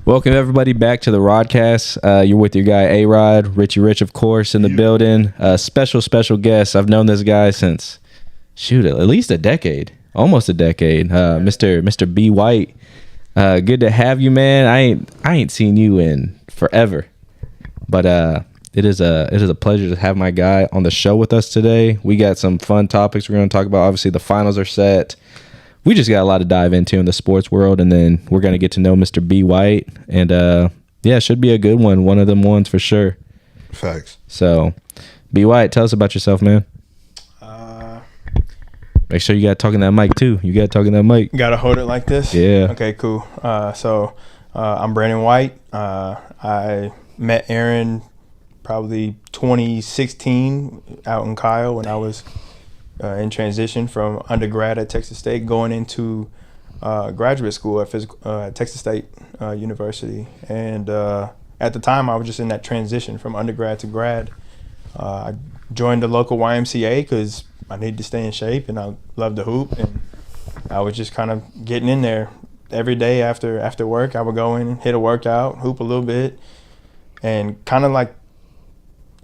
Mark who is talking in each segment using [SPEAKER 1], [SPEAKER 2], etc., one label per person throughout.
[SPEAKER 1] Welcome everybody back to the Rodcast. You're with your guy A-Rod, Richie Rich, of course, in the building. Special guest. I've known this guy since, at least a decade, almost a decade. Mr. B White. Good to have you, man. I ain't seen you in forever, but it is a pleasure to have my guy on the show with us today. We got some fun topics we're going to talk about. Obviously, the finals are set. We just got a lot to dive into in the sports world, and then we're going to get to know Mr. B White, and it should be a good one of them ones for sure.
[SPEAKER 2] Facts.
[SPEAKER 1] So, B White, tell us about yourself, man. Make sure you got talking that mic too. You got talking that mic.
[SPEAKER 3] Gotta hold it like this?
[SPEAKER 1] Yeah.
[SPEAKER 3] Okay, cool. I'm Brandon White. I met Aaron probably 2016 out in Kyle when I was in transition from undergrad at Texas State going into graduate school at Texas State University. And at the time, I was just in that transition from undergrad to grad. I joined the local YMCA because I needed to stay in shape and I loved to hoop. And I was just kind of getting in there every day after work. I would go in, hit a workout, hoop a little bit, and kind of like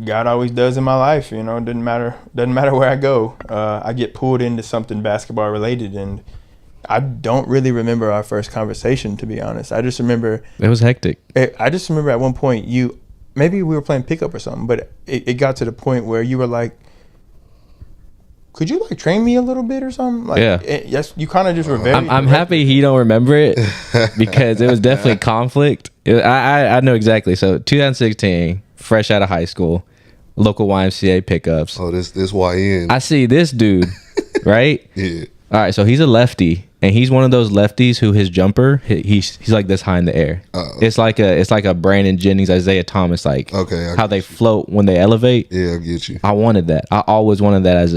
[SPEAKER 3] God always does in my life, it doesn't matter where I go. I get pulled into something basketball related, and I don't really remember our first conversation, to be honest. I just remember
[SPEAKER 1] it was hectic.
[SPEAKER 3] I just remember at one point maybe we were playing pickup or something, but it got to the point where you were like, could you like train me a little bit or something? Like,
[SPEAKER 1] yeah.
[SPEAKER 3] Yes, you kind of just were very.
[SPEAKER 1] I'm happy he don't remember it because it was definitely conflict. I know exactly. So 2016, fresh out of high school, local YMCA pickups.
[SPEAKER 2] Oh, this YN.
[SPEAKER 1] I see this dude, right?
[SPEAKER 2] Yeah.
[SPEAKER 1] All right, so he's a lefty, and he's one of those lefties who his jumper he's like this high in the air.
[SPEAKER 2] Uh-oh.
[SPEAKER 1] It's like a Brandon Jennings, Isaiah Thomas, like how they float when they elevate.
[SPEAKER 2] Yeah, I get you.
[SPEAKER 1] I wanted that. I always wanted that as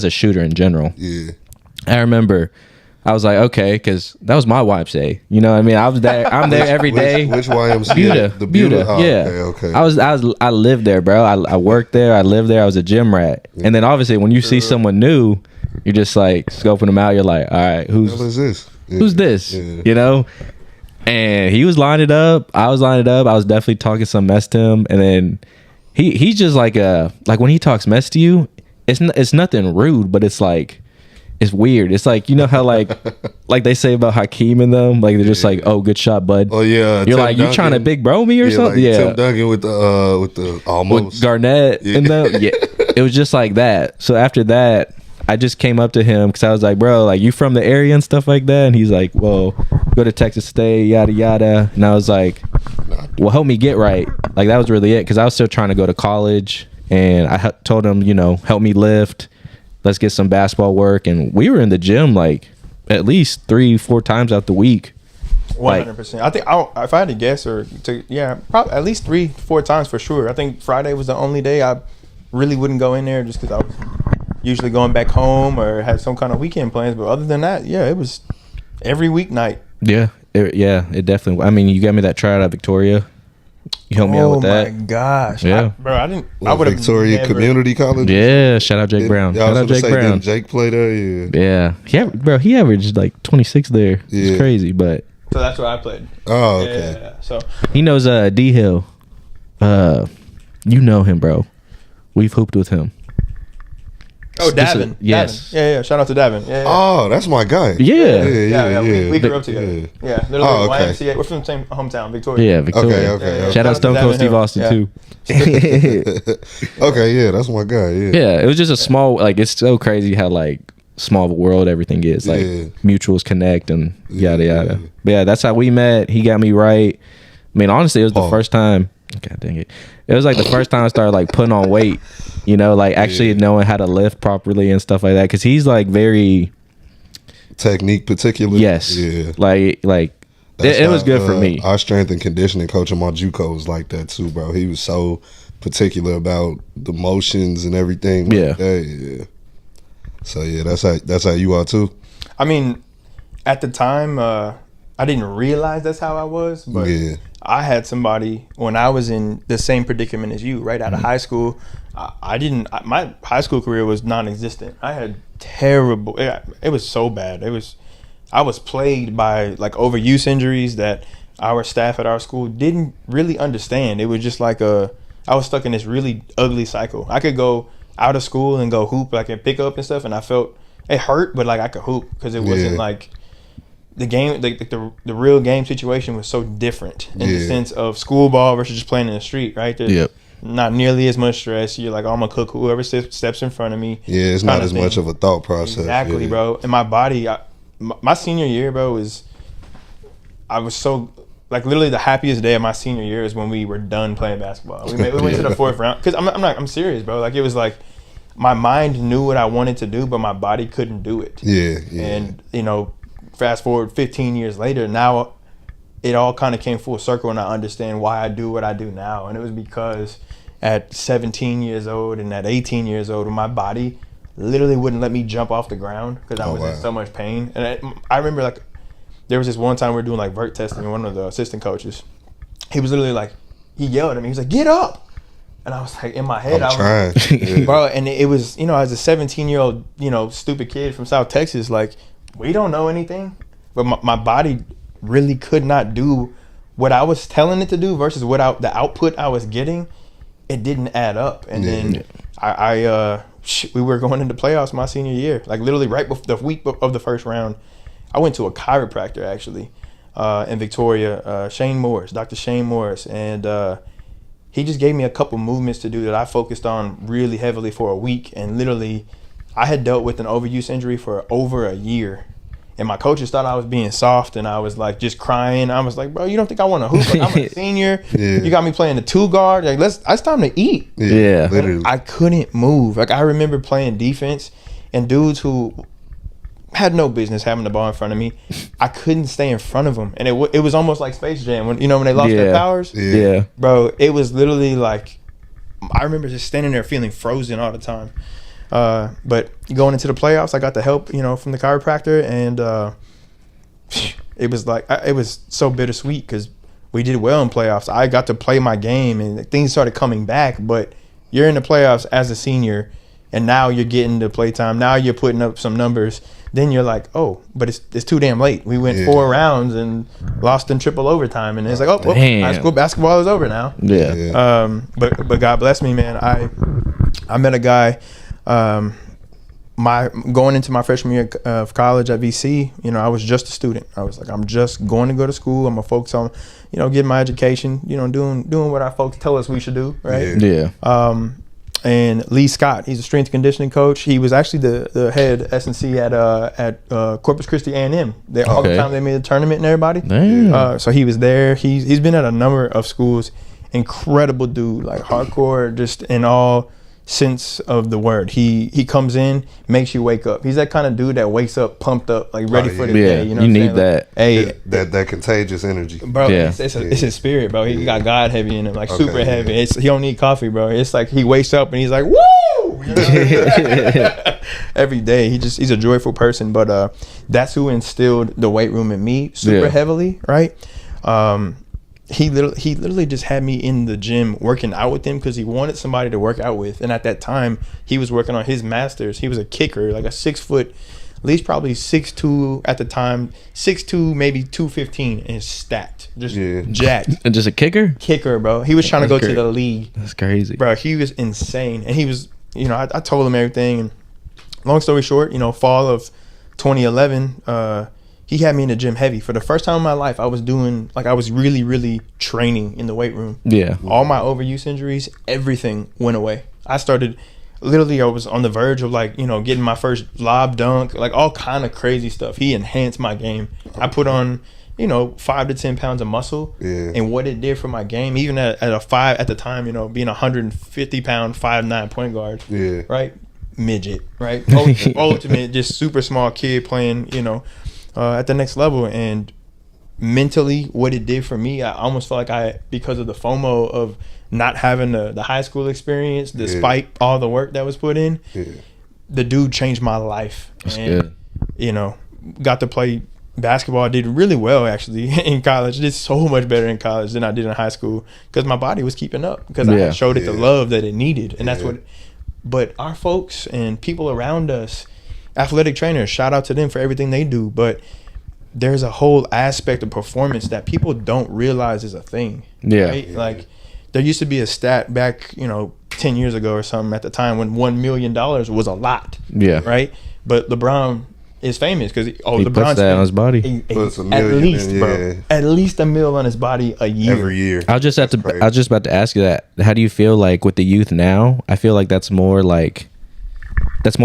[SPEAKER 1] a shooter in general.
[SPEAKER 2] Yeah.
[SPEAKER 1] I remember I was like, okay, because that was my YMCA. You know what I mean? I was there. I'm there every day.
[SPEAKER 2] Which YMCA?
[SPEAKER 1] Buda.
[SPEAKER 2] The Buda? Oh,
[SPEAKER 1] yeah.
[SPEAKER 2] Okay.
[SPEAKER 1] I lived there, bro. I worked there. I lived there. I was a gym rat. Yeah. And then obviously when you see someone new, you're just like scoping them out. You're like, all right, who's
[SPEAKER 2] this? Yeah.
[SPEAKER 1] Who's this?
[SPEAKER 2] Yeah.
[SPEAKER 1] And he was lining up. I was lining up. I was definitely talking some mess to him. And then he's just like when he talks mess to you, it's nothing rude, but it's like, it's weird. It's like, you know how like they say about Hakeem and them, like they're just like, oh, good shot, bud.
[SPEAKER 2] Oh yeah,
[SPEAKER 1] you're Tim like, Duncan, you trying to big bro me or something?
[SPEAKER 2] Like Tim Duncan with the almost
[SPEAKER 1] with Garnett and them. Yeah, it was just like that. So after that, I just came up to him because I was like, bro, like you from the area and stuff like that, and he's like, well, go to Texas State, yada yada, and I was like, well, help me get right. Like that was really it because I was still trying to go to college, and I told him, help me lift. Let's get some basketball work. And we were in the gym like at least 3-4 times out the week.
[SPEAKER 3] 100%. I think if I had to guess probably at least 3-4 times for sure. I think Friday was the only day I really wouldn't go in there just because I was usually going back home or had some kind of weekend plans. But other than that, it was every weeknight.
[SPEAKER 1] Yeah. It definitely. I mean, you got me that tryout at Victoria. You helped me out with that.
[SPEAKER 3] Oh my gosh.
[SPEAKER 1] Yeah.
[SPEAKER 3] I would have
[SPEAKER 2] Victoria Community College.
[SPEAKER 1] Yeah. Shout out Jake Brown. Shout out Jake Brown.
[SPEAKER 2] Didn't Jake play there? Yeah.
[SPEAKER 1] Yeah. He averaged like 26 there.
[SPEAKER 2] Yeah.
[SPEAKER 1] It's crazy, but.
[SPEAKER 3] So that's where I played.
[SPEAKER 2] Oh, okay.
[SPEAKER 3] Yeah. So
[SPEAKER 1] he knows D Hill. You know him, bro. We've hooped with him.
[SPEAKER 3] Oh, Davin.
[SPEAKER 1] Yes.
[SPEAKER 3] Davin. Yeah. Shout out to Davin. Yeah.
[SPEAKER 2] Oh, that's my guy.
[SPEAKER 3] Yeah. We grew up together. Yeah. They're
[SPEAKER 2] okay.
[SPEAKER 3] YMCA. We're from the same hometown, Victoria.
[SPEAKER 1] Yeah, Victoria.
[SPEAKER 2] Okay.
[SPEAKER 1] Shout out Stone Cold Steve Austin too.
[SPEAKER 2] Okay, yeah, that's my guy.
[SPEAKER 1] Yeah, it was just a small. Like it's so crazy how like small of a world everything is. Like mutuals connect and yada yada. But yeah, that's how we met. He got me right. I mean, honestly, it was the first time. God dang it! It was like the first time I started like putting on weight. Like actually knowing how to lift properly and stuff like that. Because he's like very
[SPEAKER 2] technique particular.
[SPEAKER 1] Yes.
[SPEAKER 2] Yeah.
[SPEAKER 1] Like it was good for me.
[SPEAKER 2] Our strength and conditioning coach on my JUCO was like that too, bro. He was so particular about the motions and everything. Yeah. So yeah, that's how you are too.
[SPEAKER 3] I mean, at the time, I didn't realize that's how I was, but I had somebody when I was in the same predicament as you, right out of high school. My high school career was non-existent. I had it was so bad. I was plagued by like overuse injuries that our staff at our school didn't really understand. It was just like I was stuck in this really ugly cycle. I could go out of school and go hoop, like, and pick up and stuff, and I felt it hurt, but like I could hoop because it wasn't like the game, the real game situation was so different in the sense of school ball versus just playing in the street, right? There's not nearly as much stress. You're like, oh, I'm gonna cook whoever steps in front of me.
[SPEAKER 2] Yeah, it's not as much of a thought process.
[SPEAKER 3] Exactly, bro. And my body, my senior year, bro, I was so, like, literally the happiest day of my senior year is when we were done playing basketball. We went to the 4th round because I'm serious, bro. Like, it was like my mind knew what I wanted to do, but my body couldn't do it.
[SPEAKER 2] Yeah.
[SPEAKER 3] And fast forward 15 years later, now it all kind of came full circle, and I understand why I do what I do now. And it was because at 17 years old and at 18 years old, my body literally wouldn't let me jump off the ground because I was in so much pain. And I remember, like, there was this one time we were doing like vert testing, and one of the assistant coaches, he was literally like, he yelled at me, he was like, "Get up!" And I was like, in my head, I was trying. Bro, and it was, as a 17-year-old, stupid kid from South Texas, like, we don't know anything, but my body really could not do what I was telling it to do versus the output I was getting. It didn't add up. And then we were going into playoffs my senior year, like literally right before the week of the first round. I went to a chiropractor actually in Victoria, Dr. Shane Morris, and he just gave me a couple movements to do that I focused on really heavily for a week. And literally, I had dealt with an overuse injury for over a year, and my coaches thought I was being soft, and I was like just crying. I was like, "Bro, you don't think I want to hoop? Like, I'm a senior. You got me playing the 2 guard. Like, it's time to eat."
[SPEAKER 2] Yeah, literally.
[SPEAKER 3] I couldn't move. Like, I remember playing defense, and dudes who had no business having the ball in front of me, I couldn't stay in front of them, and it was almost like Space Jam when they lost their powers.
[SPEAKER 1] Yeah,
[SPEAKER 3] bro, it was literally like I remember just standing there feeling frozen all the time. But going into the playoffs, I got the help, from the chiropractor, and it was like it was so bittersweet because we did well in playoffs. I got to play my game, and things started coming back. But you're in the playoffs as a senior, and now you're getting the play time. Now you're putting up some numbers. Then you're like, oh, but it's too damn late. We went 4 rounds and lost in triple overtime, and it's like, oh, high school basketball is over now.
[SPEAKER 1] Yeah.
[SPEAKER 3] But God bless me, man. I met a guy. Going into my freshman year of college at VC, I was just a student. I was like, I'm just going to go to school. I'm gonna focus on, getting my education. Doing what our folks tell us we should do, right?
[SPEAKER 1] Yeah.
[SPEAKER 3] And Lee Scott, he's a strength and conditioning coach. He was actually the head S&C at Corpus Christi A&M. All the time they made the tournament and everybody. So he was there. He's been at a number of schools. Incredible dude, like hardcore, just in all sense of the word. He comes in, makes you wake up. He's that kind of dude that wakes up pumped up, like ready for the day.
[SPEAKER 1] You need that.
[SPEAKER 3] Hey,
[SPEAKER 2] that contagious energy,
[SPEAKER 3] bro. It's his spirit, bro. He got God heavy in him, like super heavy. He don't need coffee, bro. It's like he wakes up and he's like, woo! Every day. He's a joyful person. But that's who instilled the weight room in me super heavily, right? He literally just had me in the gym working out with him because he wanted somebody to work out with. And at that time, he was working on his masters. He was a kicker, like a 6 foot, at least probably 6'2" at the time, 6'2", maybe 215, and stacked, just jacked.
[SPEAKER 1] And just a kicker,
[SPEAKER 3] bro. He was trying to go to the league.
[SPEAKER 1] That's crazy,
[SPEAKER 3] bro. He was insane, and he was, I told him everything. And long story short, fall of 2011. He had me in the gym heavy. For the first time in my life, I was really, really training in the weight room.
[SPEAKER 1] Yeah.
[SPEAKER 3] All my overuse injuries, everything went away. I was on the verge of getting my first lob dunk, like all kind of crazy stuff. He enhanced my game. I put on, 5 to 10 pounds of muscle.
[SPEAKER 2] Yeah.
[SPEAKER 3] And what it did for my game, even at a 5 at the time, being 150 pound, 5'9" point guard.
[SPEAKER 2] Yeah.
[SPEAKER 3] Right? Midget, right? Ultimate, just super small kid playing, at the next level. And mentally, what it did for me, I almost felt like because of the FOMO of not having the high school experience, despite all the work that was put in, the dude changed my life.
[SPEAKER 1] That's good.
[SPEAKER 3] Got to play basketball. I did really well actually in college. I did so much better in college than I did in high school because my body was keeping up because I showed it the love that it needed. And that's but our folks and people around us, athletic trainers, shout out to them for everything they do. But there's a whole aspect of performance that people don't realize is a thing.
[SPEAKER 1] Yeah.
[SPEAKER 3] Right? Like there used to be a stat back, 10 years ago or something at the time when $1 million was a lot.
[SPEAKER 1] Yeah.
[SPEAKER 3] Right. But LeBron is famous because
[SPEAKER 1] he
[SPEAKER 3] LeBron's
[SPEAKER 1] puts that on his body.
[SPEAKER 2] Puts
[SPEAKER 3] at least, bro, at least $1 million on his body a year.
[SPEAKER 2] Every year.
[SPEAKER 1] I was just about to ask you that. How do you feel like with the youth now? I feel like that's more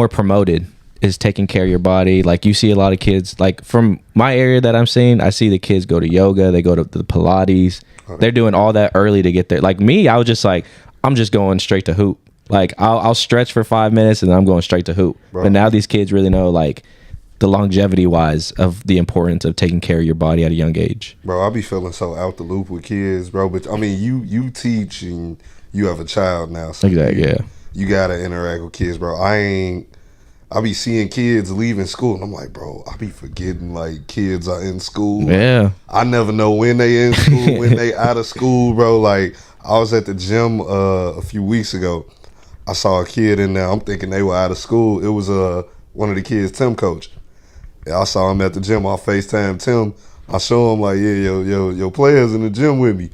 [SPEAKER 1] promoted, is taking care of your body. Like you see a lot of kids, like from my area that I'm seeing, I see the kids go to yoga, they go to the Pilates. They're doing all that early to get there. Like me, I was just like, I'm just going straight to hoop. Like I'll stretch for 5 minutes and then I'm going straight to hoop. Bro. But now these kids really know like the longevity wise of the importance of taking care of your body at a young age.
[SPEAKER 2] Bro, I be feeling so out the loop with kids, bro. But I mean, you teach and you have a child now, so
[SPEAKER 1] exactly. Yeah,
[SPEAKER 2] you gotta interact with kids, bro. I be seeing kids leaving school, and I'm like, bro, I be forgetting like kids are in school.
[SPEAKER 1] Yeah,
[SPEAKER 2] I never know when they in school, when they out of school, bro. Like I was at the gym a few weeks ago. I saw a kid in there. I'm thinking they were out of school. It was one of the kids, Tim coach. I saw him at the gym. I FaceTime Tim. I show him like, yeah, your players in the gym with me.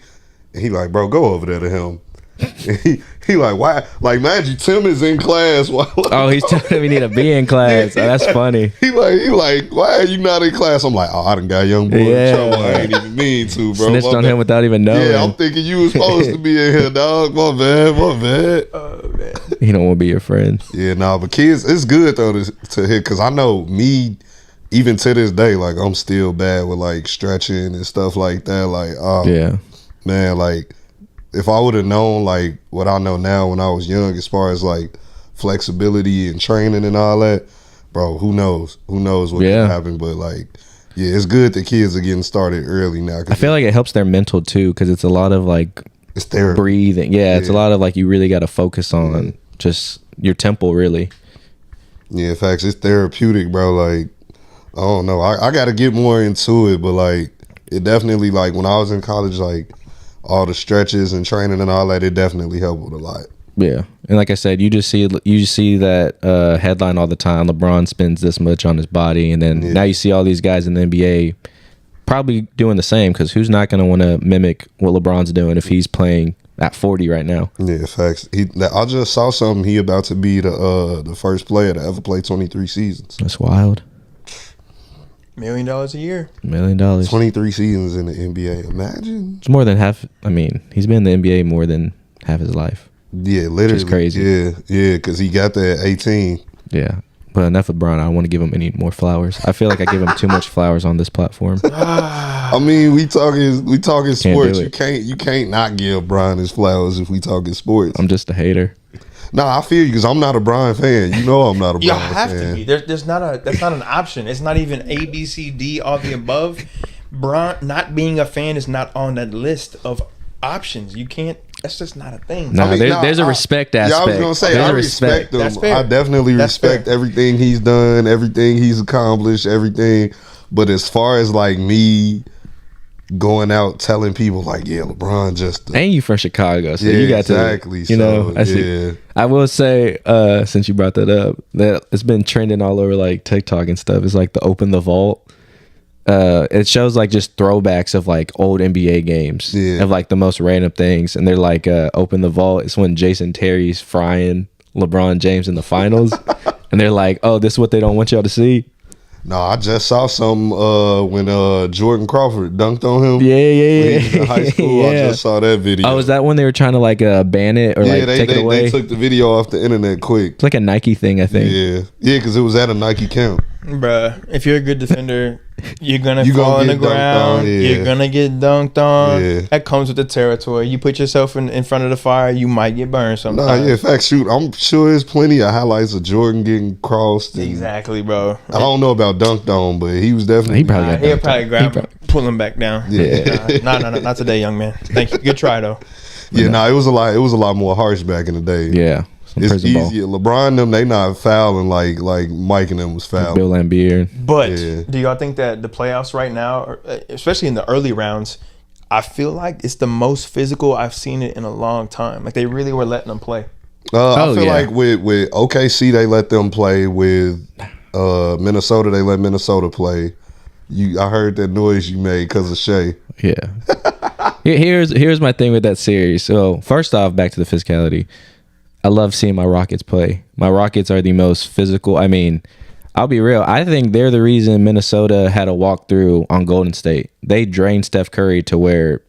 [SPEAKER 2] And he like, bro, go over there to him. And he like, why? Like, mind you, Tim is in class.
[SPEAKER 1] He's telling him he need to be in class. Oh, that's funny.
[SPEAKER 2] He like, why are you not in class? I'm like, I done got young boy in trouble. I ain't even mean to, bro.
[SPEAKER 1] Snitched on him without even knowing.
[SPEAKER 2] Yeah, I'm thinking you was supposed to be in here, dog. My bad. Oh, man.
[SPEAKER 1] He don't want to be your friend.
[SPEAKER 2] Yeah, but kids, it's good though to hit, because I know me. Even to this day, like I'm still bad with like stretching and stuff like that. Like,
[SPEAKER 1] yeah, man,
[SPEAKER 2] like if I would have known like what I know now when I was young, as far as like flexibility and training and all that, bro, who knows what can happen. But like, yeah, it's good that kids are getting started early now.
[SPEAKER 1] I feel like it helps their mental too, because it's a lot of like
[SPEAKER 2] it's therapy.
[SPEAKER 1] Breathing. Yeah, it's a lot of like you really got to focus on just your temple, really.
[SPEAKER 2] Yeah, in fact, it's therapeutic, bro. Like. I don't know. I got to get more into it, but like it definitely, like when I was in college, like all the stretches and training and all that, it definitely helped with a lot.
[SPEAKER 1] Yeah, and like I said, you just see that headline all the time. LeBron spends this much on his body, and then now you see all these guys in the NBA probably doing the same, because who's not going to want to mimic what LeBron's doing if he's playing at 40 right now? Yeah,
[SPEAKER 2] facts. I just saw something. He about to be the first player to ever play 23 seasons.
[SPEAKER 1] That's wild.
[SPEAKER 3] $1 million a year.
[SPEAKER 1] $1 million.
[SPEAKER 2] 23 seasons in the NBA. Imagine.
[SPEAKER 1] It's more than half. I mean, he's been in the NBA more than half his life.
[SPEAKER 2] Yeah, literally.
[SPEAKER 1] It's crazy.
[SPEAKER 2] Yeah, because he got there at 18.
[SPEAKER 1] Yeah. But enough of Bron. I don't want to give him any more flowers. I feel like I give him too much flowers on this platform.
[SPEAKER 2] I mean, we talking sports. You can't not give Bron his flowers if we talking sports.
[SPEAKER 1] I'm just a hater.
[SPEAKER 2] No, I feel you, because I'm not a Bron fan. You know I'm not a Bron fan.
[SPEAKER 3] You have to be. That's not an option. It's not even A, B, C, D, all the above. Bron not being a fan is not on that list of options. You can't. That's just not a thing.
[SPEAKER 1] There's a respect aspect.
[SPEAKER 2] Yeah, I was gonna say I respect him.
[SPEAKER 3] That's fair.
[SPEAKER 2] I definitely respect everything he's done, everything he's accomplished, everything. But as far as like me going out telling people like, yeah, LeBron just
[SPEAKER 1] and you from Chicago, so you got
[SPEAKER 2] exactly.
[SPEAKER 1] To, you know. I will say, since you brought that up, that it's been trending all over like TikTok and stuff. It's like the Open the Vault. It shows like just throwbacks of like old NBA games of like the most random things, and they're like Open the Vault. It's when Jason Terry's frying LeBron James in the finals, and they're like, oh, this is what they don't want y'all to see.
[SPEAKER 2] No, I just saw some when Jordan Crawford dunked on him.
[SPEAKER 1] Yeah.
[SPEAKER 2] When he was in high school. I just saw that video.
[SPEAKER 1] Oh, is that when they were trying to like ban it or take it away?
[SPEAKER 2] They took the video off the internet quick.
[SPEAKER 1] It's like a Nike thing, I think.
[SPEAKER 2] Yeah, because it was at a Nike camp.
[SPEAKER 3] Bruh, if you're a good defender, you're gonna fall on the ground. You're gonna get dunked on.
[SPEAKER 2] Yeah.
[SPEAKER 3] That comes with the territory. You put yourself in front of the fire, you might get burned sometimes.
[SPEAKER 2] Nah, yeah, fact, shoot. I'm sure there's plenty of highlights of Jordan getting crossed.
[SPEAKER 3] Exactly, bro.
[SPEAKER 2] I don't know about dunked on, but he was definitely.
[SPEAKER 3] He'll probably grab him, pull him back down.
[SPEAKER 2] Yeah.
[SPEAKER 3] No, not today, young man. Thank you. Good try though.
[SPEAKER 2] Yeah, it was a lot. It was a lot more harsh back in the day.
[SPEAKER 1] Yeah.
[SPEAKER 2] It's easier. LeBron them, they not fouling like Mike and them was fouling.
[SPEAKER 1] Bill Laimbeer.
[SPEAKER 3] But do y'all think that the playoffs right now, especially in the early rounds, I feel like it's the most physical I've seen it in a long time. Like they really were letting them play.
[SPEAKER 2] I feel like with OKC they let them play. With Minnesota they let Minnesota play. I heard that noise you made because of Shea.
[SPEAKER 1] Yeah. Here's my thing with that series. So first off, back to the physicality. I love seeing my Rockets play. My Rockets are the most physical. I mean, I'll be real. I think they're the reason Minnesota had a walkthrough on Golden State. They drained Steph Curry to where,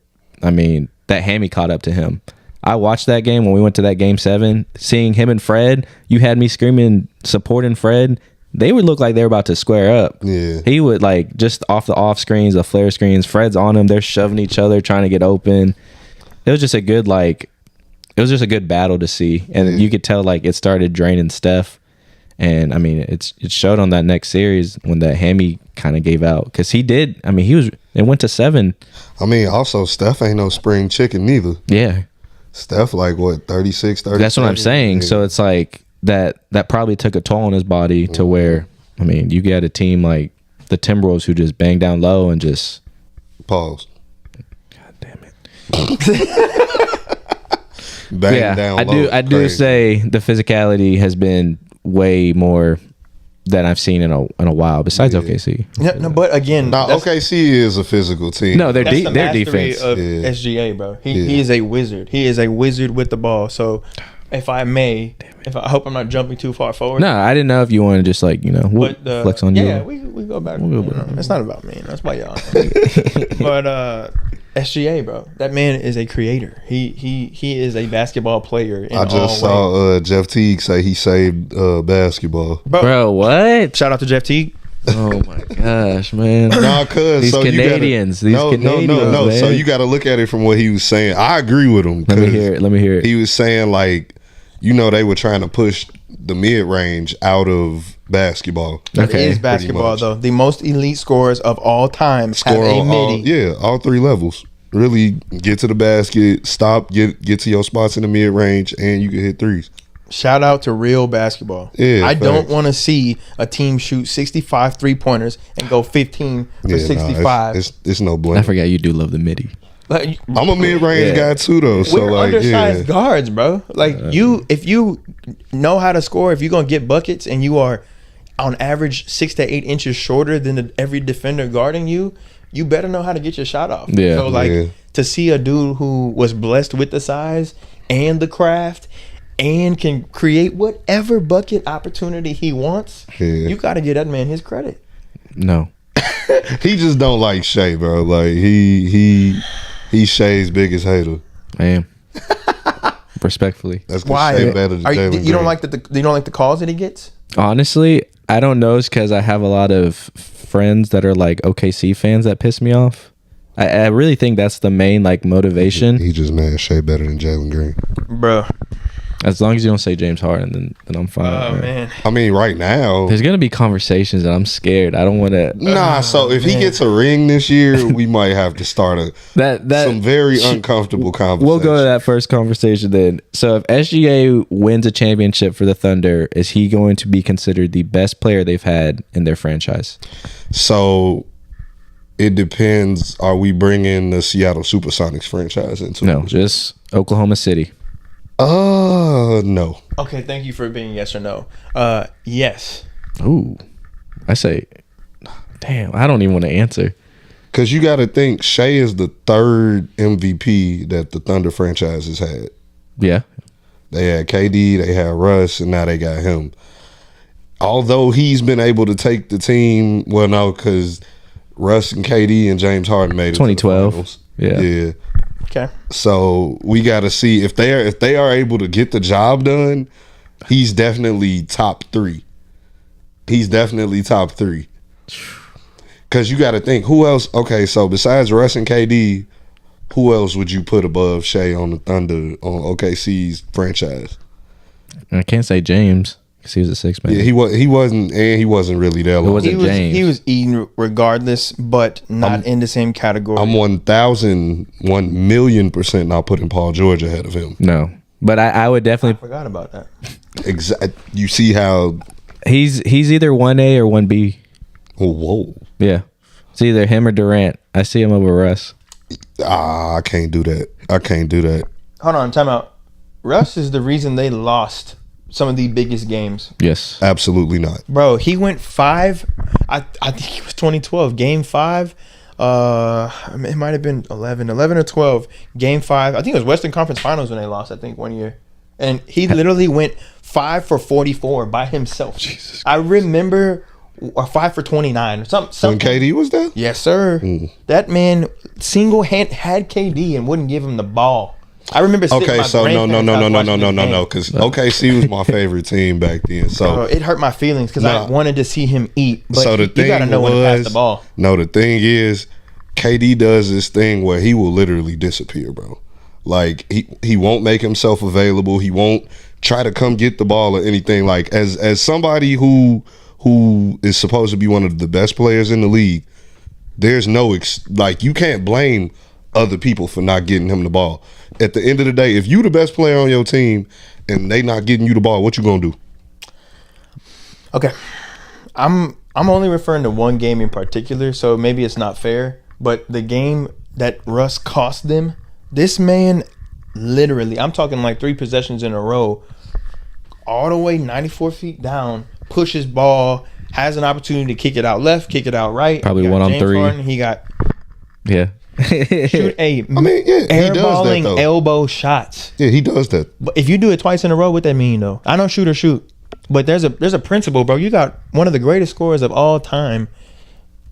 [SPEAKER 1] I mean, that hammy caught up to him. I watched that game when we went to that game 7. Seeing him and Fred, you had me screaming, supporting Fred. They would look like they were about to square up.
[SPEAKER 2] Yeah.
[SPEAKER 1] He would, like, just off the off screens, the flare screens, Fred's on him. They're shoving each other, trying to get open. It was just a good, like, it was just a good battle to see. And you could tell, like, it started draining Steph. And, I mean, it showed on that next series when that hammy kind of gave out. Because he did. I mean, it went to 7.
[SPEAKER 2] I mean, also, Steph ain't no spring chicken neither.
[SPEAKER 1] Yeah.
[SPEAKER 2] Steph, like, what, 36, 37?
[SPEAKER 1] That's what I'm saying.
[SPEAKER 2] Yeah.
[SPEAKER 1] So it's like that probably took a toll on his body to where, I mean, you get a team like the Timberwolves who just bang down low and just.
[SPEAKER 2] Pause.
[SPEAKER 1] God damn it.
[SPEAKER 2] Bang down low.
[SPEAKER 1] I do say the physicality has been way more than I've seen in a while, besides OKC.
[SPEAKER 3] Yeah, no, but again,
[SPEAKER 2] Now, OKC is a physical team.
[SPEAKER 1] No, their
[SPEAKER 3] that's the
[SPEAKER 1] their
[SPEAKER 3] mastery
[SPEAKER 1] defense.
[SPEAKER 3] of SGA, bro. He is a wizard. He is a wizard with the ball. So, if I may, I hope I'm not jumping too far forward.
[SPEAKER 1] No, I didn't know if you want to just like, we'll
[SPEAKER 3] But
[SPEAKER 1] flex on
[SPEAKER 3] yeah,
[SPEAKER 1] you.
[SPEAKER 3] we go back.
[SPEAKER 1] We'll go back.
[SPEAKER 3] It's not about me. That's why y'all. But SGA, bro, that man is a creator. He is a basketball player. In
[SPEAKER 2] I just
[SPEAKER 3] all ways.
[SPEAKER 2] saw Jeff Teague say he saved basketball.
[SPEAKER 1] Bro, what?
[SPEAKER 3] Shout out to Jeff Teague.
[SPEAKER 1] Oh my gosh, man.
[SPEAKER 2] Nah, cause
[SPEAKER 1] These
[SPEAKER 2] so
[SPEAKER 1] Canadians.
[SPEAKER 2] No.
[SPEAKER 1] Man.
[SPEAKER 2] So you got to look at it from what he was saying. I agree with him.
[SPEAKER 1] Let me hear it.
[SPEAKER 2] He was saying like, they were trying to push the mid range out of basketball.
[SPEAKER 3] That
[SPEAKER 1] Okay,
[SPEAKER 3] is basketball, though. The most elite scorers of all time have
[SPEAKER 2] Score
[SPEAKER 3] a
[SPEAKER 2] on
[SPEAKER 3] midi.
[SPEAKER 2] all 3 levels. Really get to the basket, stop, get to your spots in the mid range, and you can hit threes.
[SPEAKER 3] Shout out to real basketball.
[SPEAKER 2] Yeah,
[SPEAKER 3] I don't
[SPEAKER 2] facts.
[SPEAKER 3] want to see a team shoot 65 3-pointers and go 15 for 65.
[SPEAKER 2] It's no blame.
[SPEAKER 1] I forgot you do love the midi.
[SPEAKER 3] Like,
[SPEAKER 2] I'm a mid range guy too, though. So
[SPEAKER 3] we're
[SPEAKER 2] like,
[SPEAKER 3] undersized guards, bro. Like if you know how to score, if you're gonna get buckets, and you are on average 6 to 8 inches shorter than every defender guarding you, you better know how to get your shot off.
[SPEAKER 1] Yeah.
[SPEAKER 3] So like to see a dude who was blessed with the size and the craft and can create whatever bucket opportunity he wants, you got to give that man his credit.
[SPEAKER 1] No.
[SPEAKER 2] he just don't like Shea, bro. Like he's Shea's biggest hater.
[SPEAKER 1] I am. Respectfully.
[SPEAKER 2] That's
[SPEAKER 3] Why?
[SPEAKER 2] Shea better than Jalen
[SPEAKER 3] You don't
[SPEAKER 2] Green.
[SPEAKER 3] like you don't like the calls that he gets?
[SPEAKER 1] Honestly, I don't know. It's because I have a lot of friends that are like OKC fans that piss me off. I really think that's the main like motivation.
[SPEAKER 2] He just mad Shea better than Jalen Green.
[SPEAKER 3] Bro.
[SPEAKER 1] As long as you don't say James Harden, then I'm fine.
[SPEAKER 3] Oh, man.
[SPEAKER 2] I mean, right now.
[SPEAKER 1] There's gonna be conversations and I'm scared. I don't want to.
[SPEAKER 2] Nah, so if he gets a ring this year, we might have to start some very uncomfortable conversations.
[SPEAKER 1] We'll go to that first conversation then. So if SGA wins a championship for the Thunder, is he going to be considered the best player they've had in their franchise?
[SPEAKER 2] So it depends. Are we bringing the Seattle Supersonics franchise into
[SPEAKER 1] No,
[SPEAKER 2] it?
[SPEAKER 1] just Oklahoma City.
[SPEAKER 2] No.
[SPEAKER 3] Okay, thank you for being yes or no. Yes.
[SPEAKER 1] Ooh, I say, damn, I don't even want to answer.
[SPEAKER 2] Because you got to think Shea is the 3rd MVP that the Thunder franchise has had.
[SPEAKER 1] Yeah,
[SPEAKER 2] They had KD, they had Russ, and now they got him. Although he's been able to take the team, well, no, because Russ and KD and James Harden made it
[SPEAKER 1] 2012.
[SPEAKER 2] to the finals.
[SPEAKER 1] Yeah.
[SPEAKER 3] Okay.
[SPEAKER 2] So we got to see if they are able to get the job done. He's definitely top 3. He's definitely top 3. Because you got to think, who else? Okay, so besides Russ and KD, who else would you put above Shea on the Thunder on OKC's franchise?
[SPEAKER 1] I can't say James because he was a 6 man.
[SPEAKER 2] Yeah, he wasn't really there. Long.
[SPEAKER 1] wasn't James.
[SPEAKER 3] He was eating regardless, but not in the same category.
[SPEAKER 2] I'm 1,000,000% not putting Paul George ahead of him.
[SPEAKER 1] No, but I would
[SPEAKER 3] I
[SPEAKER 1] definitely.
[SPEAKER 3] forgot about that.
[SPEAKER 2] You see how?
[SPEAKER 1] He's either 1A or 1B.
[SPEAKER 2] Whoa.
[SPEAKER 1] Yeah, it's either him or Durant. I see him over Russ.
[SPEAKER 2] I can't do that.
[SPEAKER 3] Hold on, time out. Russ is the reason they lost some of the biggest games.
[SPEAKER 1] Yes.
[SPEAKER 2] Absolutely not.
[SPEAKER 3] Bro, he went 5. I think it was 2012. Game 5. It might have been 11 or 12. Game 5. I think it was Western Conference Finals when they lost, I think, one year. And he literally went 5 for 44 by himself.
[SPEAKER 2] Jesus
[SPEAKER 3] I remember, or 5 for 29 or something.
[SPEAKER 2] When KD was there?
[SPEAKER 3] Yes, sir. That man single hand had KD and wouldn't give him the ball. I remember sitting
[SPEAKER 2] Okay,
[SPEAKER 3] my
[SPEAKER 2] so no,
[SPEAKER 3] grandparents'
[SPEAKER 2] because OKC was my favorite team back then. So
[SPEAKER 3] it hurt my feelings because I wanted to see him eat. But
[SPEAKER 2] so the
[SPEAKER 3] you
[SPEAKER 2] thing
[SPEAKER 3] gotta know when to pass the ball.
[SPEAKER 2] No, the thing is, KD does this thing where he will literally disappear, bro. Like he won't make himself available. He won't try to come get the ball or anything. Like as somebody who is supposed to be one of the best players in the league, there's no like you can't blame other people for not getting him the ball. At the end of the day, if you the best player on your team and they not getting you the ball, what you gonna do?
[SPEAKER 3] Okay, I'm only referring to one game in particular, so maybe it's not fair. But the game that Russ cost them, this man literally, I'm talking like 3 possessions in a row, all the way 94 feet down, pushes ball, has an opportunity to kick it out left, kick it out right.
[SPEAKER 1] Probably
[SPEAKER 3] He got
[SPEAKER 1] 1 on
[SPEAKER 3] James
[SPEAKER 1] 3.
[SPEAKER 3] Harden, he got
[SPEAKER 2] I mean, yeah, he does that
[SPEAKER 3] airballing
[SPEAKER 2] though.
[SPEAKER 3] elbow shots.
[SPEAKER 2] Yeah, he does that.
[SPEAKER 3] But if you do it twice in a row, what that mean though? I know shoot or shoot, but there's a principle, bro. You got one of the greatest scorers of all time,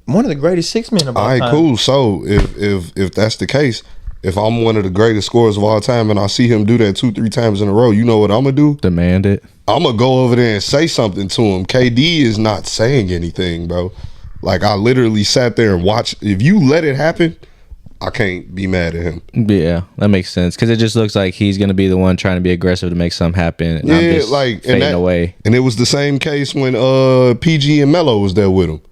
[SPEAKER 3] one of the greatest 6 men of all
[SPEAKER 2] All right,
[SPEAKER 3] time.
[SPEAKER 2] cool. So if that's the case, if I'm one of the greatest scorers of all time and I see him do that 2-3 times in a row, you know what I'm gonna do?
[SPEAKER 1] Demand it.
[SPEAKER 2] I'm gonna go over there and say something to him. KD is not saying anything, bro. Like I literally sat there and watched. If you let it happen, I can't be mad at him.
[SPEAKER 1] Yeah, that makes sense because it just looks like he's gonna be the one trying to be aggressive to make something happen. And I'm
[SPEAKER 2] Yeah,
[SPEAKER 1] just
[SPEAKER 2] like
[SPEAKER 1] fading
[SPEAKER 2] and
[SPEAKER 1] away.
[SPEAKER 2] And it was the same case when PG and Melo was there with him.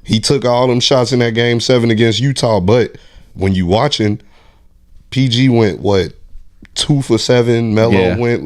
[SPEAKER 2] He took all them shots in that game 7 against Utah, but when you watching, PG went 2 for 7. Melo went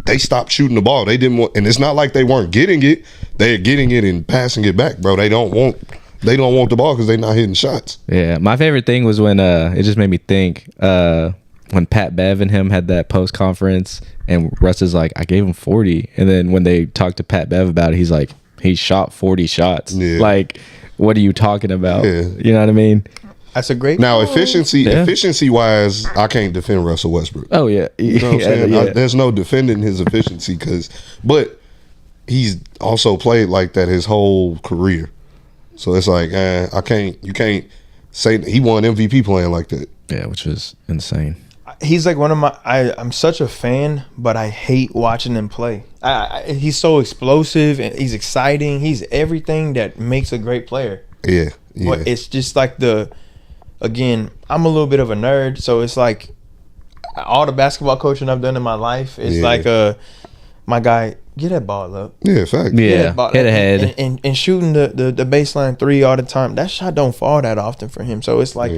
[SPEAKER 2] they stopped shooting the ball. They didn't want, and it's not like they weren't getting it. They're getting it and passing it back, bro. They don't want the ball because they're not hitting shots.
[SPEAKER 1] Yeah, my favorite thing was when it just made me think when Pat Bev and him had that post conference, and Russ is like, I gave him 40, and then when they talked to Pat Bev about it, he's like, he shot 40 shots.
[SPEAKER 2] Yeah.
[SPEAKER 1] Like, what are you talking about?
[SPEAKER 2] Yeah.
[SPEAKER 1] You know what I mean?
[SPEAKER 3] That's a great
[SPEAKER 2] Now,
[SPEAKER 3] call.
[SPEAKER 2] efficiency wise, I can't defend Russell Westbrook.
[SPEAKER 1] Oh yeah,
[SPEAKER 2] You know what I'm saying?
[SPEAKER 1] Yeah.
[SPEAKER 2] There's no defending his efficiency but he's also played like that his whole career. So it's like, you can't say he won MVP playing like that.
[SPEAKER 1] Yeah, which was insane.
[SPEAKER 3] He's like one of my. I'm such a fan, but I hate watching him play. He's so explosive and he's exciting. He's everything that makes a great player.
[SPEAKER 2] Yeah.
[SPEAKER 3] But it's just like again, I'm a little bit of a nerd, so it's like all the basketball coaching I've done in my life. It's like my guy, get that ball up.
[SPEAKER 2] Yeah, fact.
[SPEAKER 1] Yeah, hit ahead.
[SPEAKER 3] And shooting the baseline 3 all the time. That shot don't fall that often for him. So it's like,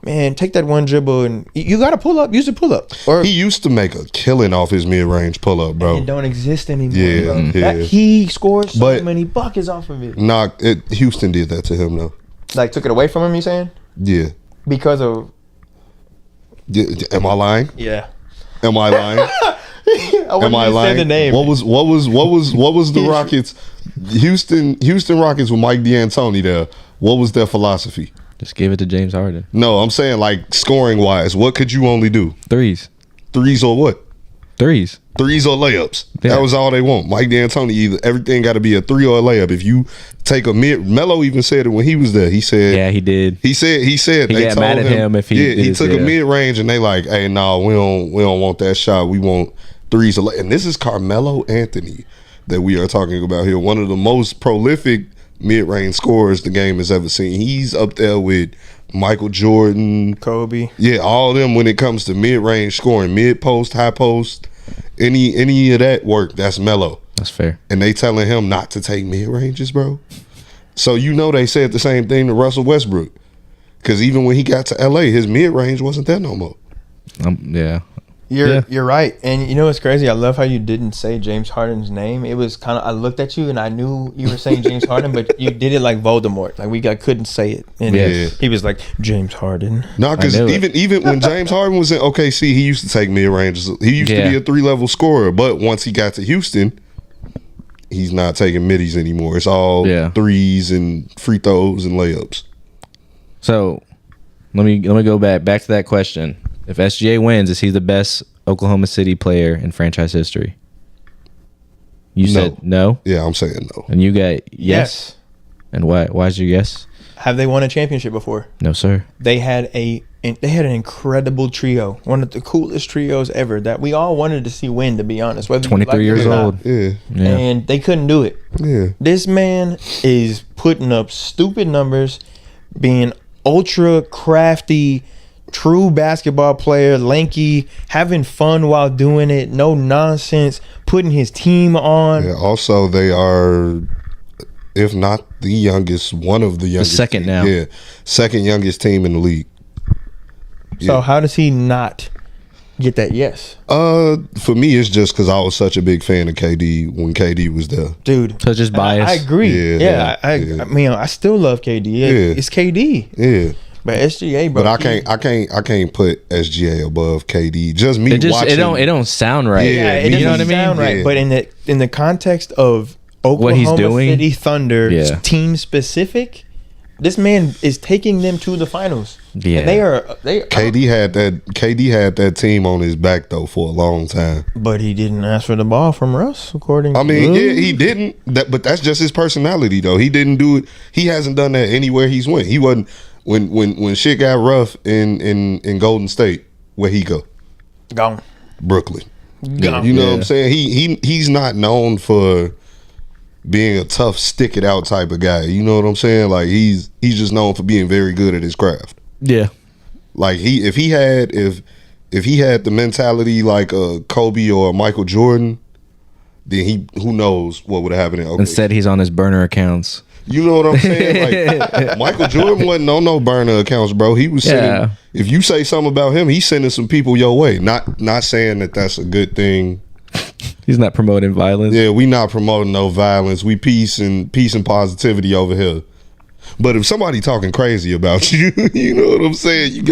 [SPEAKER 3] man, take that one dribble and you got to pull up. Use the pull up. Or
[SPEAKER 2] He used to make a killing off his mid range pull up, bro.
[SPEAKER 3] it don't exist anymore.
[SPEAKER 2] Yeah,
[SPEAKER 3] bro.
[SPEAKER 2] yeah.
[SPEAKER 3] He scored so
[SPEAKER 2] But-
[SPEAKER 3] many buckets off of it.
[SPEAKER 2] Houston did that to him though.
[SPEAKER 3] Like took it away from him. You saying
[SPEAKER 2] Yeah.
[SPEAKER 3] because of
[SPEAKER 2] Am I lying?
[SPEAKER 3] yeah.
[SPEAKER 2] Am I lying?
[SPEAKER 3] I
[SPEAKER 2] Am I
[SPEAKER 3] Say
[SPEAKER 2] lying?
[SPEAKER 3] the name.
[SPEAKER 2] What was the Rockets? Houston Rockets with Mike D'Antoni there. What was their philosophy?
[SPEAKER 1] Just give it to James Harden.
[SPEAKER 2] No, I'm saying like scoring wise, what could you only do?
[SPEAKER 1] Threes.
[SPEAKER 2] Threes or what?
[SPEAKER 1] Threes.
[SPEAKER 2] Threes or layups.
[SPEAKER 1] Yeah.
[SPEAKER 2] That was all they want. Mike D'Antoni, either everything got to be a 3 or a layup. If you take a mid, Melo even said it when he was there. He said,
[SPEAKER 1] Yeah, he did.
[SPEAKER 2] He said
[SPEAKER 1] He
[SPEAKER 2] they
[SPEAKER 1] got
[SPEAKER 2] told
[SPEAKER 1] mad at him if he
[SPEAKER 2] yeah,
[SPEAKER 1] did
[SPEAKER 2] he
[SPEAKER 1] his-
[SPEAKER 2] took a
[SPEAKER 1] yeah.
[SPEAKER 2] mid range and they like, hey, no, we don't want that shot. We want threes. And this is Carmelo Anthony that we are talking about here. One of the most prolific mid range scorers the game has ever seen. He's up there with Michael Jordan,
[SPEAKER 3] Kobe.
[SPEAKER 2] yeah, all of them when it comes to mid range scoring, mid post, high post, any of that work. That's Melo.
[SPEAKER 1] That's fair.
[SPEAKER 2] And they telling him not to take mid ranges, bro. So they said the same thing to Russell Westbrook. Because even when he got to LA, his mid range wasn't there no more.
[SPEAKER 1] Yeah.
[SPEAKER 3] You're right. And you know what's crazy? I love how you didn't say James Harden's name. It was kind of, I looked at you and I knew you were saying James Harden, but you did it like Voldemort. Like I couldn't say it. And he was like, James Harden.
[SPEAKER 2] No, because even when James Harden was in OKC, he used to take mid-ranges. He used to be a 3-level scorer, but once he got to Houston, he's not taking middies anymore. It's all threes and free throws and layups.
[SPEAKER 1] So let me go back to that question. If SGA wins, is he the best Oklahoma City player in franchise history? You said no?
[SPEAKER 2] Yeah, I'm saying no.
[SPEAKER 1] And you got yes? And why? Why's your yes?
[SPEAKER 3] Have they won a championship before?
[SPEAKER 1] No, sir.
[SPEAKER 3] They had an incredible trio, one of the coolest trios ever that we all wanted to see win. To be honest,
[SPEAKER 1] 23 years old,
[SPEAKER 3] and they couldn't do it.
[SPEAKER 2] Yeah,
[SPEAKER 3] this man is putting up stupid numbers, being ultra crafty, true basketball player, lanky, having fun while doing it, no nonsense, putting his team on.
[SPEAKER 2] Yeah, also, they are, if not the youngest, one of the youngest.
[SPEAKER 1] The second now.
[SPEAKER 2] Yeah, second youngest team in the league.
[SPEAKER 3] So how does he not get that yes?
[SPEAKER 2] For me, it's just because I was such a big fan of KD when KD was there.
[SPEAKER 3] Dude.
[SPEAKER 1] So it's just bias.
[SPEAKER 3] I agree. I mean, I still love KD. It's KD.
[SPEAKER 2] Yeah.
[SPEAKER 3] But SGA, bro.
[SPEAKER 2] But I can't put SGA above KD. Just me watching.
[SPEAKER 1] It don't sound right.
[SPEAKER 3] Yeah, it
[SPEAKER 1] you know what I mean?
[SPEAKER 3] Sound right.
[SPEAKER 2] Yeah.
[SPEAKER 3] But in the context of Oklahoma
[SPEAKER 1] what he's doing,
[SPEAKER 3] City Thunder team specific, this man is taking them to the finals.
[SPEAKER 1] Yeah,
[SPEAKER 3] and they
[SPEAKER 2] KD had that team on his back though for a long time.
[SPEAKER 3] But he didn't ask for the ball from Russ, according.
[SPEAKER 2] I mean, he didn't. But that's just his personality though. He didn't do it. He hasn't done that anywhere he's went. He wasn't when shit got rough in Golden State. Where he go?
[SPEAKER 3] Gone.
[SPEAKER 2] Brooklyn.
[SPEAKER 3] Gone.
[SPEAKER 2] You know what I'm saying? He's not known for being a tough, stick it out type of guy. You know what I'm saying? Like he's just known for being very good at his craft.
[SPEAKER 1] Yeah.
[SPEAKER 2] Like if he had the mentality like a Kobe or a Michael Jordan, then who knows what would have happened in OKC.
[SPEAKER 1] Instead he's on his burner accounts.
[SPEAKER 2] You know what I'm saying? Like Michael Jordan wasn't on no burner accounts, bro. He was sending if you say something about him, he's sending some people your way. Not saying that that's a good thing.
[SPEAKER 1] He's not promoting violence.
[SPEAKER 2] Yeah, we not promoting no violence. We peace and positivity over here. But if somebody talking crazy about you, you know what I'm saying?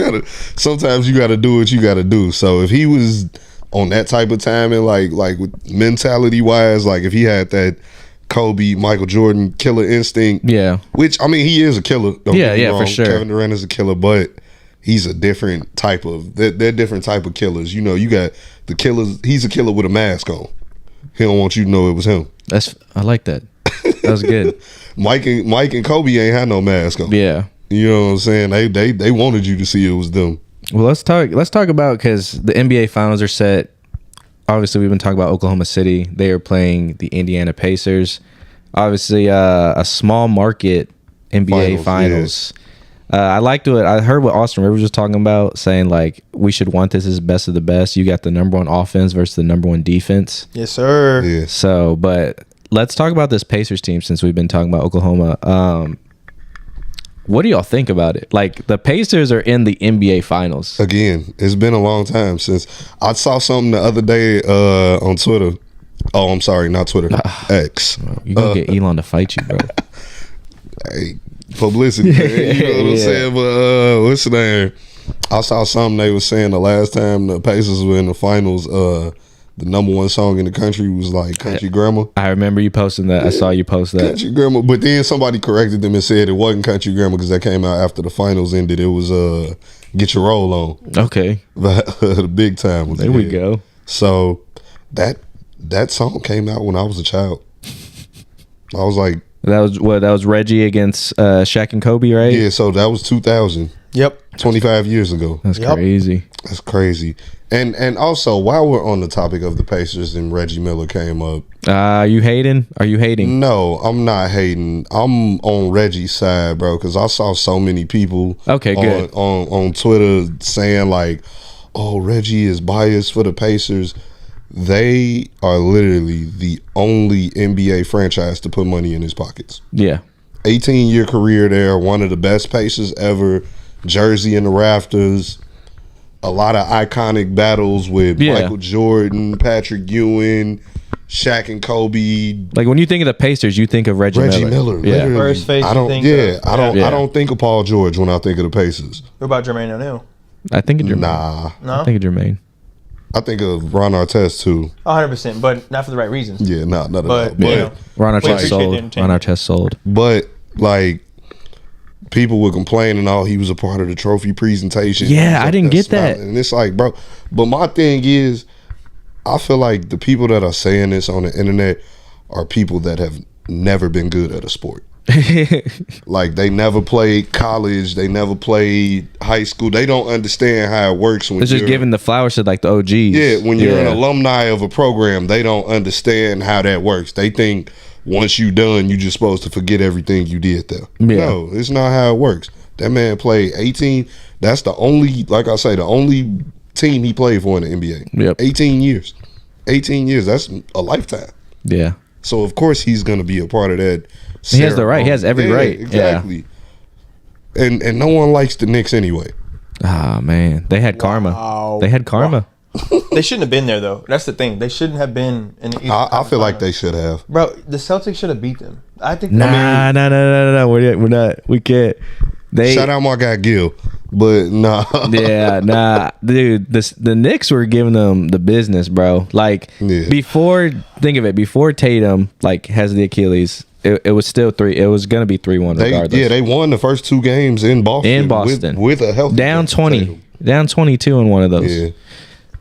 [SPEAKER 2] Sometimes you gotta do what you gotta do. So if he was on that type of timing, like with mentality wise, like if he had that Kobe, Michael Jordan killer instinct, which I mean he is a killer. Don't get me wrong.
[SPEAKER 1] For sure.
[SPEAKER 2] Kevin Durant is a killer, but he's a different type of. They're different type of killers. You know, you got the killers. He's a killer with a mask on. He don't want you to know it was him.
[SPEAKER 1] I like that. That was good.
[SPEAKER 2] Mike and Kobe ain't had no mask on.
[SPEAKER 1] Yeah,
[SPEAKER 2] you know what I'm saying. They wanted you to see it was them.
[SPEAKER 1] Well, let's talk about, because the NBA finals are set. Obviously, we've been talking about Oklahoma City. They are playing the Indiana Pacers. Obviously, a small market NBA finals. I liked it. I heard what Austin Rivers was talking about, saying like we should want this as best of the best. You got the number one offense versus the number one defense.
[SPEAKER 3] Yes, sir.
[SPEAKER 2] Yeah.
[SPEAKER 1] So, but let's talk about this Pacers team since we've been talking about Oklahoma. What do y'all think about it? Like, the Pacers are in the NBA finals.
[SPEAKER 2] Again, it's been a long time since I saw something the other day on Twitter. Oh, I'm sorry, not Twitter. X.
[SPEAKER 1] You gonna get Elon to fight you, bro.
[SPEAKER 2] Hey, publicity, man. You know what I'm saying? But what's the name? I saw something they was saying the last time the Pacers were in the finals, the number one song in the country was like Country Grammar.
[SPEAKER 1] I remember you posting that. I saw you post that.
[SPEAKER 2] Country Grammar. But then somebody corrected them and said it wasn't Country Grammar because that came out after the finals ended. It was Get Your Roll On.
[SPEAKER 1] Okay.
[SPEAKER 2] The big time was
[SPEAKER 1] there. We go.
[SPEAKER 2] So that song came out when I was a child. I was like,
[SPEAKER 1] that was Reggie against Shaq and Kobe, right?
[SPEAKER 2] Yeah, so that was 2000.
[SPEAKER 3] Yep.
[SPEAKER 2] 25 years ago.
[SPEAKER 1] That's crazy.
[SPEAKER 2] That's crazy. And also, while we're on the topic of the Pacers and Reggie Miller came up.
[SPEAKER 1] Are you hating? Are you hating?
[SPEAKER 2] No, I'm not hating. I'm on Reggie's side, bro, because I saw so many people on Twitter saying like, oh, Reggie is biased for the Pacers. They are literally the only NBA franchise to put money in his pockets.
[SPEAKER 1] Yeah.
[SPEAKER 2] 18-year career there, one of the best Pacers ever, jersey in the rafters. a lot of iconic battles with Michael Jordan, Patrick Ewing, Shaq and Kobe.
[SPEAKER 1] Like when you think of the Pacers, you think of Reggie Miller.
[SPEAKER 2] Yeah.
[SPEAKER 1] Yeah.
[SPEAKER 3] First face.
[SPEAKER 2] I don't. I don't think of Paul George when I think of the Pacers.
[SPEAKER 3] What about Jermaine O'Neal?
[SPEAKER 1] I think of Jermaine.
[SPEAKER 2] Nah,
[SPEAKER 3] No,
[SPEAKER 1] I think of Jermaine.
[SPEAKER 2] I think of Ron Artest too.
[SPEAKER 3] 100%, but not for the right reasons.
[SPEAKER 2] Yeah, not at all.
[SPEAKER 3] But,
[SPEAKER 2] But
[SPEAKER 3] you know,
[SPEAKER 1] Ron
[SPEAKER 3] we
[SPEAKER 1] Artest
[SPEAKER 3] appreciate the
[SPEAKER 1] sold.
[SPEAKER 3] entertainment.
[SPEAKER 1] Ron Artest sold.
[SPEAKER 2] But like people were complaining, oh, he was a part of the trophy presentation.
[SPEAKER 1] Yeah, I didn't get that.
[SPEAKER 2] And it's like, bro. But my thing is, I feel like the people that are saying this on the internet are people that have never been good at a sport. Like they never played college, they never played high school. They don't understand how it works when
[SPEAKER 1] It's just giving the flowers to like the OGs.
[SPEAKER 2] Yeah, when you're an alumni of a program, they don't understand how that works. They think once you done, you just supposed to forget everything you did there.
[SPEAKER 1] Yeah.
[SPEAKER 2] No, it's not how it works. That man played 18. That's the only, like I say, the only team he played for in the NBA.
[SPEAKER 1] Yep.
[SPEAKER 2] 18 years. 18 years. That's a lifetime.
[SPEAKER 1] Yeah.
[SPEAKER 2] So of course he's gonna be a part of that.
[SPEAKER 1] He has the right. He has every right.
[SPEAKER 2] Exactly. And no one likes the Knicks anyway.
[SPEAKER 1] Ah, man. They had karma. They had karma.
[SPEAKER 3] They shouldn't have been there though. That's the thing. They shouldn't have been in the Eastern
[SPEAKER 2] I
[SPEAKER 3] Conference
[SPEAKER 2] feel like they
[SPEAKER 3] Finals.
[SPEAKER 2] should have.
[SPEAKER 3] Bro, the Celtics should have beat them. I think.
[SPEAKER 1] Nah. We're not. We can't. They.
[SPEAKER 2] Shout out my guy Gil, but nah.
[SPEAKER 1] Yeah, nah, dude. The Knicks were giving them the business, bro. Like
[SPEAKER 2] Yeah.
[SPEAKER 1] before, think of it. Before Tatum like has the Achilles, it was still 3. It was gonna be 3-1 regardless.
[SPEAKER 2] They won the first 2 games in Boston.
[SPEAKER 1] In Boston.
[SPEAKER 2] with a healthy
[SPEAKER 1] Down
[SPEAKER 2] Tatum.
[SPEAKER 1] 20, down 22 in one of those.
[SPEAKER 2] Yeah.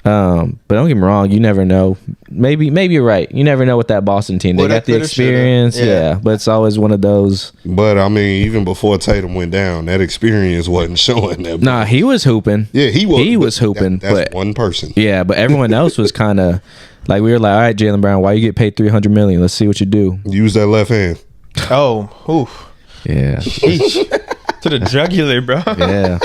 [SPEAKER 1] But don't get me wrong, you never know. Maybe you're right. You never know with that Boston team. They
[SPEAKER 3] Well,
[SPEAKER 1] got
[SPEAKER 3] they
[SPEAKER 1] the
[SPEAKER 3] coulda, shoulda.
[SPEAKER 1] experience,
[SPEAKER 3] Yeah.
[SPEAKER 1] yeah. But it's always one of those.
[SPEAKER 2] But I mean, even before Tatum went down, that experience wasn't showing that.
[SPEAKER 1] Nah, he was hooping.
[SPEAKER 2] Yeah, he was.
[SPEAKER 1] He
[SPEAKER 2] but
[SPEAKER 1] was hooping,
[SPEAKER 2] That's
[SPEAKER 1] but
[SPEAKER 2] one person.
[SPEAKER 1] yeah, but everyone else was kind of like we were like, all right, Jaylen Brown, why you get paid $300 million? Let's see what you do.
[SPEAKER 2] Use that left hand.
[SPEAKER 3] Oh, oof.
[SPEAKER 1] Yeah,
[SPEAKER 3] Eesh. To the jugular, bro.
[SPEAKER 1] yeah.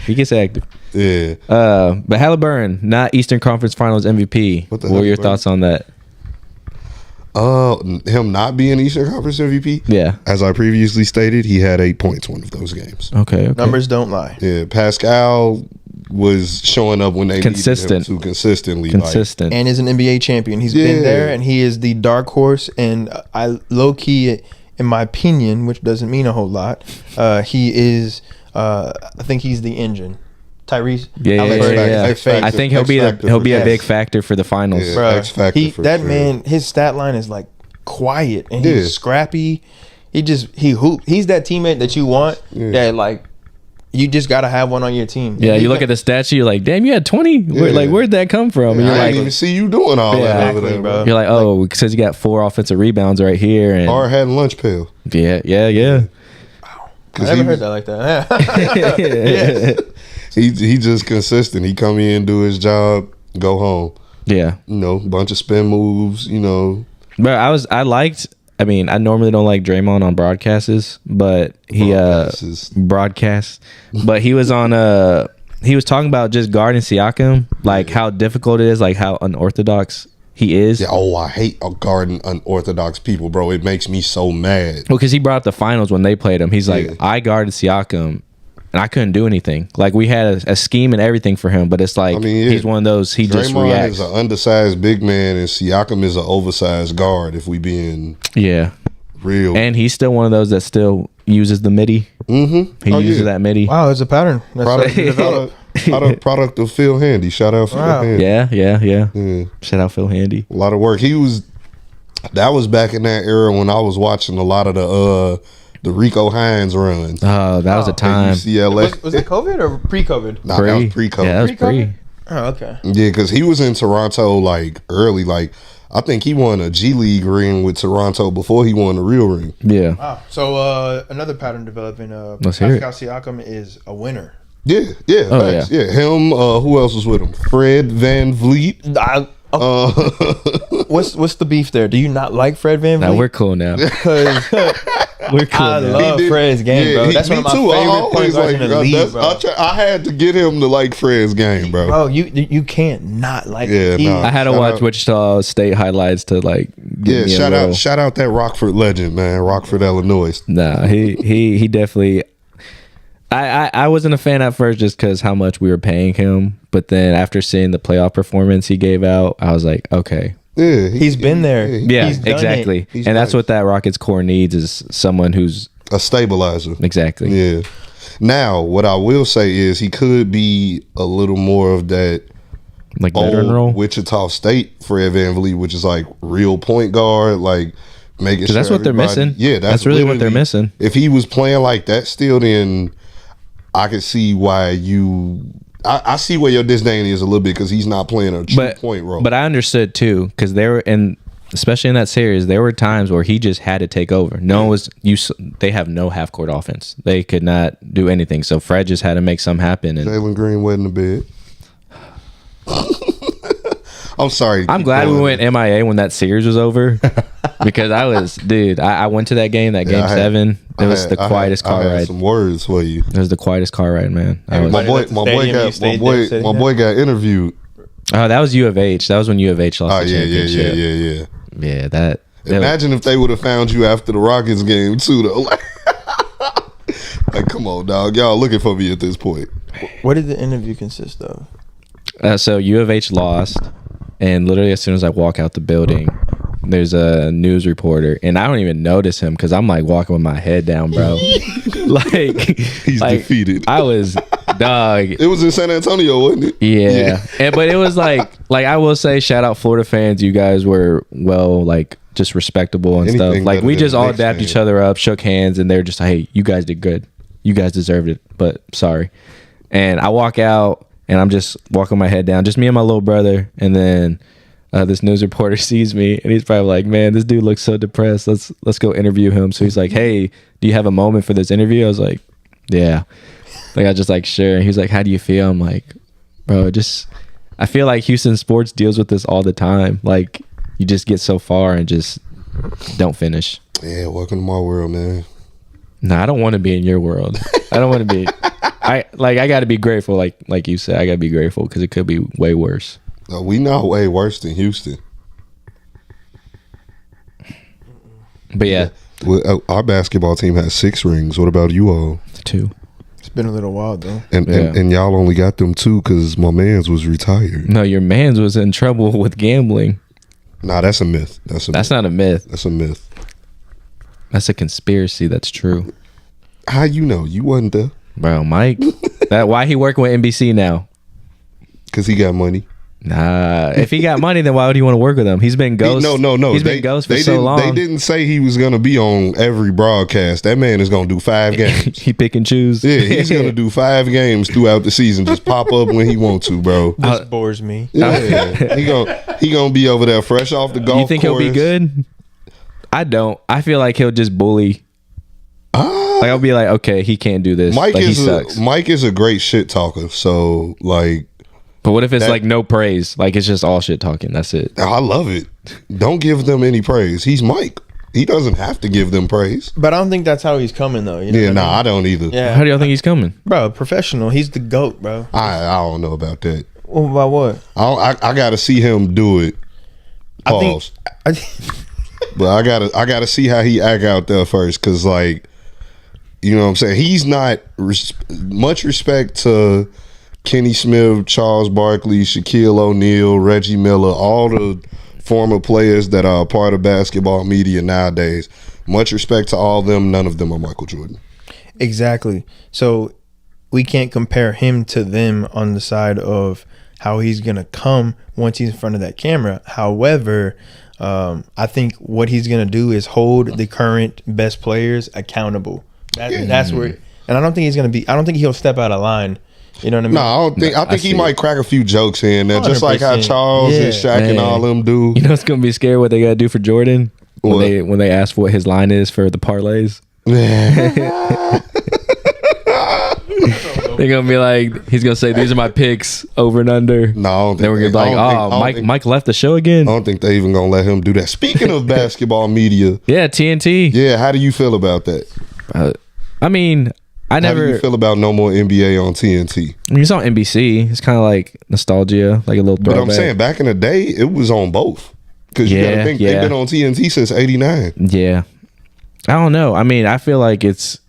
[SPEAKER 1] He gets active.
[SPEAKER 2] Yeah.
[SPEAKER 1] But Halliburton, not Eastern Conference Finals MVP.
[SPEAKER 2] What the
[SPEAKER 1] What were your
[SPEAKER 2] Halliburton?
[SPEAKER 1] thoughts on that?
[SPEAKER 2] Him not being Eastern Conference MVP.
[SPEAKER 1] Yeah.
[SPEAKER 2] As I previously stated, he had 8 points one of those games.
[SPEAKER 1] Okay.
[SPEAKER 3] Numbers don't lie.
[SPEAKER 2] Yeah, Pascal was showing up when they
[SPEAKER 1] Consistent.
[SPEAKER 2] needed him to consistently. Like,
[SPEAKER 1] Consistent.
[SPEAKER 3] And is an NBA champion. He's
[SPEAKER 2] Yeah.
[SPEAKER 3] been there, and he is the dark horse. And I low key, in my opinion, which doesn't mean a whole lot, he is. I think he's the engine. Tyrese.
[SPEAKER 1] Yeah.
[SPEAKER 2] X factor.
[SPEAKER 1] I think he'll
[SPEAKER 2] X
[SPEAKER 1] be
[SPEAKER 2] factor
[SPEAKER 1] a
[SPEAKER 2] for
[SPEAKER 1] big
[SPEAKER 2] sure.
[SPEAKER 1] factor for the finals.
[SPEAKER 2] Yeah.
[SPEAKER 3] Bruh,
[SPEAKER 2] X factor for
[SPEAKER 3] that
[SPEAKER 2] sure.
[SPEAKER 3] man, his stat line is like quiet and
[SPEAKER 2] Yeah.
[SPEAKER 3] he's scrappy. He hoop. He's that teammate that you want.
[SPEAKER 2] Yeah.
[SPEAKER 3] That like you just gotta have one on your team.
[SPEAKER 1] Yeah, you look at the statue, you're like, damn, you had 20.
[SPEAKER 2] Yeah.
[SPEAKER 1] Like, where'd that come from? And
[SPEAKER 2] I
[SPEAKER 1] you're
[SPEAKER 2] didn't
[SPEAKER 1] like,
[SPEAKER 2] even see you doing all that
[SPEAKER 1] Yeah.
[SPEAKER 2] over there, bro.
[SPEAKER 1] you're like, oh, it says you got 4 offensive rebounds right here, and
[SPEAKER 2] Hard hat and lunch pail.
[SPEAKER 1] yeah.
[SPEAKER 3] I never heard that like that.
[SPEAKER 2] He just consistent. He come in, do his job, go home.
[SPEAKER 1] Yeah.
[SPEAKER 2] You know, bunch of spin moves. You know,
[SPEAKER 1] But I mean, I normally don't like Draymond on broadcasts, but he broadcasts. But he was on he was talking about just guarding Siakam, like how difficult it is, like how unorthodox he is.
[SPEAKER 2] yeah. Oh, I hate guarding unorthodox people, bro. It makes me so mad.
[SPEAKER 1] Well, because he brought up the finals when they played him. He's like,
[SPEAKER 2] Yeah.
[SPEAKER 1] I guarded Siakam, and I couldn't do anything. Like we had a scheme and everything for him, but it's like
[SPEAKER 2] I mean, yeah.
[SPEAKER 1] he's one of those. He just
[SPEAKER 2] Draymond
[SPEAKER 1] reacts.
[SPEAKER 2] is an undersized big man, and Siakam is an oversized guard. If we being
[SPEAKER 1] Yeah,
[SPEAKER 2] real,
[SPEAKER 1] and he's still one of those that still uses the MIDI.
[SPEAKER 2] mm-hmm.
[SPEAKER 1] He uses that MIDI.
[SPEAKER 3] Wow, it's a pattern. That's
[SPEAKER 2] product,
[SPEAKER 3] starting to develop.
[SPEAKER 2] product of Phil Handy. Shout out Phil
[SPEAKER 3] Wow.
[SPEAKER 2] Handy.
[SPEAKER 1] Yeah.
[SPEAKER 2] Yeah.
[SPEAKER 1] Shout out Phil Handy.
[SPEAKER 2] A lot of work. That was back in that era when I was watching a lot of the Rico Hines runs.
[SPEAKER 1] Oh, that was a
[SPEAKER 2] at
[SPEAKER 1] time.
[SPEAKER 2] UCLA.
[SPEAKER 3] Was it COVID or pre-COVID?
[SPEAKER 2] Nah, that was pre-COVID.
[SPEAKER 1] Yeah, that was
[SPEAKER 3] Pre-COVID?
[SPEAKER 1] pre.
[SPEAKER 3] Oh, okay.
[SPEAKER 2] Yeah, because he was in Toronto like early. Like I think he won a G League ring with Toronto before he won the real ring.
[SPEAKER 1] Yeah.
[SPEAKER 3] Wow. So another pattern developing.
[SPEAKER 1] Let's hear it.
[SPEAKER 3] Pascal Siakam is a winner.
[SPEAKER 2] Yeah,
[SPEAKER 1] Oh,
[SPEAKER 2] facts. Yeah. Him. Who else was with him? Fred Van Vliet.
[SPEAKER 3] What's the beef there? Do you not like Fred VanVleet?
[SPEAKER 1] Now we're cool now.
[SPEAKER 3] Because
[SPEAKER 1] We're cool
[SPEAKER 3] I
[SPEAKER 1] now.
[SPEAKER 3] love Fred's game, bro. That's one of my favorite point guards in the league, bro.
[SPEAKER 2] I had to get him to like Fred's game, bro.
[SPEAKER 3] Bro, you can't not like
[SPEAKER 2] Yeah,
[SPEAKER 3] it.
[SPEAKER 2] nah.
[SPEAKER 1] I had to
[SPEAKER 2] Shout
[SPEAKER 1] watch
[SPEAKER 2] out.
[SPEAKER 1] Wichita State highlights to like.
[SPEAKER 2] Yeah,
[SPEAKER 1] Give me a
[SPEAKER 2] shout out that Rockford legend, man. Rockford, Illinois.
[SPEAKER 1] Nah, he definitely. I wasn't a fan at first just because how much we were paying him, but then after seeing the playoff performance he gave out, I was like, okay,
[SPEAKER 2] Yeah,
[SPEAKER 3] He's been there.
[SPEAKER 1] yeah,
[SPEAKER 3] He's done
[SPEAKER 1] exactly,
[SPEAKER 3] it.
[SPEAKER 2] He's
[SPEAKER 1] and that's
[SPEAKER 2] nice.
[SPEAKER 1] what that Rockets core needs is someone who's
[SPEAKER 2] a stabilizer.
[SPEAKER 1] exactly.
[SPEAKER 2] Yeah. Now, what I will say is he could be a little more of that
[SPEAKER 1] Like veteran role.
[SPEAKER 2] old Wichita State Fred VanVleet, which is like real point guard, like making sure
[SPEAKER 1] that's what they're
[SPEAKER 2] everybody-
[SPEAKER 1] missing.
[SPEAKER 2] Yeah,
[SPEAKER 1] That's really what they're
[SPEAKER 2] literally-
[SPEAKER 1] missing.
[SPEAKER 2] If he was playing like that still, then I could see why you. I see where your disdain is a little bit because he's not playing a true point role.
[SPEAKER 1] But I understood too because there were, and especially in that series, there were times where he just had to take over. No one was they have no half court offense. They could not do anything. So Fred just had to make something happen. And
[SPEAKER 2] Jalen Green wet in the bed. I'm sorry.
[SPEAKER 1] I'm
[SPEAKER 2] keep
[SPEAKER 1] glad we
[SPEAKER 2] going.
[SPEAKER 1] went MIA when that series was over because I went to that game,
[SPEAKER 2] Yeah,
[SPEAKER 1] game
[SPEAKER 2] I had-
[SPEAKER 1] 7. It was
[SPEAKER 2] I
[SPEAKER 1] the
[SPEAKER 2] had-
[SPEAKER 1] quietest
[SPEAKER 2] I
[SPEAKER 1] car
[SPEAKER 2] had
[SPEAKER 1] ride.
[SPEAKER 2] some words for you.
[SPEAKER 1] It was the quietest car ride, man. I was,
[SPEAKER 2] My
[SPEAKER 3] Everybody
[SPEAKER 2] boy,
[SPEAKER 3] left the stadium, you stayed there,
[SPEAKER 2] my boy got interviewed.
[SPEAKER 1] oh, that was U of H. That was when U of H lost
[SPEAKER 2] Oh
[SPEAKER 1] the
[SPEAKER 2] yeah, yeah,
[SPEAKER 1] championship.
[SPEAKER 2] yeah.
[SPEAKER 1] Yeah, that.
[SPEAKER 2] Imagine if they would have found you after the Rockets game too, though. Like, come on, dog. Y'all looking for me at this point.
[SPEAKER 3] What did the interview consist of?
[SPEAKER 1] So U of H lost, and literally as soon as I walk out the building, there's a news reporter, and I don't even notice him because I'm like walking with my head down, bro.
[SPEAKER 2] He's defeated.
[SPEAKER 1] I was dog.
[SPEAKER 2] It was in San Antonio, wasn't it?
[SPEAKER 1] Yeah, but it was like I will say, shout out Florida fans. You guys were just respectable and
[SPEAKER 2] Anything
[SPEAKER 1] stuff. Like
[SPEAKER 2] better
[SPEAKER 1] we
[SPEAKER 2] than
[SPEAKER 1] just
[SPEAKER 2] the
[SPEAKER 1] all
[SPEAKER 2] Knicks
[SPEAKER 1] dapped
[SPEAKER 2] fan.
[SPEAKER 1] each other up, shook hands, and they're just like, hey, you guys did good. You guys deserved it, but sorry. And I walk out, and I'm just walking my head down, just me and my little brother, and then this news reporter sees me, and he's probably like, man, this dude looks so depressed. Let's go interview him. So he's like, hey, do you have a moment for this interview? I was like, yeah. Like I just like, sure. And he's like, how do you feel? I'm like, bro, I feel like Houston sports deals with this all the time. Like you just get so far and just don't finish.
[SPEAKER 2] Yeah, welcome to my world, man.
[SPEAKER 1] No, I don't want to be in your world. I don't want to be. I got to be grateful. Like you said, I got to be grateful because it could be way worse.
[SPEAKER 2] We know way worse than Houston.
[SPEAKER 1] But yeah,
[SPEAKER 2] Well, our basketball team has 6 rings. What about you all?
[SPEAKER 1] 2.
[SPEAKER 3] It's been a little while though.
[SPEAKER 2] And
[SPEAKER 1] Yeah.
[SPEAKER 2] and y'all only got them 2 because my man's was retired.
[SPEAKER 1] No, your man's was in trouble with gambling.
[SPEAKER 2] Nah, that's a myth. That's
[SPEAKER 1] Not a myth.
[SPEAKER 2] That's a myth.
[SPEAKER 1] That's a conspiracy. That's true,
[SPEAKER 2] How you know? You wasn't there
[SPEAKER 1] bro. Mike, why he working with NBC now?
[SPEAKER 2] because he got money.
[SPEAKER 1] Nah, if he got money, then why would he want to work with him? He's been ghost.
[SPEAKER 2] No.
[SPEAKER 1] He's been ghost for so long.
[SPEAKER 2] They didn't say he was gonna be on every broadcast. That man is gonna do 5 games.
[SPEAKER 1] He pick and choose.
[SPEAKER 2] Yeah, he's gonna do 5 games throughout the season. Just pop up when he want to, bro.
[SPEAKER 3] This bores me.
[SPEAKER 2] Yeah, he gonna be over there fresh off the golf.
[SPEAKER 1] You think he'll be
[SPEAKER 2] course.
[SPEAKER 1] good? I don't. I feel like he'll just bully. Like I'll be like, okay, he can't do this.
[SPEAKER 2] Mike
[SPEAKER 1] like, he
[SPEAKER 2] is
[SPEAKER 1] sucks.
[SPEAKER 2] Mike is a great shit talker. So like,
[SPEAKER 1] But what if it's
[SPEAKER 2] that-
[SPEAKER 1] like no praise? Like it's just all shit talking. That's it.
[SPEAKER 2] I love it. Don't give them any praise. He's Mike. He doesn't have to give them praise.
[SPEAKER 3] But I don't think that's how he's coming though. You know
[SPEAKER 2] Yeah,
[SPEAKER 3] what
[SPEAKER 2] nah,
[SPEAKER 3] I
[SPEAKER 2] I don't either.
[SPEAKER 3] mean? Yeah.
[SPEAKER 1] How do y'all think he's coming?
[SPEAKER 3] Bro, professional. He's the GOAT, bro.
[SPEAKER 2] I don't know about that.
[SPEAKER 3] Well, about what?
[SPEAKER 2] I got to see him do it.
[SPEAKER 3] I think.
[SPEAKER 2] Pause. But I gotta see how he act out there first, cause like, you know what I'm saying. He's not much respect to Kenny Smith, Charles Barkley, Shaquille O'Neal, Reggie Miller, all the former players that are a part of basketball media nowadays. Much respect to all of them. None of them are Michael Jordan.
[SPEAKER 3] Exactly. So we can't compare him to them on the side of how he's gonna come once he's in front of that camera. However, I think what he's gonna do is hold the current best players accountable. That's where, and I don't think he's gonna be. I don't think he'll step out of line. You know what I mean?
[SPEAKER 2] No, I don't think. I think he
[SPEAKER 1] see
[SPEAKER 2] might crack a few jokes here and there, just like how
[SPEAKER 3] 100%.
[SPEAKER 2] Charles and
[SPEAKER 3] Yeah.
[SPEAKER 2] Shaq and
[SPEAKER 1] Man.
[SPEAKER 2] all them do.
[SPEAKER 1] You know it's gonna be scary what they gotta do for Jordan
[SPEAKER 2] What?
[SPEAKER 1] when they ask what his line is for the parlays. They're gonna be like, he's gonna say, "These are my picks over and under."
[SPEAKER 2] No, I don't think
[SPEAKER 1] Then we're gonna be
[SPEAKER 2] they- I
[SPEAKER 1] like,
[SPEAKER 2] don't think- I
[SPEAKER 1] "Oh,
[SPEAKER 2] don't
[SPEAKER 1] Mike,
[SPEAKER 2] think-
[SPEAKER 1] Mike left the show again."
[SPEAKER 2] I don't think they even gonna let him do that. Speaking of basketball media,
[SPEAKER 1] Yeah, TNT.
[SPEAKER 2] yeah, how do you feel about that?
[SPEAKER 1] I mean, I
[SPEAKER 2] How do
[SPEAKER 1] never.
[SPEAKER 2] you feel about no more NBA on TNT?
[SPEAKER 1] I mean, it's on NBC. It's kind of like nostalgia, like a little
[SPEAKER 2] But
[SPEAKER 1] throwback.
[SPEAKER 2] I'm saying back in the day, it was on both. Because you
[SPEAKER 1] Yeah,
[SPEAKER 2] gotta think
[SPEAKER 1] yeah.
[SPEAKER 2] they've been on TNT since '89.
[SPEAKER 1] Yeah, I don't know. I mean, I feel like it's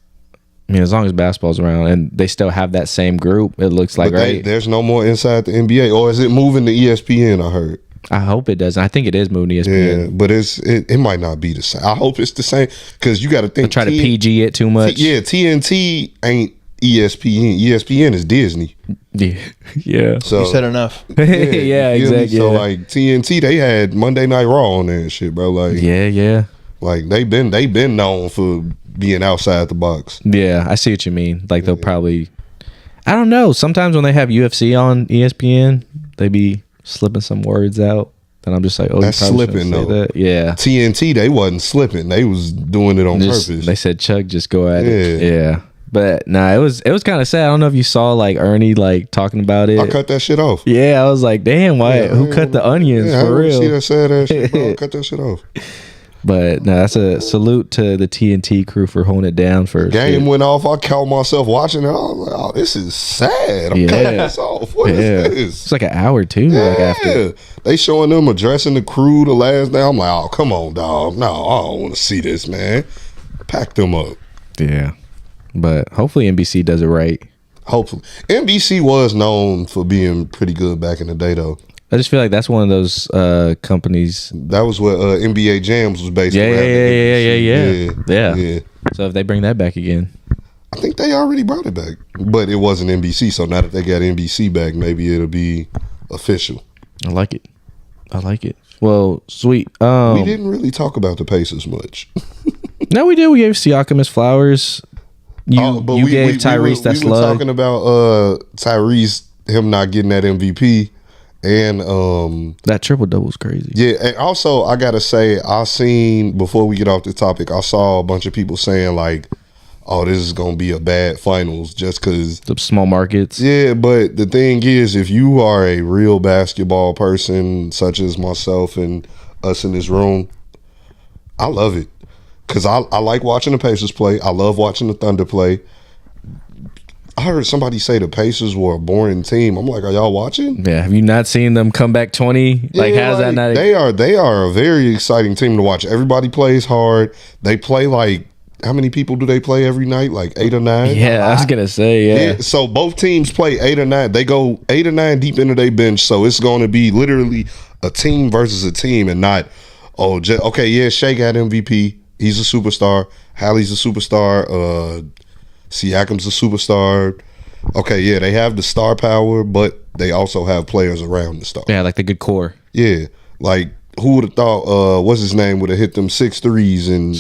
[SPEAKER 1] I mean, as long as basketball's around and they still have that same group, it looks like,
[SPEAKER 2] But
[SPEAKER 1] right?
[SPEAKER 2] there's no more Inside the NBA, or is it moving to ESPN? I heard.
[SPEAKER 1] I hope it doesn't. I think it is moving to ESPN.
[SPEAKER 2] Yeah, but it might not be the same. I hope it's the same because you got to think.
[SPEAKER 1] Try to PG it too much.
[SPEAKER 2] Yeah, TNT ain't ESPN. ESPN is Disney.
[SPEAKER 1] Yeah.
[SPEAKER 2] So
[SPEAKER 3] You said enough.
[SPEAKER 1] Yeah,
[SPEAKER 2] you feel me?
[SPEAKER 1] exactly.
[SPEAKER 2] So
[SPEAKER 1] Yeah.
[SPEAKER 2] like TNT, they had Monday Night Raw on there and shit, bro. Like,
[SPEAKER 1] Yeah.
[SPEAKER 2] like they been known for being outside the box.
[SPEAKER 1] Yeah, I see what you mean. Like they'll probably, I don't know. Sometimes when they have UFC on ESPN, they be slipping some words out. And I'm just like, oh,
[SPEAKER 2] That's
[SPEAKER 1] you probably
[SPEAKER 2] slipping,
[SPEAKER 1] shouldn't say
[SPEAKER 2] though.
[SPEAKER 1] that. Yeah.
[SPEAKER 2] TNT, they wasn't slipping. They was doing it on purpose.
[SPEAKER 1] They said Chuck, just go at it.
[SPEAKER 2] Yeah.
[SPEAKER 1] Yeah. But nah, it was kind of sad. I don't know if you saw like Ernie like talking about it.
[SPEAKER 2] I cut that shit off.
[SPEAKER 1] Yeah, I was like, damn, why?
[SPEAKER 2] Yeah,
[SPEAKER 1] Who cut the onions
[SPEAKER 2] Yeah, I
[SPEAKER 1] for
[SPEAKER 2] don't
[SPEAKER 1] real?
[SPEAKER 2] see that sad ass shit, bro. Cut that shit off.
[SPEAKER 1] But no, that's a salute to the TNT crew for holding it down for
[SPEAKER 2] Game went off. I caught myself watching it. I was like, oh, this is sad. I'm
[SPEAKER 1] Yeah.
[SPEAKER 2] cutting this off. What is
[SPEAKER 1] Yeah.
[SPEAKER 2] this?
[SPEAKER 1] It's like an hour too. Like after.
[SPEAKER 2] Yeah. They showing them addressing the crew the last day. I'm like, oh, come on, dog. No, I don't want to see this, man. Pack them up.
[SPEAKER 1] Yeah. But hopefully NBC does it right.
[SPEAKER 2] Hopefully. NBC was known for being pretty good back in the day, though.
[SPEAKER 1] I just feel like that's one of those companies.
[SPEAKER 2] That was what NBA Jams was based
[SPEAKER 1] Yeah,
[SPEAKER 2] around.
[SPEAKER 1] yeah.
[SPEAKER 2] Yeah.
[SPEAKER 1] So if they bring that back again,
[SPEAKER 2] I think they already brought it back. But it wasn't NBC, so now that they got NBC back, maybe it'll be official.
[SPEAKER 1] I like it. I like it. Well, sweet.
[SPEAKER 2] We didn't really talk about the Pacers much.
[SPEAKER 1] No, we did. We gave Siakam his flowers. You gave Tyrese that
[SPEAKER 2] we were
[SPEAKER 1] slug.
[SPEAKER 2] talking about Tyrese, him not getting that MVP. And
[SPEAKER 1] That triple double was crazy.
[SPEAKER 2] yeah, and also I gotta say, I seen, before we get off the topic, I saw a bunch of people saying like, oh, this is gonna be a bad finals just cause
[SPEAKER 1] The small markets.
[SPEAKER 2] yeah, but the thing is, if you are a real basketball person, such as myself and us in this room, I love it. Cause I like watching the Pacers play. I love watching the Thunder play. I heard somebody say the Pacers were a boring team. I'm like, are y'all watching?
[SPEAKER 1] Yeah. Have you not seen them come back 20? Like,
[SPEAKER 2] Yeah,
[SPEAKER 1] how's that not?
[SPEAKER 2] They are a very exciting team to watch. Everybody plays hard. They play like, how many people do they play every night? Like 8 or 9?
[SPEAKER 1] Yeah, I was gonna say yeah.
[SPEAKER 2] So both teams play 8 or 9. They go 8 or 9 deep into their bench. So it's going to be literally a team versus a team, and not okay. Yeah, Shea got MVP. He's a superstar. Hallie's a superstar. Siakam's a superstar. Okay, yeah, they have the star power, but they also have players around the star.
[SPEAKER 1] Yeah, like the good core.
[SPEAKER 2] Yeah, like who would have thought? What's his name would have hit them 6 threes and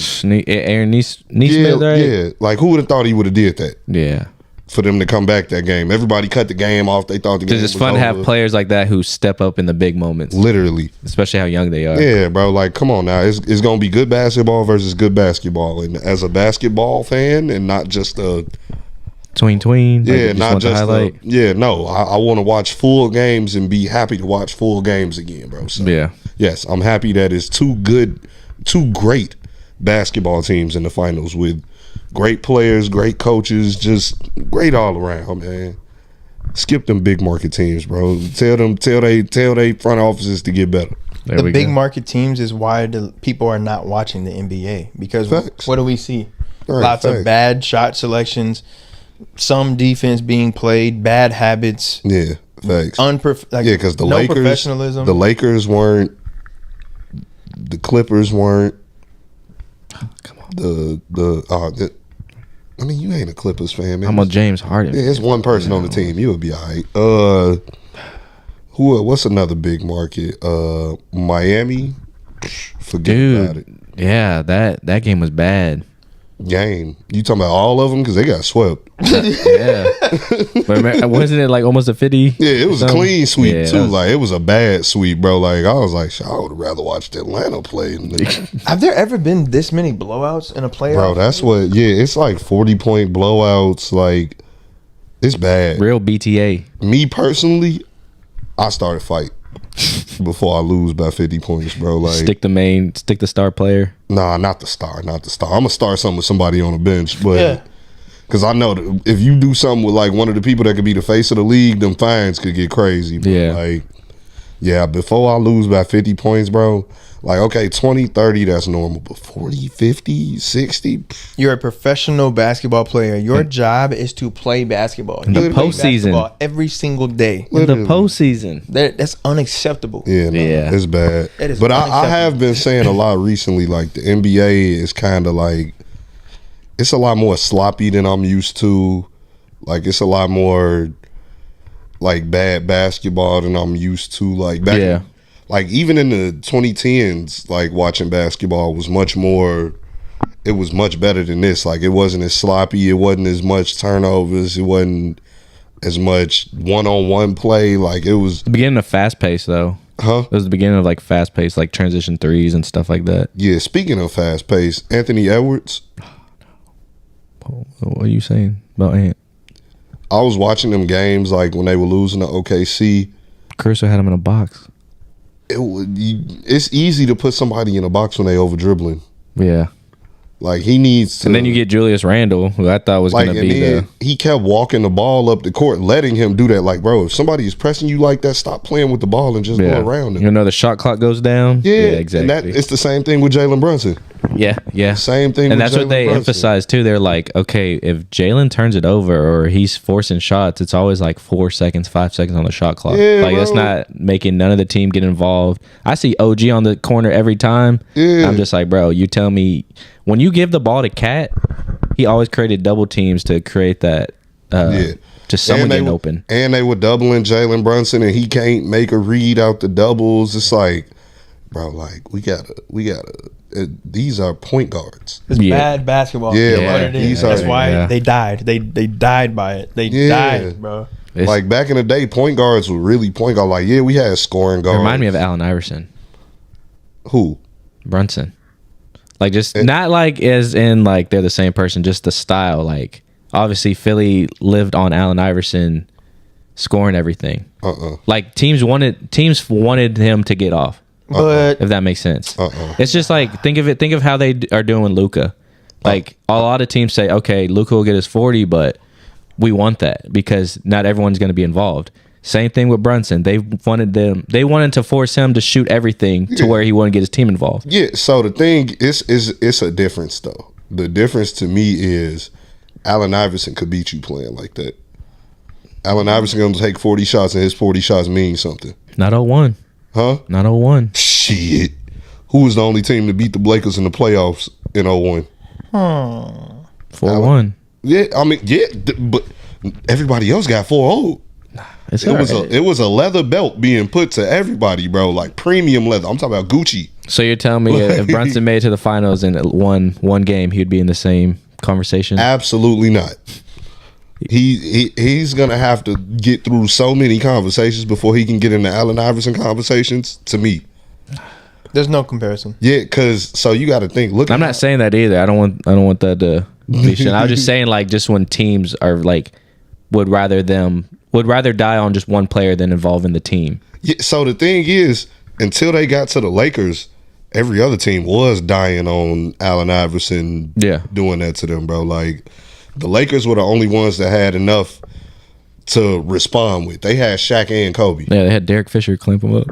[SPEAKER 1] Aaron
[SPEAKER 2] yeah,
[SPEAKER 1] Neesmith, right?
[SPEAKER 2] yeah. Like who would have thought he would have did that
[SPEAKER 1] Yeah.
[SPEAKER 2] for them to come back that game? Everybody cut the game off. They thought the game
[SPEAKER 1] Because
[SPEAKER 2] was
[SPEAKER 1] it's fun to have
[SPEAKER 2] over.
[SPEAKER 1] players like that who step up in the big moments,
[SPEAKER 2] Literally,
[SPEAKER 1] especially how young they are.
[SPEAKER 2] yeah, bro. Like, come on now. It's gonna be good basketball versus good basketball, and as a basketball fan, and not just a
[SPEAKER 1] Tween. Like,
[SPEAKER 2] yeah,
[SPEAKER 1] you
[SPEAKER 2] not
[SPEAKER 1] want the
[SPEAKER 2] just
[SPEAKER 1] highlight.
[SPEAKER 2] no. I want to watch full games and be happy to watch full games again, bro. So,
[SPEAKER 1] Yeah.
[SPEAKER 2] yes, I'm happy that it's two great basketball teams in the finals with great players, great coaches, just great all around, man. Skip them big market teams, bro. Tell they front offices to get better.
[SPEAKER 1] There
[SPEAKER 3] The
[SPEAKER 1] we
[SPEAKER 3] big
[SPEAKER 1] go.
[SPEAKER 3] market teams is why the people are not watching the NBA because
[SPEAKER 2] Facts.
[SPEAKER 3] what do we see?
[SPEAKER 2] Right,
[SPEAKER 3] Lots
[SPEAKER 2] facts.
[SPEAKER 3] of bad shot selections, some defense being played, bad habits,
[SPEAKER 2] Yeah, thanks.
[SPEAKER 3] like
[SPEAKER 2] Yeah, because the
[SPEAKER 3] no
[SPEAKER 2] Lakers,
[SPEAKER 3] professionalism.
[SPEAKER 2] the Lakers weren't, the Clippers weren't.
[SPEAKER 1] Come on.
[SPEAKER 2] I mean, you ain't a Clippers fan, man.
[SPEAKER 1] I'm a James Harden.
[SPEAKER 2] Yeah, it's one person on the team. You would be all right. What's another big market? Miami. Forget about it.
[SPEAKER 1] Dude. Yeah, that game was bad.
[SPEAKER 2] Game. You talking about all of them because they got swept.
[SPEAKER 1] Yeah. But remember, wasn't it like almost a 50?
[SPEAKER 2] Yeah, it was a
[SPEAKER 1] something?
[SPEAKER 2] clean sweep
[SPEAKER 1] Yeah,
[SPEAKER 2] too.
[SPEAKER 1] that was-
[SPEAKER 2] Like it was a bad sweep, bro. Like I was like, I would rather watch Atlanta play.
[SPEAKER 3] Have there ever been this many blowouts in a playoff?
[SPEAKER 2] Bro, that's what. Yeah, it's like 40-point blowouts. Like it's bad.
[SPEAKER 1] real BTA.
[SPEAKER 2] Me personally, I start a fight before I lose by 50 points, bro. Like
[SPEAKER 1] Stick the star player.
[SPEAKER 2] nah, not the star. I'm gonna start something with somebody on the bench, but.
[SPEAKER 3] Yeah.
[SPEAKER 2] Cause I know that if you do something with like one of the people that could be the face of the league, them fines could get crazy. But
[SPEAKER 1] Yeah.
[SPEAKER 2] like Yeah, before I lose by 50 points, bro, like, okay, 20, 30, that's normal. But 40, 50, 60?
[SPEAKER 3] You're a professional basketball player. Your job is to play basketball.
[SPEAKER 1] In the
[SPEAKER 3] You play
[SPEAKER 1] postseason.
[SPEAKER 3] basketball every single day.
[SPEAKER 1] In the
[SPEAKER 2] Literally.
[SPEAKER 1] postseason.
[SPEAKER 3] That's unacceptable.
[SPEAKER 2] Yeah, no,
[SPEAKER 1] Yeah.
[SPEAKER 2] it's bad.
[SPEAKER 3] It is
[SPEAKER 2] But I
[SPEAKER 3] unacceptable.
[SPEAKER 2] have been saying a lot recently, like, the NBA is kind of like, it's a lot more sloppy than I'm used to. Like, it's a lot more, like, bad basketball than I'm used to. Like, back
[SPEAKER 1] Yeah.
[SPEAKER 2] like, even in the 2010s, like, watching basketball was much more, it was much better than this. Like, it wasn't as sloppy. It wasn't as much turnovers. It wasn't as much one-on-one play. Like, it was,
[SPEAKER 1] The beginning of fast pace though.
[SPEAKER 2] huh?
[SPEAKER 1] It was the beginning of like fast pace, like transition threes and stuff like that.
[SPEAKER 2] Yeah, speaking of fast pace, Anthony Edwards,
[SPEAKER 1] What are you saying about Ant?
[SPEAKER 2] I was watching them games like when they were losing to OKC.
[SPEAKER 1] Caruso had him in a box.
[SPEAKER 2] It's easy to put somebody in a box when they over dribbling.
[SPEAKER 1] Yeah.
[SPEAKER 2] Like, he needs to.
[SPEAKER 1] And then you get Julius Randle, who I thought was
[SPEAKER 2] like,
[SPEAKER 1] going to
[SPEAKER 2] and
[SPEAKER 1] be
[SPEAKER 2] then he kept walking the ball up the court, letting him do that. Like, bro, if somebody is pressing you like that, stop playing with the ball and just
[SPEAKER 1] yeah.
[SPEAKER 2] go around it.
[SPEAKER 1] You know, the shot clock goes down.
[SPEAKER 2] Yeah,
[SPEAKER 1] exactly.
[SPEAKER 2] And it's the same thing with Jalen Brunson.
[SPEAKER 1] yeah.
[SPEAKER 2] Same thing.
[SPEAKER 1] And
[SPEAKER 2] with
[SPEAKER 1] that's what
[SPEAKER 2] Jalen
[SPEAKER 1] they
[SPEAKER 2] Brunson.
[SPEAKER 1] emphasize too. They're like, okay, if Jalen turns it over or he's forcing shots, it's always like 4 seconds, 5 seconds on the shot clock.
[SPEAKER 2] Yeah,
[SPEAKER 1] like, that's
[SPEAKER 2] bro.
[SPEAKER 1] not making none of the team get involved. I see OG on the corner every time.
[SPEAKER 2] Yeah.
[SPEAKER 1] I'm just like, bro, you tell me when you give the ball to Cat, he always created double teams to create that.
[SPEAKER 2] Yeah.
[SPEAKER 1] Just someone
[SPEAKER 2] And they
[SPEAKER 1] getting
[SPEAKER 2] were-
[SPEAKER 1] open.
[SPEAKER 2] And they were doubling Jalen Brunson, and he can't make a read out the doubles. It's like, bro, like, we gotta. These are point guards.
[SPEAKER 3] It's
[SPEAKER 1] Yeah.
[SPEAKER 3] bad basketball.
[SPEAKER 2] Yeah,
[SPEAKER 3] That's
[SPEAKER 1] like,
[SPEAKER 3] what it is.
[SPEAKER 2] these
[SPEAKER 3] That's
[SPEAKER 2] are-
[SPEAKER 3] why
[SPEAKER 1] yeah.
[SPEAKER 3] they died. They died by it. They
[SPEAKER 2] Yeah.
[SPEAKER 3] died, bro.
[SPEAKER 1] It's-
[SPEAKER 2] Like, back in the day, point guards were really point guard. Like, yeah, we had scoring
[SPEAKER 1] it
[SPEAKER 2] guards.
[SPEAKER 1] remind me of Allen Iverson.
[SPEAKER 2] Who?
[SPEAKER 1] Brunson. Like, just not like as in like they're the same person, just the style. Like, obviously Philly lived on Allen Iverson scoring everything. Like, teams wanted him to get off,
[SPEAKER 3] But
[SPEAKER 1] if that makes sense. It's just like, think of how they are doing Luka. Like, a lot of teams say, okay, Luka will get his 40, but we want that because not everyone's going to be involved. Same thing with Brunson. They wanted to force him to shoot everything to where he wouldn't get his team involved.
[SPEAKER 2] Yeah. So the thing is, it's a difference though. The difference to me is Allen Iverson could beat you playing like that. Allen Iverson gonna take 40 shots, and his 40 shots mean something,
[SPEAKER 1] Not 01.
[SPEAKER 2] huh?
[SPEAKER 1] Not 01.
[SPEAKER 2] Shit. Who was the only team to beat the Lakers in the playoffs in 01?
[SPEAKER 1] 4-1.
[SPEAKER 2] Yeah, I mean, yeah, but everybody else got 4-0.
[SPEAKER 1] It's
[SPEAKER 2] It was a leather belt being put to everybody, bro. Like premium leather. I'm talking about Gucci.
[SPEAKER 1] So you're telling me if Brunson made it to the finals and won one game, he'd be in the same conversation?
[SPEAKER 2] Absolutely not. He's gonna have to get through so many conversations before he can get into Allen Iverson conversations. To me,
[SPEAKER 3] there's no comparison.
[SPEAKER 2] yeah, because so you got to think. Look,
[SPEAKER 1] I'm not saying that either. I don't want that to be shit. I was just saying, like, just when teams are like would rather die on just one player than involving the team.
[SPEAKER 2] Yeah, so the thing is, until they got to the Lakers, every other team was dying on Allen Iverson.
[SPEAKER 1] Yeah.
[SPEAKER 2] Doing that to them, bro. Like the Lakers were the only ones that had enough to respond with. They had Shaq and Kobe.
[SPEAKER 1] Yeah, they had Derek Fisher clamp him up.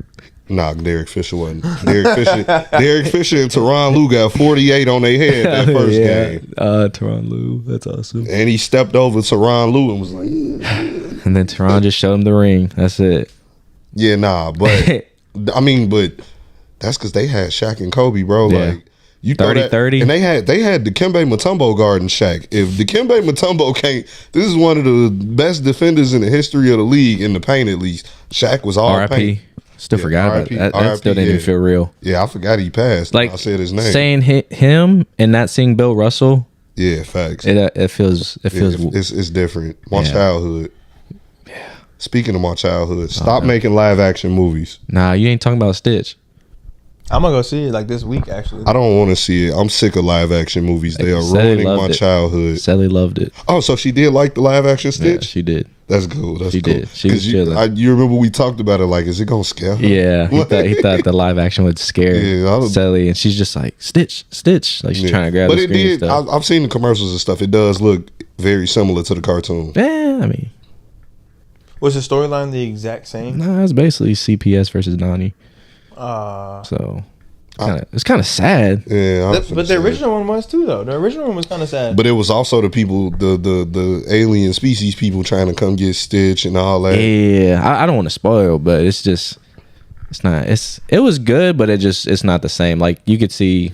[SPEAKER 2] Nah, Derek Fisher wasn't. Derek Fisher and Tyronn Lue got 48 on their head that first game.
[SPEAKER 1] Tyronn Lue, that's awesome.
[SPEAKER 2] And he stepped over Tyronn Lue and was like,
[SPEAKER 1] And then Tyronn just showed him the ring. That's it.
[SPEAKER 2] yeah, nah, but I mean, but that's because they had Shaq and Kobe, bro.
[SPEAKER 1] Yeah.
[SPEAKER 2] Like you throw
[SPEAKER 1] 30-30.
[SPEAKER 2] and they had Dikembe Mutombo guarding Shaq. If Dikembe Mutombo can't, this is one of the best defenders in the history of the league in the paint. At least Shaq was all paint.
[SPEAKER 1] R.I.P. Still
[SPEAKER 2] Yeah,
[SPEAKER 1] forgot about
[SPEAKER 2] RIP,
[SPEAKER 1] that. That still
[SPEAKER 2] RIP,
[SPEAKER 1] didn't even
[SPEAKER 2] yeah.
[SPEAKER 1] feel real.
[SPEAKER 2] Yeah, I forgot he passed.
[SPEAKER 1] Like,
[SPEAKER 2] I said his name.
[SPEAKER 1] saying him and not seeing Bill Russell,
[SPEAKER 2] Yeah, facts.
[SPEAKER 1] it feels
[SPEAKER 2] It's different. My
[SPEAKER 1] Yeah.
[SPEAKER 2] childhood. Speaking of my childhood, stop making live action movies.
[SPEAKER 1] Nah, you ain't talking about Stitch.
[SPEAKER 3] I'm gonna go see it like this week actually.
[SPEAKER 2] I don't want to see it. I'm sick of live action movies. They are
[SPEAKER 1] Sally
[SPEAKER 2] ruining
[SPEAKER 1] loved
[SPEAKER 2] my
[SPEAKER 1] it.
[SPEAKER 2] childhood.
[SPEAKER 1] Sally loved it.
[SPEAKER 2] Oh, so she did like the live action
[SPEAKER 1] Yeah,
[SPEAKER 2] Stitch?
[SPEAKER 1] she did.
[SPEAKER 2] That's cool. That's
[SPEAKER 1] She
[SPEAKER 2] cool.
[SPEAKER 1] did. She was
[SPEAKER 2] 'Cause
[SPEAKER 1] chilling.
[SPEAKER 2] you remember we talked about it. Like, is it gonna scare her?
[SPEAKER 1] Yeah, he thought the live action would scare
[SPEAKER 2] Yeah, I don't-
[SPEAKER 1] Sally, and she's just like Stitch, like she's
[SPEAKER 2] Yeah.
[SPEAKER 1] trying to grab
[SPEAKER 2] But
[SPEAKER 1] the
[SPEAKER 2] it
[SPEAKER 1] screen
[SPEAKER 2] did.
[SPEAKER 1] stuff.
[SPEAKER 2] I've seen the commercials and stuff. It does look very similar to the cartoon.
[SPEAKER 1] Yeah, I mean,
[SPEAKER 3] Was the storyline the exact same?
[SPEAKER 1] Nah, it's basically CPS versus Nani. So it's kind of sad.
[SPEAKER 2] Yeah,
[SPEAKER 3] but the original one was too, though. The original one was kind of sad.
[SPEAKER 2] But it was also the people, the alien species people trying to come get Stitch and all that.
[SPEAKER 1] Yeah, I don't want to spoil, but it's just it's not. It was good, but it's not the same. Like you could see.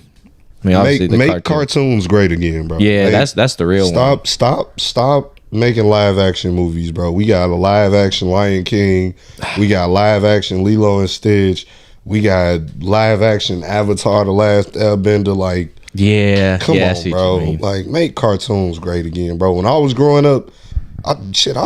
[SPEAKER 1] I mean, obviously
[SPEAKER 2] Make cartoons great again, bro.
[SPEAKER 1] Yeah, that's the real one.
[SPEAKER 2] Stop making live action movies, bro. We got a live action Lion King. We got live action Lilo and Stitch. We got live action Avatar: The Last Airbender. Like,
[SPEAKER 1] yeah,
[SPEAKER 2] come
[SPEAKER 1] I
[SPEAKER 2] on,
[SPEAKER 1] see
[SPEAKER 2] bro.
[SPEAKER 1] what you mean.
[SPEAKER 2] Like, make cartoons great again, bro. When I was growing up, I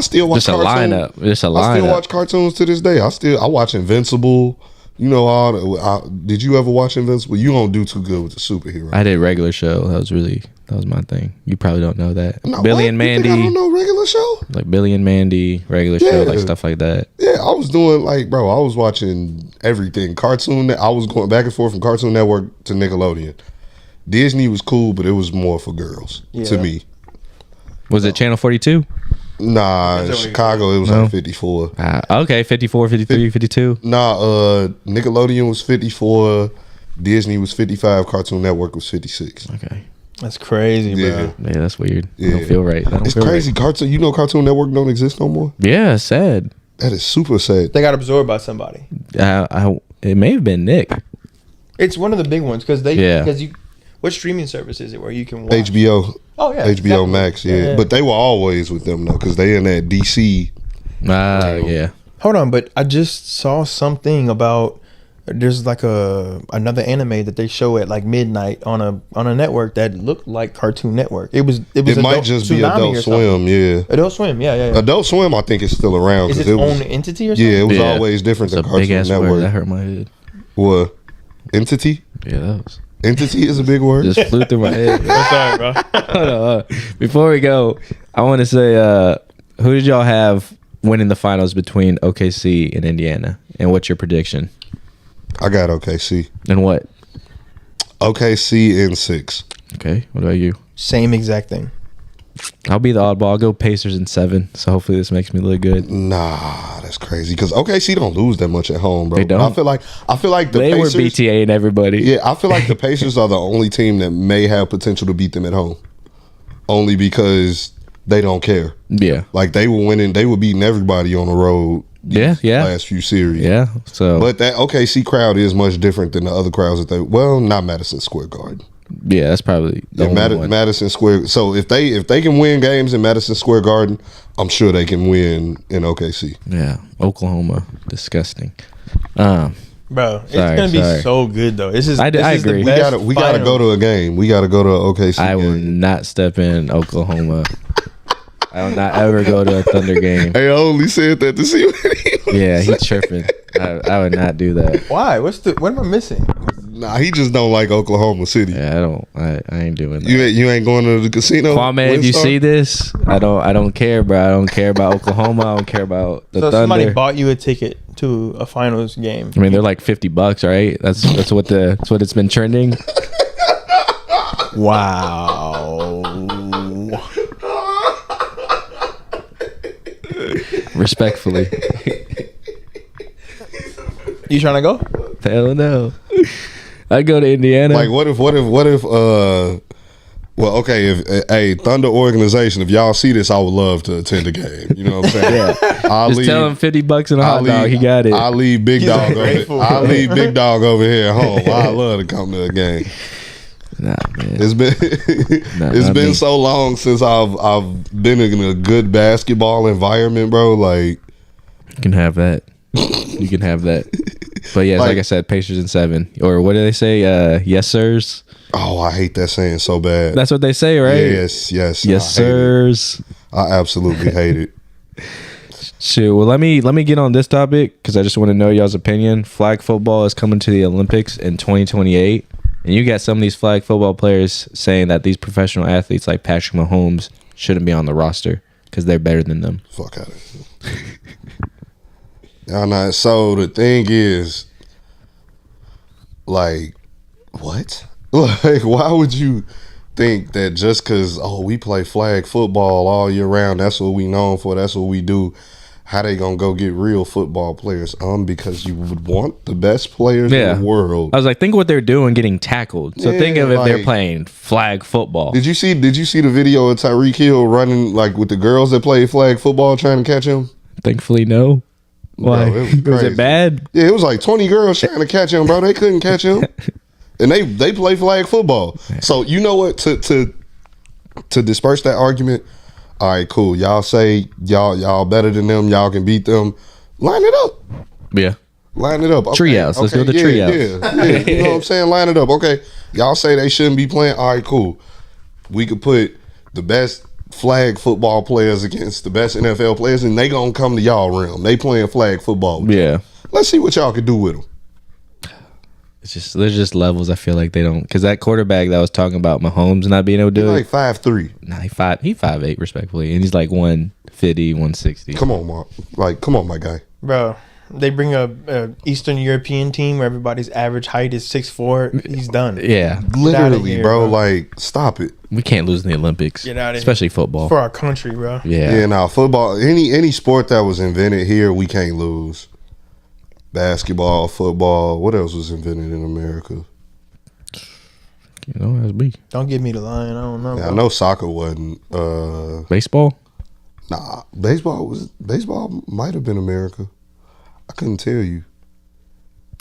[SPEAKER 2] still watch
[SPEAKER 1] Just a
[SPEAKER 2] cartoons.
[SPEAKER 1] lineup. Just a
[SPEAKER 2] I
[SPEAKER 1] lineup.
[SPEAKER 2] still watch cartoons to this day. I watch Invincible. You know, did you ever watch Invincible? You don't do too good with the superhero.
[SPEAKER 1] I did regular show. That was my thing. You probably don't know that.
[SPEAKER 2] No,
[SPEAKER 1] Billy
[SPEAKER 2] what?
[SPEAKER 1] and
[SPEAKER 2] You think
[SPEAKER 1] Mandy,
[SPEAKER 2] I don't know regular show.
[SPEAKER 1] like Billy and Mandy, regular show, like
[SPEAKER 2] Yeah.
[SPEAKER 1] stuff like that.
[SPEAKER 2] Yeah, I was doing like, bro, I was watching everything. I was going back and forth from Cartoon Network to Nickelodeon. Disney was cool, but it was more for girls to
[SPEAKER 3] Yeah.
[SPEAKER 2] me.
[SPEAKER 1] Was it Channel 42?
[SPEAKER 2] Nah, in
[SPEAKER 3] That's
[SPEAKER 2] Chicago, it was
[SPEAKER 1] No.
[SPEAKER 2] like 54.
[SPEAKER 1] Okay, 54, 53, 52.
[SPEAKER 2] Nah, Nickelodeon was 54. Disney was 55. Cartoon Network was 56.
[SPEAKER 1] Okay.
[SPEAKER 3] That's crazy, bro.
[SPEAKER 2] Yeah.
[SPEAKER 1] Yeah, that's weird.
[SPEAKER 2] Yeah.
[SPEAKER 1] Don't feel right. That don't
[SPEAKER 2] It's
[SPEAKER 1] feel
[SPEAKER 2] crazy.
[SPEAKER 1] right.
[SPEAKER 2] Cartoon Network don't exist no more.
[SPEAKER 1] Yeah, sad.
[SPEAKER 2] That is super sad.
[SPEAKER 3] They got absorbed by somebody.
[SPEAKER 1] It may have been Nick.
[SPEAKER 3] It's one of the big ones because
[SPEAKER 1] Yeah.
[SPEAKER 3] what streaming service is it where you can watch?
[SPEAKER 2] HBO,
[SPEAKER 3] Oh yeah,
[SPEAKER 2] HBO
[SPEAKER 3] exactly.
[SPEAKER 2] Max, yeah. But they were always with them though, because they in that DC.
[SPEAKER 1] Yeah.
[SPEAKER 3] Hold on, but I just saw something about there's like another anime that they show at like midnight on a network that looked like Cartoon Network. It
[SPEAKER 2] Might just be
[SPEAKER 3] Tsunami
[SPEAKER 2] Adult
[SPEAKER 3] or something.
[SPEAKER 2] Swim, yeah.
[SPEAKER 3] Adult Swim, yeah.
[SPEAKER 2] Adult Swim, I think, is still around.
[SPEAKER 3] Is
[SPEAKER 2] 'cause
[SPEAKER 3] its
[SPEAKER 2] it was,
[SPEAKER 3] own entity or something?
[SPEAKER 2] yeah, it was
[SPEAKER 1] Yeah.
[SPEAKER 2] always different
[SPEAKER 1] It's a
[SPEAKER 2] than
[SPEAKER 1] big
[SPEAKER 2] Cartoon
[SPEAKER 1] ass word.
[SPEAKER 2] Network.
[SPEAKER 1] That hurt my head.
[SPEAKER 2] What? Entity?
[SPEAKER 1] Yeah, that was
[SPEAKER 2] Entity is a big word.
[SPEAKER 1] just flew through my head.
[SPEAKER 3] I'm sorry, bro.
[SPEAKER 1] Hold on. Before we go, I want to say, who did y'all have winning the finals between OKC and Indiana? And what's your prediction?
[SPEAKER 2] I got OKC.
[SPEAKER 1] And what?
[SPEAKER 2] OKC in 6.
[SPEAKER 1] Okay. What about you?
[SPEAKER 3] Same exact thing.
[SPEAKER 1] I'll be the oddball. I'll go Pacers in 7. So hopefully this makes me look good.
[SPEAKER 2] Nah, that's crazy. Because OKC don't lose that much at home, bro.
[SPEAKER 1] They don't.
[SPEAKER 2] I feel like the
[SPEAKER 1] They
[SPEAKER 2] Pacers.
[SPEAKER 1] were BTA and everybody.
[SPEAKER 2] Yeah, I feel like the Pacers are the only team that may have potential to beat them at home. Only because they don't care.
[SPEAKER 1] Yeah.
[SPEAKER 2] Like they were winning, they were beating everybody on the road.
[SPEAKER 1] Yeah. Yeah.
[SPEAKER 2] Last few series.
[SPEAKER 1] Yeah. So
[SPEAKER 2] But that OKC crowd is much different than the other crowds that not Madison Square Garden.
[SPEAKER 1] yeah, that's probably the
[SPEAKER 2] Yeah,
[SPEAKER 1] only one.
[SPEAKER 2] Madison Square. So if they can win games in Madison Square Garden, I'm sure they can win in OKC.
[SPEAKER 1] Yeah. Oklahoma. Disgusting.
[SPEAKER 3] Bro, it's
[SPEAKER 1] Sorry,
[SPEAKER 3] gonna be
[SPEAKER 1] sorry.
[SPEAKER 3] so good though. This is
[SPEAKER 1] I
[SPEAKER 3] this is the
[SPEAKER 1] agree.
[SPEAKER 3] best
[SPEAKER 2] We gotta go to a game. We gotta go to an OKC
[SPEAKER 1] I will
[SPEAKER 2] game.
[SPEAKER 1] not step in Oklahoma. I will not ever go to a Thunder game.
[SPEAKER 2] Hey, I only said that to see what he was
[SPEAKER 1] Yeah,
[SPEAKER 2] saying.
[SPEAKER 1] he's tripping. I would not do that.
[SPEAKER 3] Why? What am I missing?
[SPEAKER 2] Nah, he just don't like Oklahoma City.
[SPEAKER 1] Yeah, I ain't doing that.
[SPEAKER 2] You ain't going to the casino.
[SPEAKER 1] Kwame, if you
[SPEAKER 2] Windstar?
[SPEAKER 1] see this, I don't care, bro. I don't care about Oklahoma. I don't care about the
[SPEAKER 3] So somebody
[SPEAKER 1] Thunder.
[SPEAKER 3] bought you a ticket to a finals game.
[SPEAKER 1] I mean, they're like $50, right? That's what it's been trending.
[SPEAKER 3] Wow.
[SPEAKER 2] Oh,
[SPEAKER 1] Respectfully,
[SPEAKER 3] You trying to go?
[SPEAKER 1] hell no. I'd go to Indiana.
[SPEAKER 2] Like, what if well, okay, if Thunder organization, if y'all see this, I would love to attend a game. You know what I'm saying?
[SPEAKER 1] Yeah.
[SPEAKER 2] I'll
[SPEAKER 1] Just tell him $50 and a hot dog. He got it.
[SPEAKER 2] I'll leave Big
[SPEAKER 3] He's
[SPEAKER 2] Dog over
[SPEAKER 3] ungrateful.
[SPEAKER 2] I'll leave Big Dog over here at home. I love to come to a game.
[SPEAKER 1] Nah, man.
[SPEAKER 2] It's been
[SPEAKER 1] Nah,
[SPEAKER 2] it's
[SPEAKER 1] not
[SPEAKER 2] been
[SPEAKER 1] me.
[SPEAKER 2] so long since I've been in a good basketball environment, bro. Like,
[SPEAKER 1] You can have that. You can have that. But yeah, like I said, Pacers in 7. Or what do they say? Yes, sirs.
[SPEAKER 2] oh, I hate that saying so bad.
[SPEAKER 1] That's what they say, right?
[SPEAKER 2] Yes.
[SPEAKER 1] Yes,
[SPEAKER 2] I hate it.
[SPEAKER 1] sirs.
[SPEAKER 2] I absolutely hate it.
[SPEAKER 1] Shoot. Well, let me get on this topic because I just want to know y'all's opinion. Flag football is coming to the Olympics in 2028, and you got some of these flag football players saying that these professional athletes like Patrick Mahomes shouldn't be on the roster because they're better than them.
[SPEAKER 2] Fuck out of here. Y'all not. So the thing is, like, what? Like, why would you think that just because we play flag football all year round, that's what we known for, that's what we do, how they gonna go get real football players? Because you would want the best players in the world.
[SPEAKER 1] I was like, think of what they're doing getting tackled. So think of if they're playing flag football.
[SPEAKER 2] Did you see the video of Tyreek Hill running like with the girls that play flag football trying to catch him?
[SPEAKER 1] Thankfully, no. Why?
[SPEAKER 2] Bro,
[SPEAKER 1] was it bad?
[SPEAKER 2] Yeah, it was like 20 girls trying to catch him, bro. They couldn't catch him. And they play flag football. So you know what? To disperse that argument, all right, cool. Y'all say y'all better than them. Y'all can beat them. Line it up.
[SPEAKER 1] Yeah.
[SPEAKER 2] Line it up. Okay,
[SPEAKER 1] Treehouse. Let's go to the treehouse.
[SPEAKER 2] Yeah. You know what I'm saying? Line it up. Okay. Y'all say they shouldn't be playing. All right, cool. We could put the best flag football players against the best NFL players, and they gonna come to y'all realm. They playing flag football.
[SPEAKER 1] Yeah.
[SPEAKER 2] Let's see what y'all can do with them.
[SPEAKER 1] It's just there's just levels I feel like they don't, because that quarterback that was talking about Mahomes not being able to do
[SPEAKER 2] He's
[SPEAKER 1] it.
[SPEAKER 2] like 5'3".
[SPEAKER 1] Nah, he 5'8" respectfully, and he's like 150, 160.
[SPEAKER 2] Come on, Mark. Come on, my guy.
[SPEAKER 3] Bro, they bring a Eastern European team where everybody's average height is 6'4". He's done.
[SPEAKER 1] Yeah,
[SPEAKER 2] Literally,
[SPEAKER 3] here,
[SPEAKER 2] bro.
[SPEAKER 3] bro.
[SPEAKER 2] Like, stop it.
[SPEAKER 1] we can't lose in the Olympics.
[SPEAKER 3] Get outta here.
[SPEAKER 1] Especially football.
[SPEAKER 3] For our country, bro.
[SPEAKER 1] Yeah.
[SPEAKER 2] Yeah, now football, any sport that was invented here, we can't lose. Basketball, football, what else was invented in America?
[SPEAKER 1] You know, that's me.
[SPEAKER 3] Don't give me the line. I don't know.
[SPEAKER 2] Yeah, I
[SPEAKER 3] bro.
[SPEAKER 2] know soccer wasn't.
[SPEAKER 1] Baseball.
[SPEAKER 2] Nah, baseball might have been America. I couldn't tell you.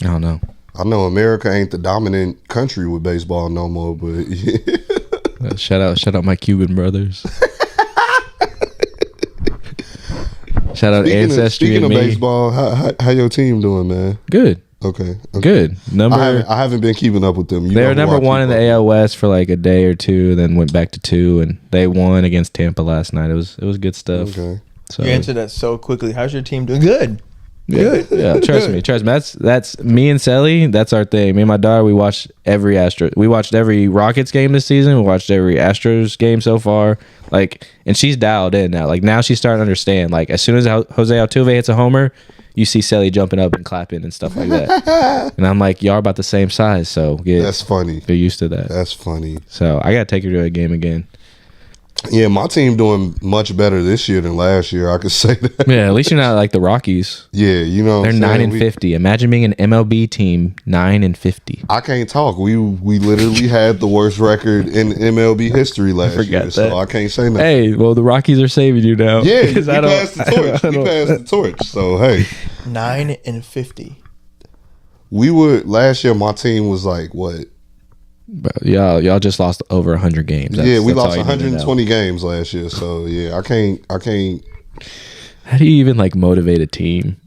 [SPEAKER 1] I don't know.
[SPEAKER 2] I know America ain't the dominant country with baseball no more, but yeah.
[SPEAKER 1] Shout out my Cuban brothers. Shout out Ancestry
[SPEAKER 2] Speaking
[SPEAKER 1] and
[SPEAKER 2] of
[SPEAKER 1] me.
[SPEAKER 2] baseball, how your team doing, man?
[SPEAKER 1] Good.
[SPEAKER 2] Okay.
[SPEAKER 1] Good.
[SPEAKER 2] I haven't been keeping up with them. You
[SPEAKER 1] They
[SPEAKER 2] know
[SPEAKER 1] were
[SPEAKER 2] who
[SPEAKER 1] number
[SPEAKER 2] I
[SPEAKER 1] one
[SPEAKER 2] keep
[SPEAKER 1] in the
[SPEAKER 2] up with.
[SPEAKER 1] AL West for like a day or two, then went back to 2, and they won against Tampa last night. It was good stuff.
[SPEAKER 2] Okay.
[SPEAKER 1] So
[SPEAKER 3] You answered that so quickly. How's your team doing? Good.
[SPEAKER 1] yeah, yeah. Trust me. That's me and Sally. That's our thing. Me and my daughter. We watched every Rockets game this season. We watched every Astros game so far. Like, and she's dialed in now. Like now she's starting to understand. Like as soon as Jose Altuve hits a homer, you see Sally jumping up and clapping and stuff like that. And I'm like, y'all about the same size, so
[SPEAKER 2] That's funny.
[SPEAKER 1] get used to that.
[SPEAKER 2] That's funny.
[SPEAKER 1] So I gotta take her to a game again.
[SPEAKER 2] Yeah, my team doing much better this year than last year. I could say that.
[SPEAKER 1] Yeah, at least you're not like the Rockies.
[SPEAKER 2] Yeah, you know, what
[SPEAKER 1] They're
[SPEAKER 2] I'm saying?
[SPEAKER 1] 9-50. Imagine being an MLB team 9-50.
[SPEAKER 2] I can't talk. We literally had the worst record in MLB history last
[SPEAKER 1] forgot
[SPEAKER 2] year,
[SPEAKER 1] that.
[SPEAKER 2] so I can't say nothing.
[SPEAKER 1] Hey, well the Rockies are saving you now.
[SPEAKER 2] Yeah, we
[SPEAKER 1] 'Cause
[SPEAKER 2] passed the torch. We passed the torch. So hey,
[SPEAKER 3] 9-50.
[SPEAKER 2] we would last year. My team was like what?
[SPEAKER 1] But y'all just lost over 100 games.
[SPEAKER 2] Yeah, we
[SPEAKER 1] that's all
[SPEAKER 2] lost
[SPEAKER 1] you need to know.
[SPEAKER 2] 120 games last year. So yeah, I can't.
[SPEAKER 1] How do you even like motivate a team?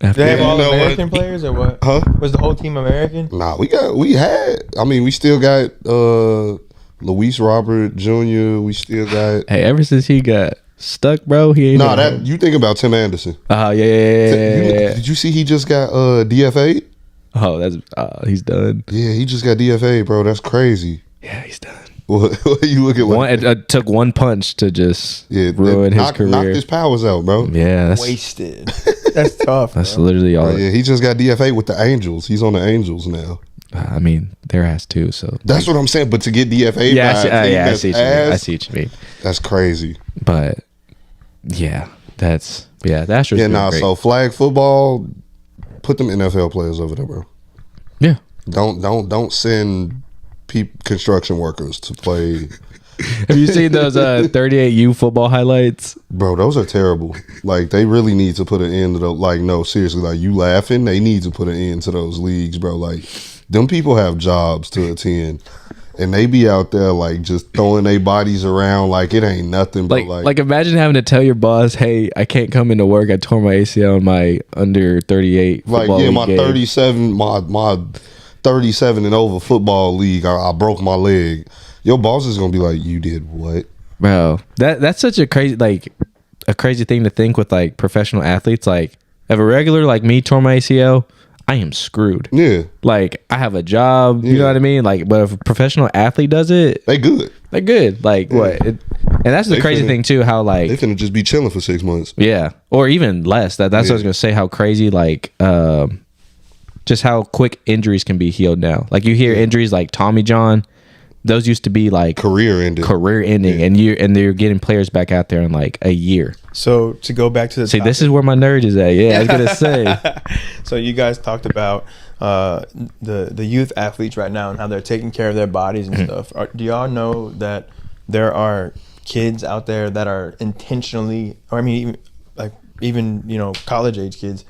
[SPEAKER 1] After
[SPEAKER 3] They have
[SPEAKER 1] that?
[SPEAKER 3] all
[SPEAKER 2] You know
[SPEAKER 3] American players or what?
[SPEAKER 2] Huh?
[SPEAKER 3] Was the whole team American?
[SPEAKER 2] Nah, we still got Luis Robert Jr. We still got.
[SPEAKER 1] Hey, ever since he got stuck, bro, he ain't.
[SPEAKER 2] Nah, that you think about Tim Anderson.
[SPEAKER 1] Oh yeah.
[SPEAKER 2] Did you see he just got DFA?
[SPEAKER 1] Oh, that's he's done.
[SPEAKER 2] Yeah, he just got DFA, bro. That's crazy.
[SPEAKER 1] Yeah, he's done.
[SPEAKER 2] What you look at?
[SPEAKER 1] One, it took one punch to just ruin his
[SPEAKER 2] knock
[SPEAKER 1] career.
[SPEAKER 2] his powers out, bro.
[SPEAKER 1] Yeah, that's
[SPEAKER 3] Wasted. That's tough.
[SPEAKER 1] that's
[SPEAKER 3] bro.
[SPEAKER 1] literally all.
[SPEAKER 2] Yeah, he just got DFA with the Angels. He's on the Angels now.
[SPEAKER 1] I mean, their ass too. So
[SPEAKER 2] That's what I'm saying. But to get DFA,
[SPEAKER 1] yeah,
[SPEAKER 2] by a team
[SPEAKER 1] I
[SPEAKER 2] that's
[SPEAKER 1] see what you mean. I
[SPEAKER 2] ass,
[SPEAKER 1] see what you mean.
[SPEAKER 2] that's crazy.
[SPEAKER 1] But yeah, the Astros.
[SPEAKER 2] Yeah,
[SPEAKER 1] doing
[SPEAKER 2] nah.
[SPEAKER 1] great.
[SPEAKER 2] So flag football, put them NFL players over there, bro.
[SPEAKER 1] Yeah.
[SPEAKER 2] Don't send construction workers to play.
[SPEAKER 1] Have you seen those 38U football highlights?
[SPEAKER 2] Bro, those are terrible. Like, they really need to put an end to those. Like, no, seriously. Like, you laughing? They need to put an end to those leagues, bro. Like, them people have jobs to attend. And they be out there, like, just throwing their bodies around like it ain't nothing. But,
[SPEAKER 1] Like imagine having to tell your boss, "Hey, I can't come into work. I tore my ACL in my under 38 football
[SPEAKER 2] yeah,
[SPEAKER 1] league
[SPEAKER 2] my
[SPEAKER 1] game."
[SPEAKER 2] 37, my 37 and over football league, I broke my leg. Your boss is going to be like, you did what?
[SPEAKER 1] Bro, that's such a crazy thing to think with like professional athletes. Like, if a regular like me tore my ACL, I am screwed.
[SPEAKER 2] Yeah.
[SPEAKER 1] Like, I have a job, you know what I mean? Like, but if a professional athlete does it,
[SPEAKER 2] They good.
[SPEAKER 1] they're good. Like, what? And that's the
[SPEAKER 2] They
[SPEAKER 1] crazy
[SPEAKER 2] finna-
[SPEAKER 1] thing too. How like
[SPEAKER 2] They finna just be chilling for 6 months.
[SPEAKER 1] yeah, or even less. That's what I was gonna say. How crazy like just how quick injuries can be healed now. Like you hear injuries like Tommy John, those used to be like
[SPEAKER 2] Career ended.
[SPEAKER 1] career ending, and they're getting players back out there in like a year.
[SPEAKER 3] So to go back to the
[SPEAKER 1] See, this is where my nerd is at. Yeah, I was gonna say.
[SPEAKER 3] So you guys talked about the youth athletes right now and how they're taking care of their bodies and stuff. Do y'all know that there are kids out there that are intentionally, or I mean, even college age kids,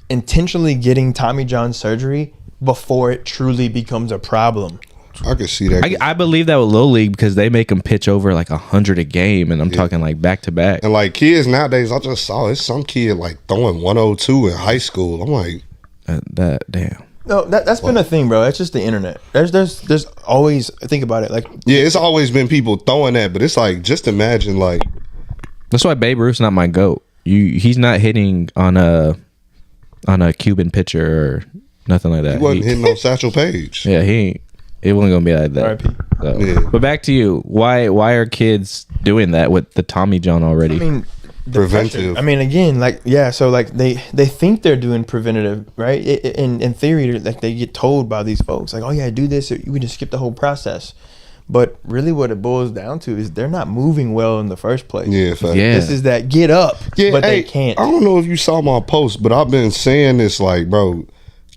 [SPEAKER 3] intentionally getting Tommy John surgery before it truly becomes a problem?
[SPEAKER 2] I can see that.
[SPEAKER 1] I believe that with Little League because they make them pitch over like 100 a game, and I'm talking like back to back.
[SPEAKER 2] And like kids nowadays, I just saw it's some kid like throwing 102 in high school. I'm like,
[SPEAKER 1] that damn.
[SPEAKER 3] No, that's been a thing, bro. It's just the internet. There's always, think about it, like,
[SPEAKER 2] yeah, it's always been people throwing that, but it's like, just imagine, like,
[SPEAKER 1] That's why Babe Ruth's not my GOAT. He's not hitting on a Cuban pitcher or nothing like that.
[SPEAKER 2] he wasn't hitting on Satchel Paige.
[SPEAKER 1] Yeah, it wasn't gonna be like that.
[SPEAKER 3] R.I.P.
[SPEAKER 1] So.
[SPEAKER 2] Yeah.
[SPEAKER 1] But back to you. Why are kids doing that with the Tommy John already?
[SPEAKER 3] I mean,
[SPEAKER 2] Preventive.
[SPEAKER 3] pressure. I mean, again, like, yeah, so like they think they're doing preventative, right? In theory, like they get told by these folks, like, oh yeah, do this, or you can just skip the whole process. But really, what it boils down to is they're not moving well in the first place.
[SPEAKER 2] Yeah, fact.
[SPEAKER 1] Yeah.
[SPEAKER 3] This is that get up,
[SPEAKER 2] Yeah,
[SPEAKER 3] but
[SPEAKER 2] hey,
[SPEAKER 3] they can't.
[SPEAKER 2] I don't know if you saw my post, but I've been saying this, like, bro,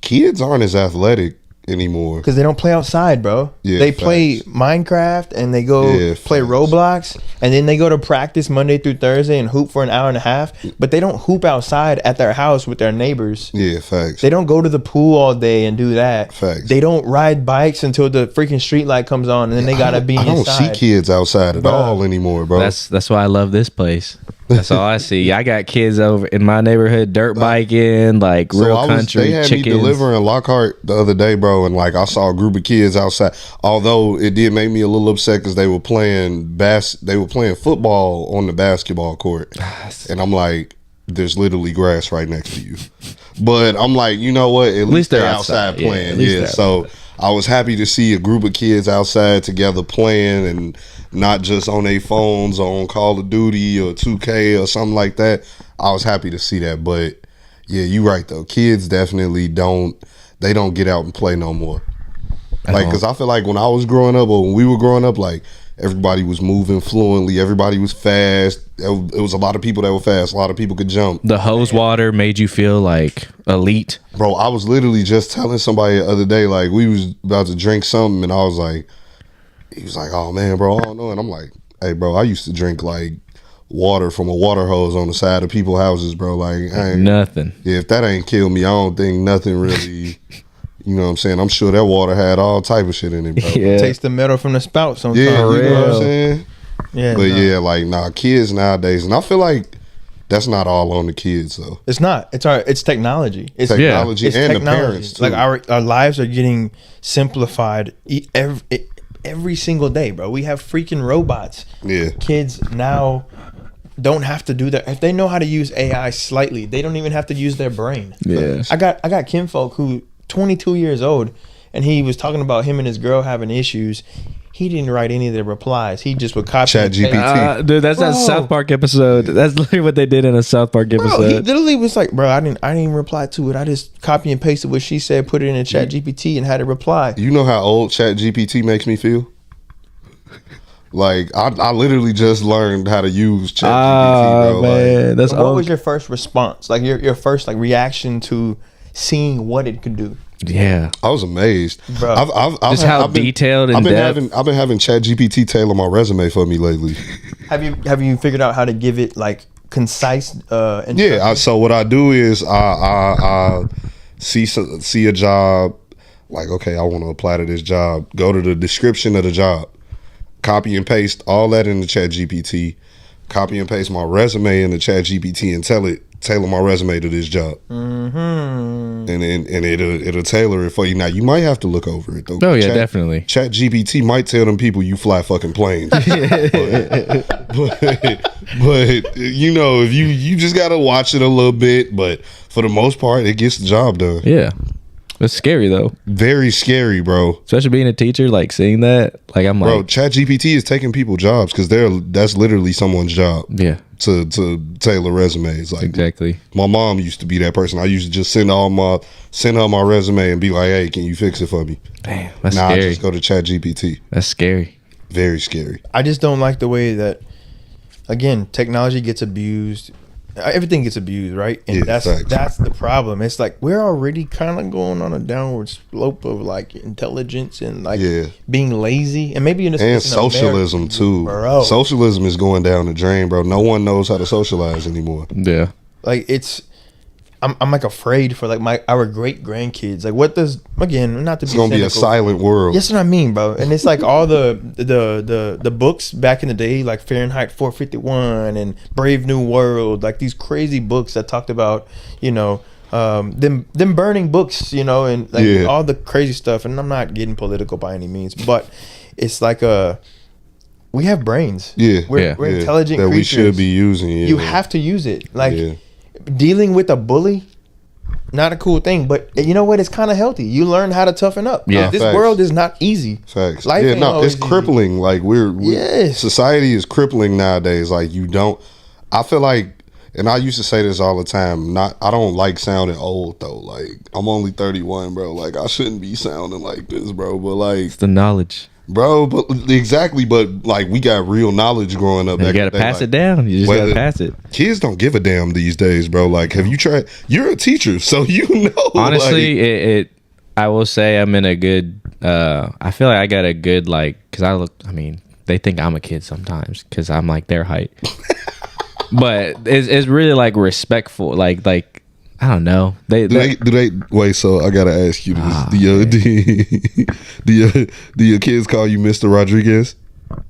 [SPEAKER 2] kids aren't as athletic anymore.
[SPEAKER 3] Because they don't play outside, bro.
[SPEAKER 2] Yeah,
[SPEAKER 3] they play
[SPEAKER 2] facts.
[SPEAKER 3] Minecraft and they go
[SPEAKER 2] Yeah,
[SPEAKER 3] play
[SPEAKER 2] facts.
[SPEAKER 3] Roblox, and then they go to practice Monday through Thursday and hoop for an hour and a half. But they don't hoop outside at their house with their neighbors.
[SPEAKER 2] Yeah, facts.
[SPEAKER 3] They don't go to the pool all day and do that.
[SPEAKER 2] Facts.
[SPEAKER 3] They don't ride bikes until the freaking street light comes on, and then they gotta be
[SPEAKER 2] I don't
[SPEAKER 3] inside.
[SPEAKER 2] see kids outside at
[SPEAKER 3] Bro.
[SPEAKER 2] all anymore, bro.
[SPEAKER 1] That's why I love this place. That's all I see. I got kids over in my neighborhood dirt biking, like real country
[SPEAKER 2] they had
[SPEAKER 1] chickens.
[SPEAKER 2] me delivering Lockhart the other day, bro, and like I saw a group of kids outside. Although it did make me a little upset because they were playing football on the basketball court, and I'm like, there's literally grass right next to you. But I'm like, you know what? At least they're outside
[SPEAKER 1] Yeah,
[SPEAKER 2] playing.
[SPEAKER 1] at least
[SPEAKER 2] Yeah,
[SPEAKER 1] they're
[SPEAKER 2] so I was happy to see a group of kids outside together playing and not just on their phones or on Call of Duty or 2K or something like that. I was happy to see that. But yeah, you're right though. Kids definitely don't get out and play no more. Like, because I feel like when I was growing up or when we were growing up, like everybody was moving fluently. Everybody was fast. It was a lot of people that were fast. A lot of people could jump.
[SPEAKER 1] The hose water made you feel like elite.
[SPEAKER 2] Bro, I was literally just telling somebody the other day, like we was about to drink something and I was like, he was like, oh man, bro, I don't know. And I'm like, hey, bro, I used to drink like water from a water hose on the side of people's houses, bro. Like,
[SPEAKER 1] Nothing.
[SPEAKER 2] yeah, if that ain't killed me, I don't think nothing really, you know what I'm saying? I'm sure that water had all type of shit in it, bro.
[SPEAKER 1] Yeah.
[SPEAKER 3] Taste the metal from the spout sometimes.
[SPEAKER 2] Yeah, you know what I'm
[SPEAKER 1] real.
[SPEAKER 2] saying?
[SPEAKER 3] Yeah,
[SPEAKER 2] But
[SPEAKER 3] no.
[SPEAKER 2] yeah, like, nah, kids nowadays, and I feel like that's not all on the kids, though.
[SPEAKER 3] It's not. It's technology. It's
[SPEAKER 2] Technology
[SPEAKER 3] it's
[SPEAKER 2] and
[SPEAKER 3] technology.
[SPEAKER 2] the parents, too.
[SPEAKER 3] Like our lives are getting simplified every single day, bro. We have freaking robots.
[SPEAKER 2] Yeah.
[SPEAKER 3] Kids now don't have to do that. If they know how to use AI slightly, they don't even have to use their brain.
[SPEAKER 1] Yeah.
[SPEAKER 3] I got kinfolk who 22 years old, and he was talking about him and his girl having issues. He didn't write any of the replies. He just would copy and paste.
[SPEAKER 2] ChatGPT.
[SPEAKER 1] Dude, that's that
[SPEAKER 3] Bro.
[SPEAKER 1] South Park episode. That's literally what they did in a South Park
[SPEAKER 3] Bro, he
[SPEAKER 1] episode.
[SPEAKER 3] literally was like, bro, I didn't even reply to it. I just copy and pasted what she said, put it in a chat GPT and had it reply.
[SPEAKER 2] You know how old ChatGPT makes me feel? Like, I literally just learned how to use ChatGPT, bro.
[SPEAKER 1] man, that's
[SPEAKER 3] What
[SPEAKER 1] old.
[SPEAKER 3] was your first response? Like your first like reaction to seeing what it could do?
[SPEAKER 1] Yeah.
[SPEAKER 2] I was amazed.
[SPEAKER 3] Bro.
[SPEAKER 1] Just how detailed and
[SPEAKER 2] I've been
[SPEAKER 1] depth.
[SPEAKER 2] having ChatGPT tailor my resume for me lately.
[SPEAKER 3] Have you figured out how to give it like concise?
[SPEAKER 2] Yeah. So what I do is I see a job, like, okay, I want to apply to this job. Go to the description of the job, copy and paste all that in the ChatGPT, copy and paste my resume in the ChatGPT, and tell it tailor my resume to this job. And it'll tailor it for you. Now you might have to look over it though.
[SPEAKER 1] Oh, yeah, definitely.
[SPEAKER 2] ChatGPT might tell them people you fly fucking planes. but you know, if you just gotta watch it a little bit, but for the most part it gets the job done.
[SPEAKER 1] Yeah. It's scary though.
[SPEAKER 2] Very scary, bro.
[SPEAKER 1] Especially being a teacher, like seeing that. Like I'm
[SPEAKER 2] Bro,
[SPEAKER 1] like,
[SPEAKER 2] ChatGPT is taking people jobs because that's literally someone's job
[SPEAKER 1] yeah,
[SPEAKER 2] to tailor resumes. Like,
[SPEAKER 1] exactly.
[SPEAKER 2] my mom used to be that person. I used to just send her my resume and be like, hey, can you fix it for me?
[SPEAKER 1] Damn, that's
[SPEAKER 2] Now I
[SPEAKER 1] scary.
[SPEAKER 2] just go to ChatGPT.
[SPEAKER 1] That's scary.
[SPEAKER 2] Very scary.
[SPEAKER 3] I just don't like the way that again, technology gets abused. Everything gets abused, right? And
[SPEAKER 2] Yeah, facts.
[SPEAKER 3] that's the problem. It's like we're already kind of going on a downward slope of like intelligence and like being lazy, and maybe
[SPEAKER 2] and socialism too.
[SPEAKER 3] bro.
[SPEAKER 2] Socialism is going down the drain, bro. No one knows how to socialize anymore.
[SPEAKER 1] Yeah.
[SPEAKER 3] Like I'm like afraid for like our great grandkids. Like, what does, again, not to be
[SPEAKER 2] It's gonna be a silent world.
[SPEAKER 3] That's what I mean, bro. And it's like all the books back in the day, like Fahrenheit 451 and Brave New World, like these crazy books that talked about, you know, them burning books, you know, and like all the crazy stuff. And I'm not getting political by any means, but it's like we have brains. We're intelligent
[SPEAKER 2] that
[SPEAKER 3] creatures.
[SPEAKER 2] we should be using.
[SPEAKER 3] You have to use it. Like dealing with a bully, not a cool thing, but you know what? It's kind of healthy. You learn how to toughen up.
[SPEAKER 1] Yeah,
[SPEAKER 3] this
[SPEAKER 2] facts.
[SPEAKER 3] world is not easy.
[SPEAKER 2] Facts.
[SPEAKER 3] Life ain't always
[SPEAKER 2] it's crippling.
[SPEAKER 3] easy.
[SPEAKER 2] Like society is crippling nowadays. Like I feel like, and I used to say this all the time. I don't like sounding old though. Like I'm only 31, bro. Like I shouldn't be sounding like this, bro. But like
[SPEAKER 1] It's the knowledge.
[SPEAKER 2] bro, but exactly. But like we got real knowledge growing up.
[SPEAKER 1] You gotta pass it down. You just gotta pass it.
[SPEAKER 2] Kids don't give a damn these days, bro. Like, have you tried? You're a teacher, so you know.
[SPEAKER 1] Honestly, it I will say I'm in a good. I feel like I got a good because I mean, they think I'm a kid sometimes because I'm like their height. But it's really like respectful. Like I don't know. Do
[SPEAKER 2] they wait? So I gotta ask you this: do your kids call you Mr. Rodriguez?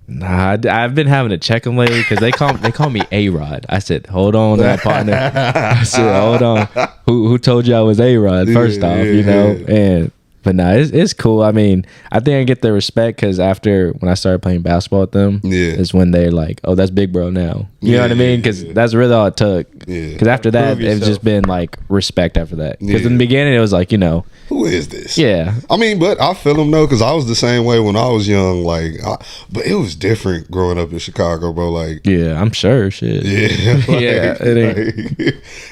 [SPEAKER 1] Nah, I've been having to check them lately because they call me A-Rod. I said, hold on, that partner. I said, hold on. Who told you I was A-Rod? First off, you know. But nah, it's cool. I mean, I think I get the respect because after when I started playing basketball with them, is when they're like, oh, that's big bro now. You know what I mean? Because that's really all it took. Because after that, it's just been like respect after that. Because in the beginning, it was like, you know,
[SPEAKER 2] who is this?
[SPEAKER 1] Yeah.
[SPEAKER 2] I mean, but I feel them though, because I was the same way when I was young. But it was different growing up in Chicago, bro. Like,
[SPEAKER 1] yeah, I'm sure. Shit.
[SPEAKER 2] Yeah.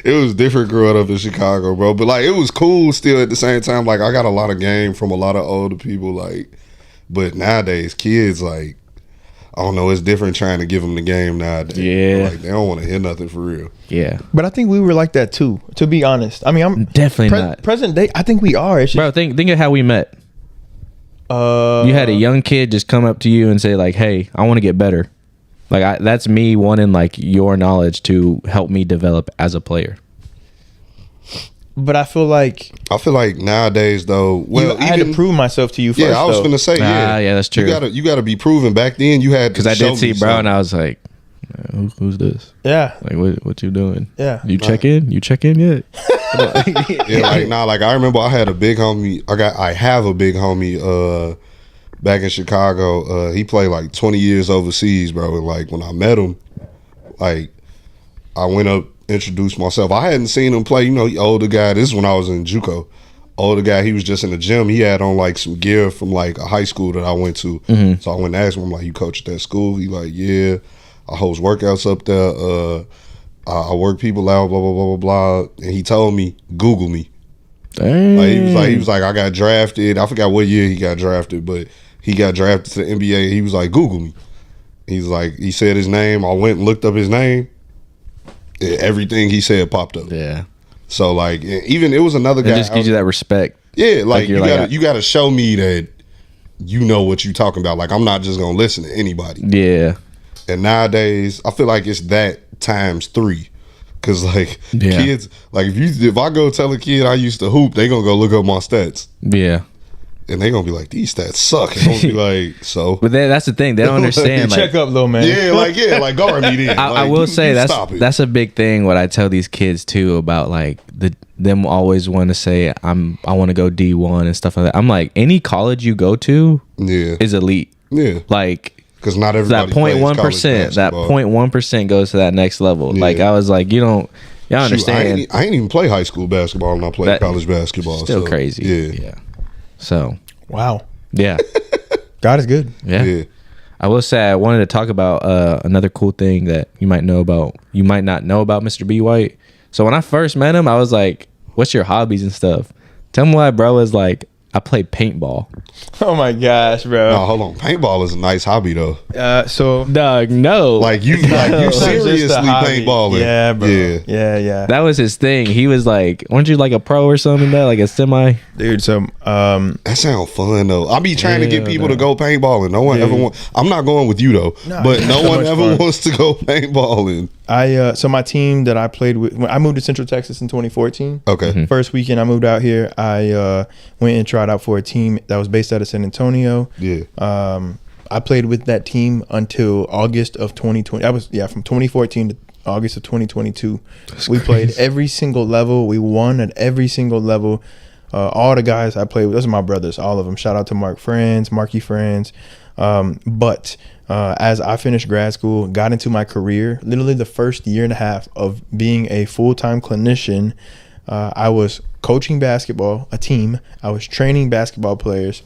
[SPEAKER 2] It was different growing up in Chicago, bro. But like, it was cool still at the same time. Like, I got a lot of game from a lot of older people. Like, but nowadays, kids, like, I don't know, it's different trying to give them the game nowadays.
[SPEAKER 1] Yeah.
[SPEAKER 2] Like, they don't want to hear nothing for real.
[SPEAKER 1] Yeah.
[SPEAKER 3] But I think we were like that too, to be honest. I mean, I'm
[SPEAKER 1] definitely not.
[SPEAKER 3] Present day, I think we are. It's just,
[SPEAKER 1] bro, think of how we met. You had a young kid just come up to you and say like, hey, I want to get better. Like, that's me wanting like your knowledge to help me develop as a player.
[SPEAKER 3] But I feel like
[SPEAKER 2] nowadays though,
[SPEAKER 3] I had to prove myself to you first.
[SPEAKER 2] Yeah, I was gonna say,
[SPEAKER 1] yeah, that's true.
[SPEAKER 2] You gotta be proven. Back then, you had to
[SPEAKER 1] because I did see bro, and I was like, who's this?
[SPEAKER 3] Yeah,
[SPEAKER 1] like what you doing?
[SPEAKER 3] Yeah,
[SPEAKER 1] you check in? You check in yet?
[SPEAKER 2] Like I remember I had a big homie. I have a big homie. Back in Chicago, he played like 20 years overseas, bro. And like when I met him, like I went up, introduced myself. I hadn't seen him play. You know, older guy. This is when I was in JUCO. Older guy. He was just in the gym. He had on like some gear from like a high school that I went to.
[SPEAKER 1] Mm-hmm.
[SPEAKER 2] So I went and asked him, I'm like, you coach at that school? He like, yeah. I host workouts up there. I work people out. Blah blah blah blah blah. And he told me, Google me.
[SPEAKER 1] Dang.
[SPEAKER 2] Like, he was like, I got drafted. I forgot what year he got drafted, but he got drafted to the NBA. He was like, Google me. He's like, he said his name. I went and looked up his name. Everything he said popped up.
[SPEAKER 1] Yeah.
[SPEAKER 2] So like, even it was another guy.
[SPEAKER 1] It just gives you that respect.
[SPEAKER 2] Yeah, like you gotta show me that you know what you talking about. Like, I'm not just gonna listen to anybody.
[SPEAKER 1] Yeah.
[SPEAKER 2] And nowadays, I feel like it's that times 3. Cause like kids, like if I go tell a kid I used to hoop, they gonna go look up my stats.
[SPEAKER 1] Yeah.
[SPEAKER 2] And they gonna be like, these stats suck. And I'm gonna be like, so.
[SPEAKER 1] But that's the thing. They don't understand.
[SPEAKER 3] Check up, little man.
[SPEAKER 2] Yeah, guard me then.
[SPEAKER 1] I will say that's a big thing. What I tell these kids too about like them always want to say I want to go D1 and stuff like that. I'm like, any college you go to is elite.
[SPEAKER 2] Yeah.
[SPEAKER 1] Like,
[SPEAKER 2] because not everybody.
[SPEAKER 1] That 0.1%. That 0.1% goes to that next level. Yeah. Like I was like, y'all understand.
[SPEAKER 2] I ain't even play high school basketball when I played college basketball.
[SPEAKER 1] Still crazy. Yeah. So.
[SPEAKER 3] Wow.
[SPEAKER 1] Yeah.
[SPEAKER 3] God is good.
[SPEAKER 1] Yeah. I will say I wanted to talk about another cool thing that you might know about. You might not know about Mr. B. White. So when I first met him, I was like, "What's your hobbies and stuff?" Tell me why, bro. Was like, I play paintball.
[SPEAKER 3] Oh my gosh, bro.
[SPEAKER 2] No, hold on. Paintball is a nice hobby though.
[SPEAKER 3] So
[SPEAKER 1] Dog, no.
[SPEAKER 2] Like you
[SPEAKER 3] it's just a
[SPEAKER 2] seriously
[SPEAKER 3] hobby.
[SPEAKER 2] paintballing.
[SPEAKER 3] Yeah, bro.
[SPEAKER 2] Yeah.
[SPEAKER 3] Yeah.
[SPEAKER 1] That was his thing. He was like, weren't you like a pro or something? That like a semi?
[SPEAKER 3] Dude, so
[SPEAKER 2] That sounds fun though. I be trying to get
[SPEAKER 1] Yeah,
[SPEAKER 2] people
[SPEAKER 1] man.
[SPEAKER 2] to go paintballing. No one ever I'm not going with you though.
[SPEAKER 3] No,
[SPEAKER 2] but
[SPEAKER 3] it's
[SPEAKER 2] no
[SPEAKER 3] so
[SPEAKER 2] one
[SPEAKER 3] much
[SPEAKER 2] ever
[SPEAKER 3] fun.
[SPEAKER 2] wants to go paintballing.
[SPEAKER 3] so my team that I played with, when I moved to Central Texas in 2014.
[SPEAKER 2] Okay.
[SPEAKER 3] First weekend I moved out here, I went and tried out for a team that was based out of San Antonio.
[SPEAKER 2] Yeah.
[SPEAKER 3] I played with that team until August of 2020. From 2014 to August of 2022. We played every single level. We won at every single level. All the guys I played with, those are my brothers, all of them. Shout out to Marky Friends. But as I finished grad school, got into my career, literally the first year and a half of being a full-time clinician, I was coaching basketball, a team. I was training basketball players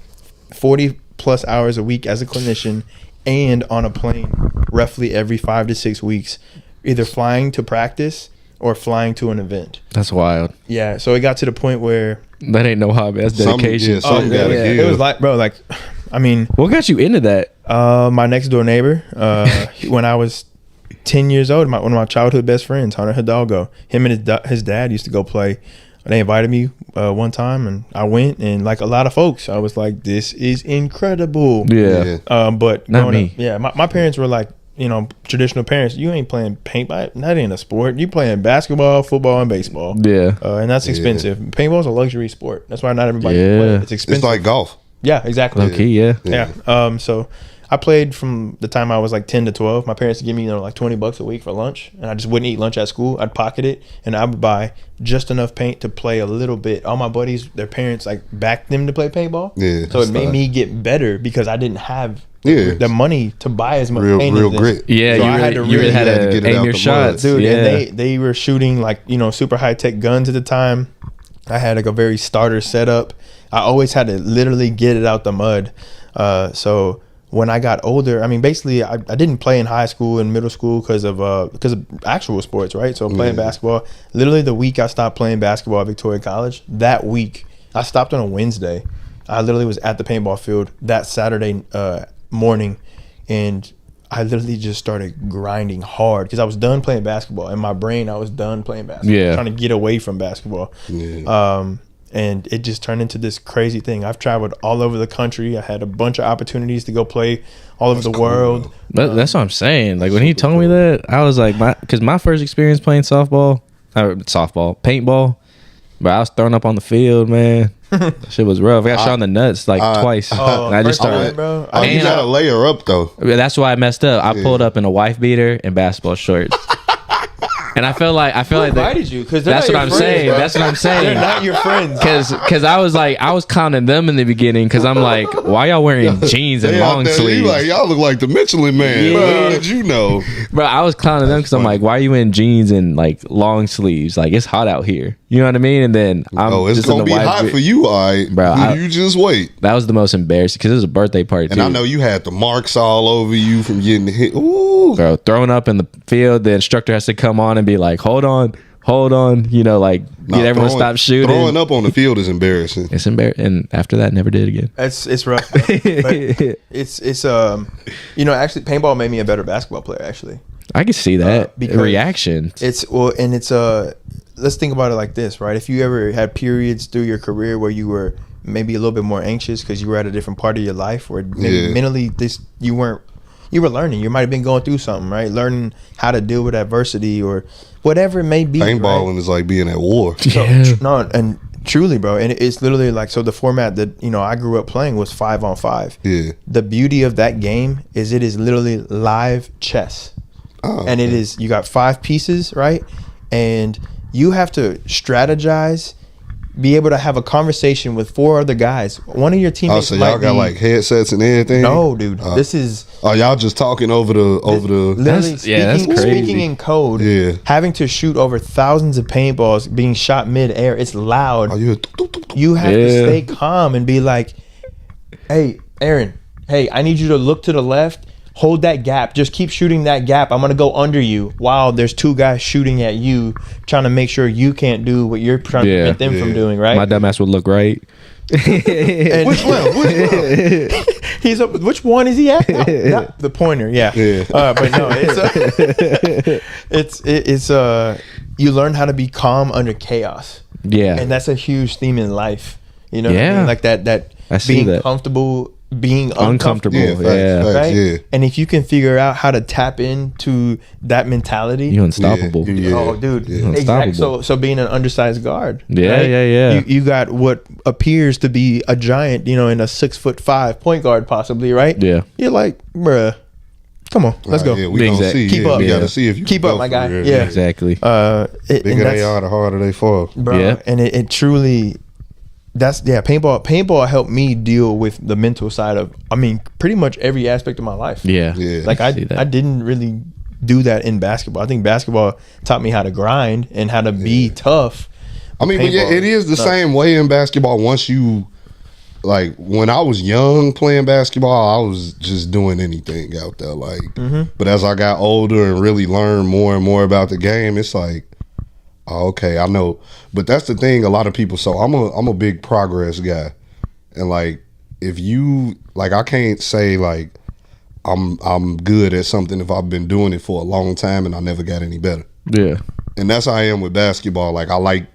[SPEAKER 3] 40 plus hours a week as a clinician, and on a plane roughly every 5 to 6 weeks, either flying to practice or flying to an event.
[SPEAKER 1] That's wild.
[SPEAKER 3] Yeah, so it got to the point where
[SPEAKER 1] That ain't no hobby. That's dedication.
[SPEAKER 2] Something gotta give.
[SPEAKER 3] it was like, bro, like, I mean,
[SPEAKER 1] What got you into that?
[SPEAKER 3] my next door neighbor, when I was 10 years old, one of my childhood best friends, Hunter Hidalgo, him and his dad used to go play. They invited me one time, and I went, and like a lot of folks, I was like, this is incredible.
[SPEAKER 1] Yeah.
[SPEAKER 3] But
[SPEAKER 1] Not
[SPEAKER 3] growing
[SPEAKER 1] me.
[SPEAKER 3] up, my parents were like, traditional parents. You ain't playing paintball. That ain't a sport. You playing basketball, football, and baseball.
[SPEAKER 1] Yeah.
[SPEAKER 3] And that's expensive. Paintball's a luxury sport. That's why not everybody
[SPEAKER 1] Yeah.
[SPEAKER 3] can play it. It's expensive.
[SPEAKER 2] It's like golf.
[SPEAKER 3] Yeah, exactly.
[SPEAKER 1] Low key, yeah.
[SPEAKER 3] Yeah. So I played from the time I was like 10 to 12. My parents would give me, like $20 a week for lunch, and I just wouldn't eat lunch at school. I'd pocket it, and I would buy just enough paint to play a little bit. All my buddies, their parents like backed them to play paintball.
[SPEAKER 2] Yeah,
[SPEAKER 3] So it made
[SPEAKER 2] that's
[SPEAKER 3] me get better because I didn't have
[SPEAKER 2] Yeah.
[SPEAKER 3] the money to buy as much
[SPEAKER 2] Real
[SPEAKER 3] paint as this.
[SPEAKER 2] grit.
[SPEAKER 1] Yeah,
[SPEAKER 3] So
[SPEAKER 1] you
[SPEAKER 3] I
[SPEAKER 1] really,
[SPEAKER 3] had to
[SPEAKER 1] you really had
[SPEAKER 2] had to
[SPEAKER 1] to
[SPEAKER 2] get it
[SPEAKER 1] aim
[SPEAKER 2] out
[SPEAKER 1] your
[SPEAKER 2] the mud.
[SPEAKER 1] shots.
[SPEAKER 3] Dude,
[SPEAKER 1] yeah.
[SPEAKER 3] and they were shooting like, super high tech guns at the time. I had like a very starter setup. I always had to literally get it out the mud. So when I got older, I mean, basically I didn't play in high school and middle school because of actual sports, right? So playing basketball, literally the week I stopped playing basketball at Victoria College, that week I stopped on a Wednesday. I literally was at the paintball field that Saturday morning, and I literally just started grinding hard because I was done playing basketball. In my brain, I was done playing basketball.
[SPEAKER 1] Yeah.
[SPEAKER 3] Trying to get away from basketball.
[SPEAKER 2] Yeah.
[SPEAKER 3] And it just turned into this crazy thing. I've traveled all over the country. I had a bunch of opportunities to go play all over the world.
[SPEAKER 1] That's what I'm saying. Like when he told me that, I was like, because my first experience playing paintball, but I was thrown up on the field, man. That shit was rough. I got shot in the nuts like twice. and I just
[SPEAKER 3] first time,
[SPEAKER 1] started.
[SPEAKER 3] bro.
[SPEAKER 2] Oh, you
[SPEAKER 1] And
[SPEAKER 2] gotta layer up though.
[SPEAKER 1] That's why I messed up. I pulled up in a wife beater and basketball shorts. And I feel like
[SPEAKER 3] Who
[SPEAKER 1] that,
[SPEAKER 3] invited you? Because
[SPEAKER 1] that's what I'm saying. That's what I'm
[SPEAKER 3] They're
[SPEAKER 1] saying.
[SPEAKER 3] not your friends.
[SPEAKER 1] Cause I was counting them in the beginning because I'm like, why y'all wearing jeans and
[SPEAKER 2] They out
[SPEAKER 1] long
[SPEAKER 2] there,
[SPEAKER 1] sleeves?
[SPEAKER 2] you like, y'all look like the Michelin Man.
[SPEAKER 1] Yeah.
[SPEAKER 2] How did you know?
[SPEAKER 1] Bro, I was clowning them because I'm like, why are you in jeans and like long sleeves? Like it's hot out here. You know what I mean? And then I'm
[SPEAKER 2] Oh, it's
[SPEAKER 1] just in
[SPEAKER 2] gonna
[SPEAKER 1] the
[SPEAKER 2] be
[SPEAKER 1] white
[SPEAKER 2] hot
[SPEAKER 1] bit-
[SPEAKER 2] for you, all right.
[SPEAKER 1] Bro,
[SPEAKER 2] You just wait.
[SPEAKER 1] That was the most embarrassing because it was a birthday party
[SPEAKER 2] And
[SPEAKER 1] too.
[SPEAKER 2] I know you had the marks all over you from getting hit. Ooh.
[SPEAKER 1] Bro, throwing up in the field, the instructor has to come on and be like, hold on, like
[SPEAKER 2] Nah,
[SPEAKER 1] get everyone
[SPEAKER 2] throwing-
[SPEAKER 1] stop shooting.
[SPEAKER 2] Throwing up on the field is embarrassing.
[SPEAKER 1] It's embarrassing. And after that, never did again.
[SPEAKER 3] It's rough. But it's actually paintball made me a better basketball player. Actually,
[SPEAKER 1] I can see that
[SPEAKER 3] because
[SPEAKER 1] reaction.
[SPEAKER 3] Let's think about it like this, right? If you ever had periods through your career where you were maybe a little bit more anxious because you were at a different part of your life, where maybe
[SPEAKER 2] Yeah.
[SPEAKER 3] mentally you were learning. You might have been going through something, right? Learning how to deal with adversity or whatever it may be.
[SPEAKER 2] Paintballing is like being at war.
[SPEAKER 1] Yeah.
[SPEAKER 3] No, and truly, bro, and it's literally like, so the format that I grew up playing was 5-on-5.
[SPEAKER 2] Yeah.
[SPEAKER 3] The beauty of that game is it is literally live chess.
[SPEAKER 2] Oh,
[SPEAKER 3] And it is, you got 5 pieces, right? And you have to strategize, be able to have a conversation with 4 other guys. One of your
[SPEAKER 2] Oh,
[SPEAKER 3] teammates
[SPEAKER 2] so y'all got like headsets and everything?
[SPEAKER 3] no, dude. This is
[SPEAKER 2] Oh, y'all just talking over the
[SPEAKER 3] literally
[SPEAKER 1] That's crazy.
[SPEAKER 3] speaking in code.
[SPEAKER 2] Yeah.
[SPEAKER 3] Having to shoot over thousands of paintballs being shot mid-air. It's loud.
[SPEAKER 2] Oh,
[SPEAKER 3] You have to
[SPEAKER 1] Yeah.
[SPEAKER 3] stay calm and be like, hey, Aaron, hey, I need you to look to the left. hold that gap. Just keep shooting that gap. I'm gonna go under you while there's two guys shooting at you, trying to make sure you can't do what you're trying to prevent them from doing. Right?
[SPEAKER 1] My dumbass would look right.
[SPEAKER 3] And
[SPEAKER 2] Which one?
[SPEAKER 3] he's up. Which one is he at? No, the pointer. Yeah. But no, it's you learn how to be calm under chaos.
[SPEAKER 1] Yeah.
[SPEAKER 3] And that's a huge theme in life. You know what I
[SPEAKER 1] Yeah.
[SPEAKER 3] mean? Like that
[SPEAKER 1] I see
[SPEAKER 3] being
[SPEAKER 1] that.
[SPEAKER 3] comfortable, being uncomfortable.
[SPEAKER 2] Yeah, facts,
[SPEAKER 1] Yeah.
[SPEAKER 2] facts, yeah.
[SPEAKER 3] And if you can figure out how to tap into that mentality,
[SPEAKER 1] You unstoppable.
[SPEAKER 2] Yeah.
[SPEAKER 3] oh, dude,
[SPEAKER 2] Yeah.
[SPEAKER 3] exactly.
[SPEAKER 1] Unstoppable.
[SPEAKER 3] So being an undersized guard,
[SPEAKER 1] Yeah, yeah.
[SPEAKER 3] You got what appears to be a giant, in a 6'5" point guard, possibly, right?
[SPEAKER 1] Yeah.
[SPEAKER 3] You're like, bruh, come on, let's go.
[SPEAKER 2] Yeah, we
[SPEAKER 1] Big
[SPEAKER 2] gonna
[SPEAKER 1] Zach.
[SPEAKER 2] see.
[SPEAKER 3] Keep
[SPEAKER 2] yeah,
[SPEAKER 3] up.
[SPEAKER 2] We
[SPEAKER 1] Yeah.
[SPEAKER 2] gotta see if you
[SPEAKER 3] Keep
[SPEAKER 2] can
[SPEAKER 3] up,
[SPEAKER 2] go
[SPEAKER 3] my
[SPEAKER 2] for
[SPEAKER 3] guy.
[SPEAKER 2] real.
[SPEAKER 3] Yeah.
[SPEAKER 1] Exactly.
[SPEAKER 2] Bigger they are, the harder they fall.
[SPEAKER 3] bro.
[SPEAKER 1] Yeah.
[SPEAKER 3] And it truly, paintball helped me deal with the mental side of, pretty much every aspect of my life.
[SPEAKER 1] Yeah.
[SPEAKER 2] Yeah.
[SPEAKER 3] Like
[SPEAKER 1] see that.
[SPEAKER 3] I didn't really do that in basketball. I think basketball taught me how to grind and how to be tough.
[SPEAKER 2] I mean, but yeah,
[SPEAKER 3] Paintball.
[SPEAKER 2] it is the same way in basketball. Once you, like, when I was young playing basketball, I was just doing anything out there. Like, but as I got older and really learned more and more about the game, it's like, oh, okay, I know. But that's the thing. A lot of people. So I'm a big progress guy, and like, if you like, I can't say like I'm good at something if I've been doing it for a long time and I never got any better.
[SPEAKER 1] Yeah.
[SPEAKER 2] And that's how I am with basketball. Like, I like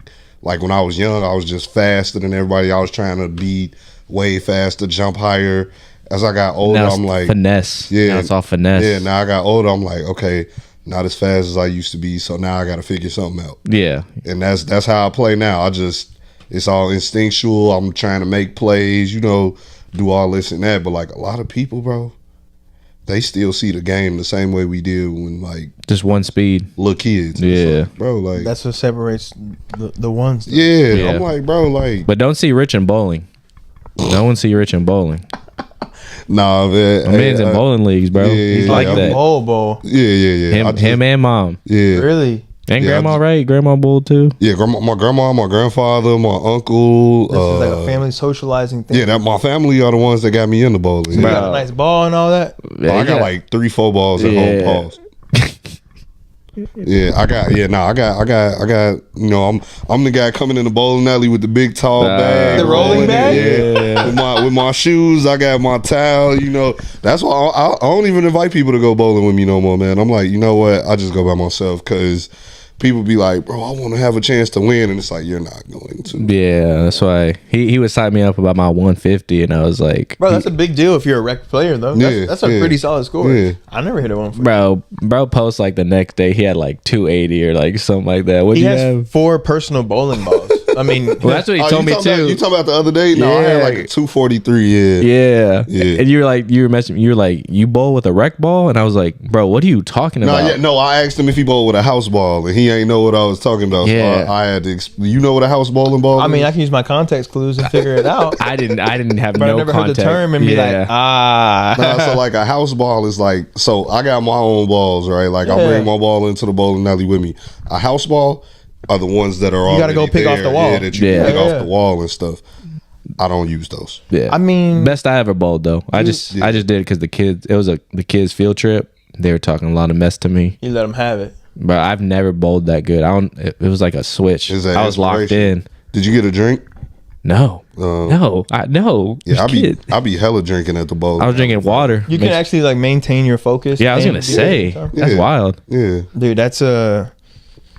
[SPEAKER 2] when I was young, I was just faster than everybody. I was trying to be way faster, jump higher. As I got older,
[SPEAKER 1] Now it's
[SPEAKER 2] I'm like,
[SPEAKER 1] finesse.
[SPEAKER 2] yeah,
[SPEAKER 1] Now it's all finesse.
[SPEAKER 2] Yeah, now I got older, I'm like, okay, not as fast as I used to be. So now I got to figure something out.
[SPEAKER 1] Yeah.
[SPEAKER 2] And that's how I play now. It's all instinctual. I'm trying to make plays, do all this and that. But like a lot of people, bro, they still see the game the same way we did when like
[SPEAKER 1] Just one speed.
[SPEAKER 2] little kids. It's
[SPEAKER 1] Yeah.
[SPEAKER 2] like, bro, like
[SPEAKER 3] That's what separates the ones.
[SPEAKER 2] yeah,
[SPEAKER 1] Yeah.
[SPEAKER 2] I'm like, bro, like
[SPEAKER 1] But don't see Rich in bowling. No one see Rich in bowling.
[SPEAKER 2] nah, man.
[SPEAKER 1] My man's in bowling leagues, bro.
[SPEAKER 2] yeah,
[SPEAKER 1] He's
[SPEAKER 2] yeah,
[SPEAKER 1] like
[SPEAKER 2] yeah.
[SPEAKER 1] that.
[SPEAKER 3] Bowl.
[SPEAKER 2] Yeah.
[SPEAKER 1] Him and mom.
[SPEAKER 2] Yeah.
[SPEAKER 3] Really?
[SPEAKER 1] And
[SPEAKER 2] Yeah,
[SPEAKER 1] grandma,
[SPEAKER 2] I just-
[SPEAKER 1] right? Grandma bowled too.
[SPEAKER 2] Yeah, my grandma, my grandfather, my uncle.
[SPEAKER 3] This is like a family socializing thing.
[SPEAKER 2] Yeah, that my family are the ones that got me into bowling.
[SPEAKER 3] You
[SPEAKER 2] Yeah.
[SPEAKER 3] got a nice ball and all that.
[SPEAKER 2] I got like 3-4 balls at home.
[SPEAKER 1] Yeah.
[SPEAKER 2] Pause. Yeah, I got. I'm the guy coming in the bowling alley with the big tall bag,
[SPEAKER 3] The rolling bag?
[SPEAKER 2] Yeah, with my shoes. I got my towel. That's why I don't even invite people to go bowling with me no more, man. I'm like, you know what? I just go by myself because people be like, bro, I want to have a chance to win, and it's like you're not going to.
[SPEAKER 1] Yeah, that's why he was signing me up about my 150, and I was like,
[SPEAKER 3] Bro, that's a big deal if you're a rec player, though.
[SPEAKER 2] Yeah,
[SPEAKER 3] That's a
[SPEAKER 2] yeah.
[SPEAKER 3] pretty solid score.
[SPEAKER 2] Yeah.
[SPEAKER 3] I never hit a 140.
[SPEAKER 1] bro post like the next day he had like 280 or like something like that. What
[SPEAKER 3] He
[SPEAKER 1] you
[SPEAKER 3] has
[SPEAKER 1] have?
[SPEAKER 3] 4 personal bowling balls. I mean,
[SPEAKER 1] Well, that's what he
[SPEAKER 2] Oh,
[SPEAKER 1] told me
[SPEAKER 2] you
[SPEAKER 1] too.
[SPEAKER 2] talking about the other day? No, I had
[SPEAKER 1] Yeah.
[SPEAKER 2] like a 243. Yeah.
[SPEAKER 1] Yeah.
[SPEAKER 2] Yeah.
[SPEAKER 1] And you were messaging. You were like, you bowl with a rec ball, and I was like, bro, what are you talking
[SPEAKER 2] No,
[SPEAKER 1] about?
[SPEAKER 2] yeah, no. I asked him if he bowled with a house ball, and he ain't know what I was talking about.
[SPEAKER 1] Yeah.
[SPEAKER 2] So I had to. You know what a house bowling ball?
[SPEAKER 3] I mean,
[SPEAKER 2] is?
[SPEAKER 3] I can use my context clues and figure it out.
[SPEAKER 1] I didn't have
[SPEAKER 3] But
[SPEAKER 1] no
[SPEAKER 3] I never
[SPEAKER 1] contact.
[SPEAKER 3] heard the term and be like,
[SPEAKER 2] Nah, so like a house ball is like, so I got my own balls, right? Like I
[SPEAKER 3] Yeah.
[SPEAKER 2] bring my ball into the bowling alley with me. A house ball are the ones that are
[SPEAKER 3] You gotta go
[SPEAKER 2] already
[SPEAKER 3] pick off
[SPEAKER 2] there,
[SPEAKER 3] the wall.
[SPEAKER 2] Yeah, that you
[SPEAKER 1] Yeah.
[SPEAKER 2] pick
[SPEAKER 3] Yeah.
[SPEAKER 2] off the wall and stuff. I don't use those.
[SPEAKER 1] Yeah.
[SPEAKER 3] I mean,
[SPEAKER 1] Best I ever bowled though. I just did it because the kids. It was the kids' field trip. They were talking a lot of mess to me,
[SPEAKER 3] you let them have it.
[SPEAKER 1] but I've never bowled that good. It was like a switch.
[SPEAKER 2] Is that
[SPEAKER 1] I was locked
[SPEAKER 2] inspiration?
[SPEAKER 1] in.
[SPEAKER 2] Did you get a drink?
[SPEAKER 1] No, no.
[SPEAKER 2] Yeah,
[SPEAKER 1] Kid.
[SPEAKER 2] I be hella drinking at the bowl.
[SPEAKER 1] I was drinking water.
[SPEAKER 3] You can actually like maintain your focus.
[SPEAKER 1] Yeah, I was
[SPEAKER 3] and
[SPEAKER 1] gonna
[SPEAKER 3] do
[SPEAKER 1] say
[SPEAKER 3] it.
[SPEAKER 1] that's
[SPEAKER 2] Yeah.
[SPEAKER 1] wild.
[SPEAKER 2] Yeah.
[SPEAKER 3] Dude, that's a.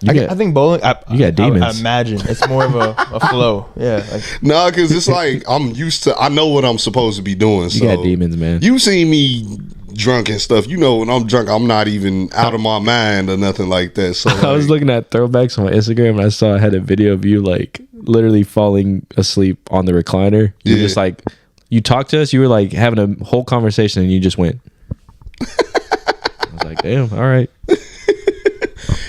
[SPEAKER 1] You got-
[SPEAKER 3] I think bowling.
[SPEAKER 1] you got demons.
[SPEAKER 3] I imagine it's more of a flow. Yeah, like
[SPEAKER 2] No, because it's like I'm used to. I know what I'm supposed to be doing.
[SPEAKER 1] You
[SPEAKER 2] So
[SPEAKER 1] got demons, man.
[SPEAKER 2] You seen me drunk and stuff. You know when I'm drunk, I'm not even out of my mind or nothing like that. So
[SPEAKER 1] I was
[SPEAKER 2] like,
[SPEAKER 1] looking at throwbacks on my Instagram and I saw I had a video of you like literally falling asleep on the recliner. You were
[SPEAKER 2] Yeah.
[SPEAKER 1] just like, you talked to us, you were like having a whole conversation and you just went. I was like, damn, all right.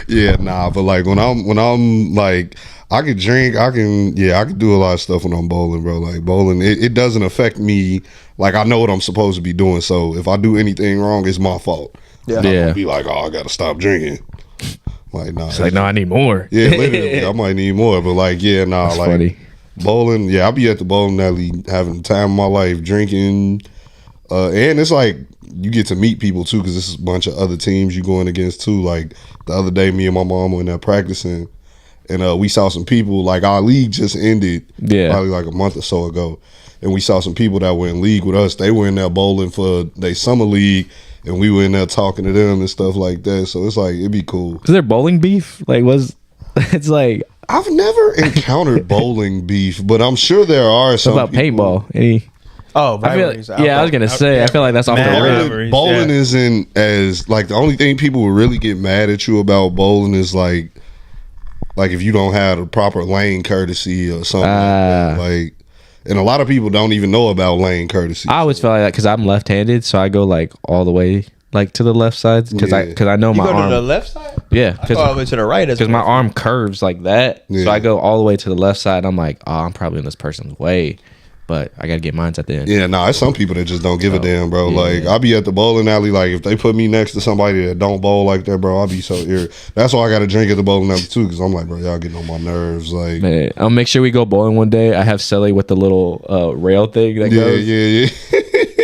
[SPEAKER 2] yeah, nah. But like when I'm like, I can drink. I can do a lot of stuff when I'm bowling, bro. Like bowling, it doesn't affect me. Like I know what I'm supposed to be doing. So if I do anything wrong, it's my fault.
[SPEAKER 3] Yeah.
[SPEAKER 2] I'm not
[SPEAKER 1] Yeah.
[SPEAKER 2] gonna be like, oh, I gotta stop drinking. Like nah.
[SPEAKER 1] It's like, no, I need more.
[SPEAKER 2] Yeah, literally, I might need more. But like, yeah, nah.
[SPEAKER 1] That's
[SPEAKER 2] like
[SPEAKER 1] funny.
[SPEAKER 2] bowling. Yeah, I'll be at the bowling alley having the time of my life, drinking. And it's like you get to meet people too, because this is a bunch of other teams you going against too. Like the other day, me and my mom were in there practicing, and we saw some people. Like our league just ended, probably like a month or so ago, and we saw some people that were in league with us. They were in there bowling for their summer league, and we were in there talking to them and stuff like that. So it's like it'd be cool.
[SPEAKER 1] Is there bowling beef? Like, it's like
[SPEAKER 2] I've never encountered bowling beef, but I'm sure there are some.
[SPEAKER 1] What about
[SPEAKER 2] people,
[SPEAKER 1] paintball? Any?
[SPEAKER 3] Oh,
[SPEAKER 1] I feel,
[SPEAKER 3] rivalries.
[SPEAKER 1] I was gonna say. I feel like that's off the
[SPEAKER 3] Mad
[SPEAKER 1] rip.
[SPEAKER 3] rivalries,
[SPEAKER 2] Bowling isn't as like the only thing people will really get mad at you about bowling is like if you don't have the proper lane courtesy or something like, and a lot of people don't even know about lane courtesy.
[SPEAKER 1] I always feel like that because I'm left-handed, so I go like all the way like to the left side because I know
[SPEAKER 3] You
[SPEAKER 1] my
[SPEAKER 3] go
[SPEAKER 1] arm.
[SPEAKER 3] to the left side?
[SPEAKER 1] Yeah,
[SPEAKER 3] I go all the way to the right.
[SPEAKER 1] because my arm curves like that,
[SPEAKER 2] Yeah.
[SPEAKER 1] so I go all the way to the left side. I'm like, oh, I'm probably in this person's way, but I gotta get mine at the end.
[SPEAKER 2] Yeah, no, it's some people that just don't give a damn, bro.
[SPEAKER 1] yeah.
[SPEAKER 2] Like, I'll be at the bowling alley. Like, if they put me next to somebody that don't bowl like that, bro, I'll be so irritated. That's why I got to drink at the bowling alley, too, because I'm like, bro, y'all getting on my nerves. Like,
[SPEAKER 1] Man, I'll make sure we go bowling one day. I have Sally with the little rail thing that goes.
[SPEAKER 2] yeah.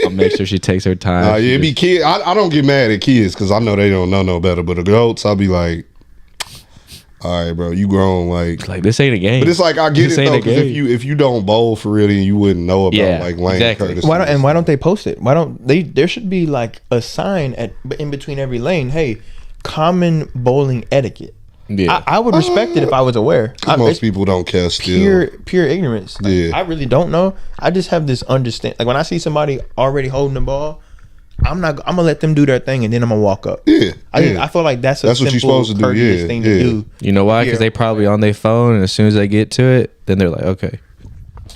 [SPEAKER 1] I'll make sure she takes her time.
[SPEAKER 2] Yeah,
[SPEAKER 1] She
[SPEAKER 2] it be
[SPEAKER 1] just-
[SPEAKER 2] kids. I don't get mad at kids because I know they don't know no better. But adults, I'll be like, all right, bro, you grown.
[SPEAKER 1] like this ain't a game.
[SPEAKER 2] But it's like I get
[SPEAKER 1] This
[SPEAKER 2] it
[SPEAKER 1] ain't
[SPEAKER 2] though,
[SPEAKER 1] a
[SPEAKER 2] because
[SPEAKER 1] game.
[SPEAKER 2] if you don't bowl for real, then you wouldn't know about
[SPEAKER 1] Yeah,
[SPEAKER 2] like lane
[SPEAKER 1] exactly.
[SPEAKER 2] courtesy.
[SPEAKER 3] Why don't they post it? Why don't they? There should be like a sign in between every lane. Hey, common bowling etiquette.
[SPEAKER 1] Yeah.
[SPEAKER 3] I would respect it if I was aware.
[SPEAKER 2] Most
[SPEAKER 3] It's
[SPEAKER 2] people don't care still.
[SPEAKER 3] pure ignorance. Like,
[SPEAKER 2] Yeah.
[SPEAKER 3] I really don't know. I just have this understand. Like when I see somebody already holding the ball, I'm gonna let them do their thing and then I'm gonna walk up.
[SPEAKER 2] Yeah,
[SPEAKER 3] I feel like that's
[SPEAKER 2] That's what
[SPEAKER 3] simple,
[SPEAKER 2] you're supposed to do,
[SPEAKER 3] courteous
[SPEAKER 2] yeah,
[SPEAKER 3] thing
[SPEAKER 2] yeah.
[SPEAKER 3] to do.
[SPEAKER 1] You know why? Because they probably on their phone, and as soon as they get to it, then they're like, okay,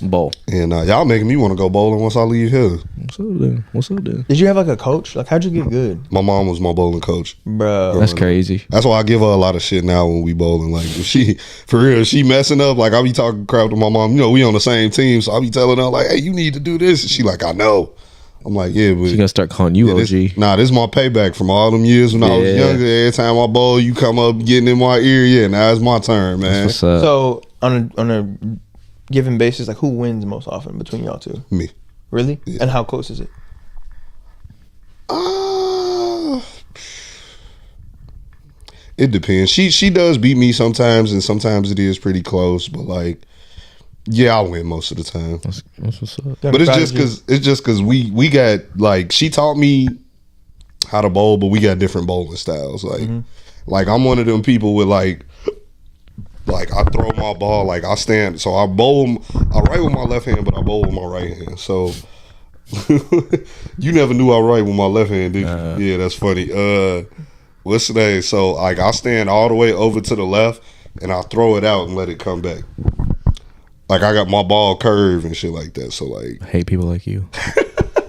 [SPEAKER 1] bowl.
[SPEAKER 2] And y'all making me want to go bowling once I leave here.
[SPEAKER 1] What's up, then? What's up, then?
[SPEAKER 3] Did you have like a coach? Like how'd you get good,
[SPEAKER 2] My mom was my bowling coach.
[SPEAKER 3] bro?
[SPEAKER 1] That's crazy.
[SPEAKER 2] That's why I give her a lot of shit now when we bowling. Like if she, for real, she messing up. Like I be talking crap to my mom. You know, we on the same team, so I be telling her like, "Hey, you need to do this." And she like, "I know." I'm like, "Yeah, but
[SPEAKER 1] She's gonna start calling you OG.
[SPEAKER 2] this is my payback from all them years when I was
[SPEAKER 1] Yeah.
[SPEAKER 2] younger. Every time I bowl, you come up getting in my ear. Yeah, now it's my turn, man.
[SPEAKER 1] What's up?
[SPEAKER 3] So on a given basis, like who wins most often between y'all two?
[SPEAKER 2] Me.
[SPEAKER 3] Really? And how close is it?
[SPEAKER 2] It depends. She does beat me sometimes, and sometimes it is pretty close. But like, yeah, I win most of the time.
[SPEAKER 1] That's what's up.
[SPEAKER 2] But it's just cause we got like she taught me how to bowl, but we got different bowling styles. Like I'm one of them people with like I throw my ball like I stand. So I write with my left hand, but I bowl with my right hand. So you never knew I write with my left hand, did you? Yeah, that's funny. What's today? So like I stand all the way over to the left and I throw it out and let it come back. Like I got my ball curve and shit like that. So like
[SPEAKER 1] I hate people like you.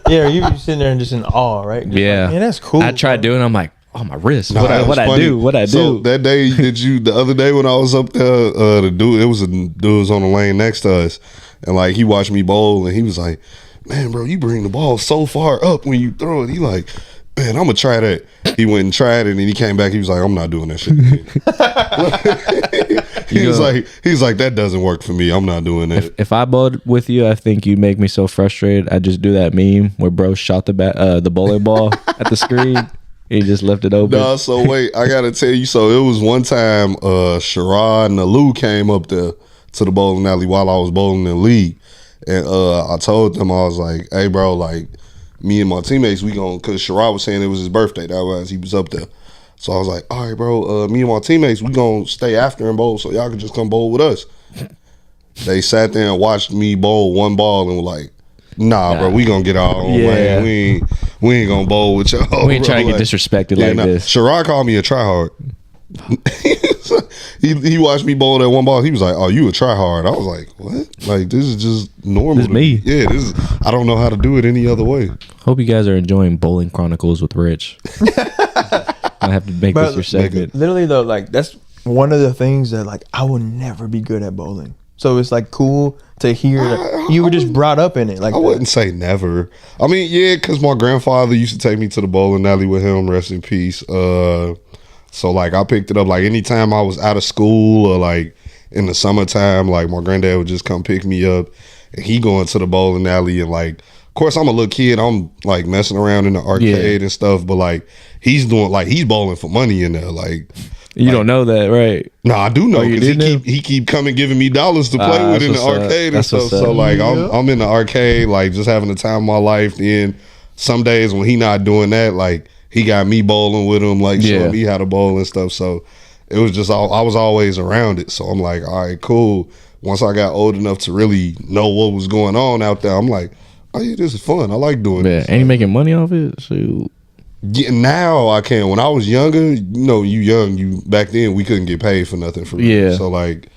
[SPEAKER 3] Yeah, you sitting there and just in awe, right? Just
[SPEAKER 1] Yeah.
[SPEAKER 3] like, man, that's cool.
[SPEAKER 1] I tried doing. I'm like, oh my wrist.
[SPEAKER 2] Nah, it was
[SPEAKER 1] What I
[SPEAKER 2] funny.
[SPEAKER 1] do? What I
[SPEAKER 2] So
[SPEAKER 1] do?
[SPEAKER 2] that day, the other day when I was up there, the dude, it was a dude was on the lane next to us, and like he watched me bowl, and he was like, "Man, bro, you bring the ball so far up when you throw it." He like, "Man, I'm gonna try that." He went and tried it, and then he came back. He was like, "I'm not doing that shit again." He's like, "That doesn't work for me. I'm not doing that."
[SPEAKER 1] If I bowled with you, I think you'd make me so frustrated. I just do that meme where bro shot the bowling ball at the screen. He just left it open.
[SPEAKER 2] No, so wait, I gotta tell you. So it was one time, Sherrod and Alou came up there to the bowling alley while I was bowling in the league, and I told them, I was like, "Hey, bro, like me and my teammates, we gonna," because Sherrod was saying it was his birthday. That was he was up there, so I was like, "All right, bro, me and my teammates, we gonna stay after and bowl, so y'all can just come bowl with us." They sat there and watched me bowl one ball and were like, Nah, bro, we gonna get our own
[SPEAKER 1] Yeah.
[SPEAKER 2] lane. We ain't gonna bowl with y'all.
[SPEAKER 1] We ain't
[SPEAKER 2] bro.
[SPEAKER 1] trying to get disrespected like this.
[SPEAKER 2] Sherrod called me a tryhard. he watched me bowl that one ball. He was like, "Oh, you a tryhard?" I was like, "What? Like this is just normal."
[SPEAKER 1] This
[SPEAKER 2] to
[SPEAKER 1] me.
[SPEAKER 2] Yeah, this is. I don't know how to do it any other way.
[SPEAKER 1] Hope you guys are enjoying Bowling Chronicles with Rich. I have to make
[SPEAKER 3] But
[SPEAKER 1] this your segment.
[SPEAKER 3] Literally though, like that's one of the things that like I will never be good at bowling. So it's like cool to hear that you were just brought up in it. Like
[SPEAKER 2] I wouldn't say never. I mean, yeah, because my grandfather used to take me to the bowling alley with him. Rest in peace. So like I picked it up like anytime I was out of school or like in the summertime, like my granddad would just come pick me up and he going to the bowling alley and like, of course, I'm a little kid. I'm like messing around in the arcade and stuff, but like he's bowling for money in there. Like
[SPEAKER 1] You don't know that, right?
[SPEAKER 2] no, I do know
[SPEAKER 1] you
[SPEAKER 2] because
[SPEAKER 1] didn't
[SPEAKER 2] he keep coming giving me dollars to play with in the
[SPEAKER 1] that's what's up.
[SPEAKER 2] arcade and
[SPEAKER 1] That's
[SPEAKER 2] stuff.
[SPEAKER 1] what's up.
[SPEAKER 2] So like I'm in the arcade like just having the time of my life. Then some days when he not doing that, like he got me bowling with him, like showing me how to bowl and stuff. So it was just I was always around it. So I'm like, all right, cool. Once I got old enough to really know what was going on out there, I'm like, oh yeah, this is fun. I like doing
[SPEAKER 1] Yeah,
[SPEAKER 2] this.
[SPEAKER 1] ain't you making money off it? Shoot.
[SPEAKER 2] Yeah, now I can. When I was younger, you back then we couldn't get paid for nothing for real.
[SPEAKER 1] Yeah.
[SPEAKER 2] So like,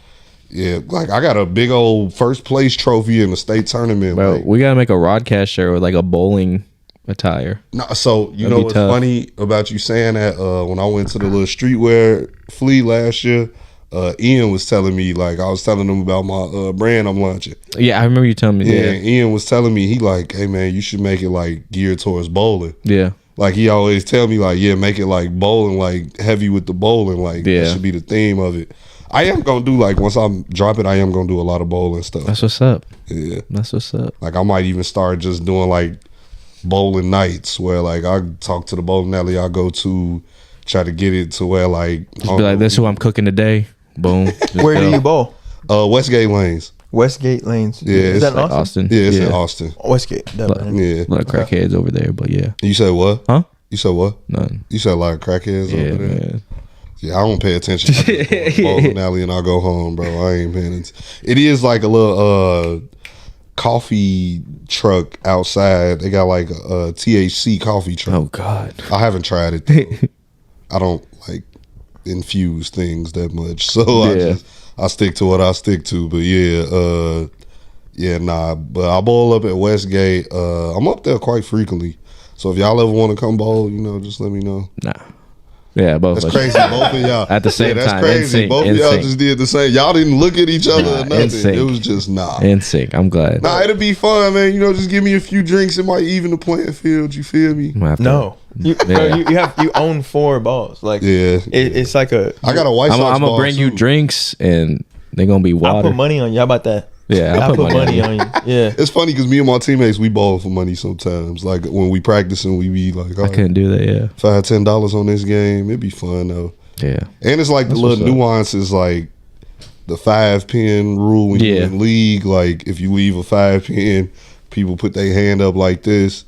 [SPEAKER 2] yeah, like I got a big old first place trophy in the state tournament.
[SPEAKER 1] Bro,
[SPEAKER 2] like,
[SPEAKER 1] we gotta make a Rodcast shirt with like a bowling attire.
[SPEAKER 2] no, so you
[SPEAKER 1] That'd
[SPEAKER 2] know
[SPEAKER 1] be
[SPEAKER 2] what's
[SPEAKER 1] tough.
[SPEAKER 2] funny about you saying that? When I went to the little streetwear flea last year, Ian was telling me, like I was telling him about my brand I'm launching.
[SPEAKER 1] Yeah, I remember you telling me.
[SPEAKER 2] Yeah,
[SPEAKER 1] Yeah,
[SPEAKER 2] and Ian was telling me, he like, hey man, you should make it like geared towards bowling.
[SPEAKER 1] yeah.
[SPEAKER 2] Like he always tell me, like, yeah, make it like bowling, like heavy with the bowling, like
[SPEAKER 1] Yeah.
[SPEAKER 2] that should be the theme of it. I am gonna do like once I drop it, I am gonna do a lot of bowling stuff.
[SPEAKER 1] That's what's up.
[SPEAKER 2] Yeah,
[SPEAKER 1] That's what's up.
[SPEAKER 2] like I might even start just doing like bowling nights where like I talk to the bowling alley I go to, try to get it to where like
[SPEAKER 1] Just be like, this is who I'm cooking today. Boom. Just
[SPEAKER 3] Where
[SPEAKER 1] go.
[SPEAKER 3] do you bowl?
[SPEAKER 2] Westgate Lanes.
[SPEAKER 3] Westgate Lanes.
[SPEAKER 2] Yeah,
[SPEAKER 3] Is
[SPEAKER 2] it's
[SPEAKER 3] that in
[SPEAKER 1] Like
[SPEAKER 3] Austin?
[SPEAKER 1] Austin.
[SPEAKER 2] Yeah, it's in Austin.
[SPEAKER 3] Westgate. Definitely.
[SPEAKER 2] Yeah.
[SPEAKER 1] A lot of crackheads over there, but yeah.
[SPEAKER 2] You said what?
[SPEAKER 1] Huh?
[SPEAKER 2] You said what?
[SPEAKER 1] None.
[SPEAKER 2] You said a lot of crackheads
[SPEAKER 1] Yeah,
[SPEAKER 2] over there.
[SPEAKER 1] man.
[SPEAKER 2] Yeah, I don't pay attention. I just go to the bowling alley and I go home, bro. I ain't paying attention. It is like a little coffee truck outside. They got like a THC coffee truck.
[SPEAKER 1] Oh God.
[SPEAKER 2] I haven't tried it though. I don't like infuse things that much, so
[SPEAKER 1] Yeah.
[SPEAKER 2] I stick to what I stick to. But yeah, nah. But I bowl up at Westgate. I'm up there quite frequently. So if y'all ever want to come bowl, just let me know.
[SPEAKER 1] Nah. Yeah, both
[SPEAKER 2] That's
[SPEAKER 1] of us.
[SPEAKER 2] crazy. Both of y'all
[SPEAKER 1] At the same
[SPEAKER 2] that's
[SPEAKER 1] time,
[SPEAKER 2] crazy.
[SPEAKER 1] NSYNC,
[SPEAKER 2] Both of y'all
[SPEAKER 1] NSYNC.
[SPEAKER 2] just did the same. Y'all didn't look at each other or nothing.
[SPEAKER 1] NSYNC.
[SPEAKER 2] It was just nah.
[SPEAKER 1] In sync. I'm glad.
[SPEAKER 2] Nah, it'll be fun, man. Just give me a few drinks. It might even the playing field. You feel me?
[SPEAKER 1] I'm gonna have to-
[SPEAKER 3] No. You,
[SPEAKER 1] Yeah.
[SPEAKER 3] bro, you own 4 balls. Like
[SPEAKER 2] Yeah.
[SPEAKER 3] it's like a.
[SPEAKER 2] I got a White Sox
[SPEAKER 1] I'm
[SPEAKER 2] ball,
[SPEAKER 1] gonna bring you
[SPEAKER 2] too.
[SPEAKER 1] drinks and they're gonna be
[SPEAKER 3] I
[SPEAKER 1] water.
[SPEAKER 3] put money on you. How about that?
[SPEAKER 1] Yeah,
[SPEAKER 3] I put money on you. Yeah.
[SPEAKER 2] It's funny because me and my teammates, we ball for money sometimes. Like when we practicing, we be like,
[SPEAKER 1] I couldn't do that. Yeah.
[SPEAKER 2] $5-10 on this game. It'd be fun though.
[SPEAKER 1] Yeah.
[SPEAKER 2] And it's like
[SPEAKER 1] That's
[SPEAKER 2] the little
[SPEAKER 1] what's up.
[SPEAKER 2] nuances, like the 5-pin rule when you're
[SPEAKER 1] Yeah.
[SPEAKER 2] in league. Like if you leave a 5-pin, people put their hand up like this,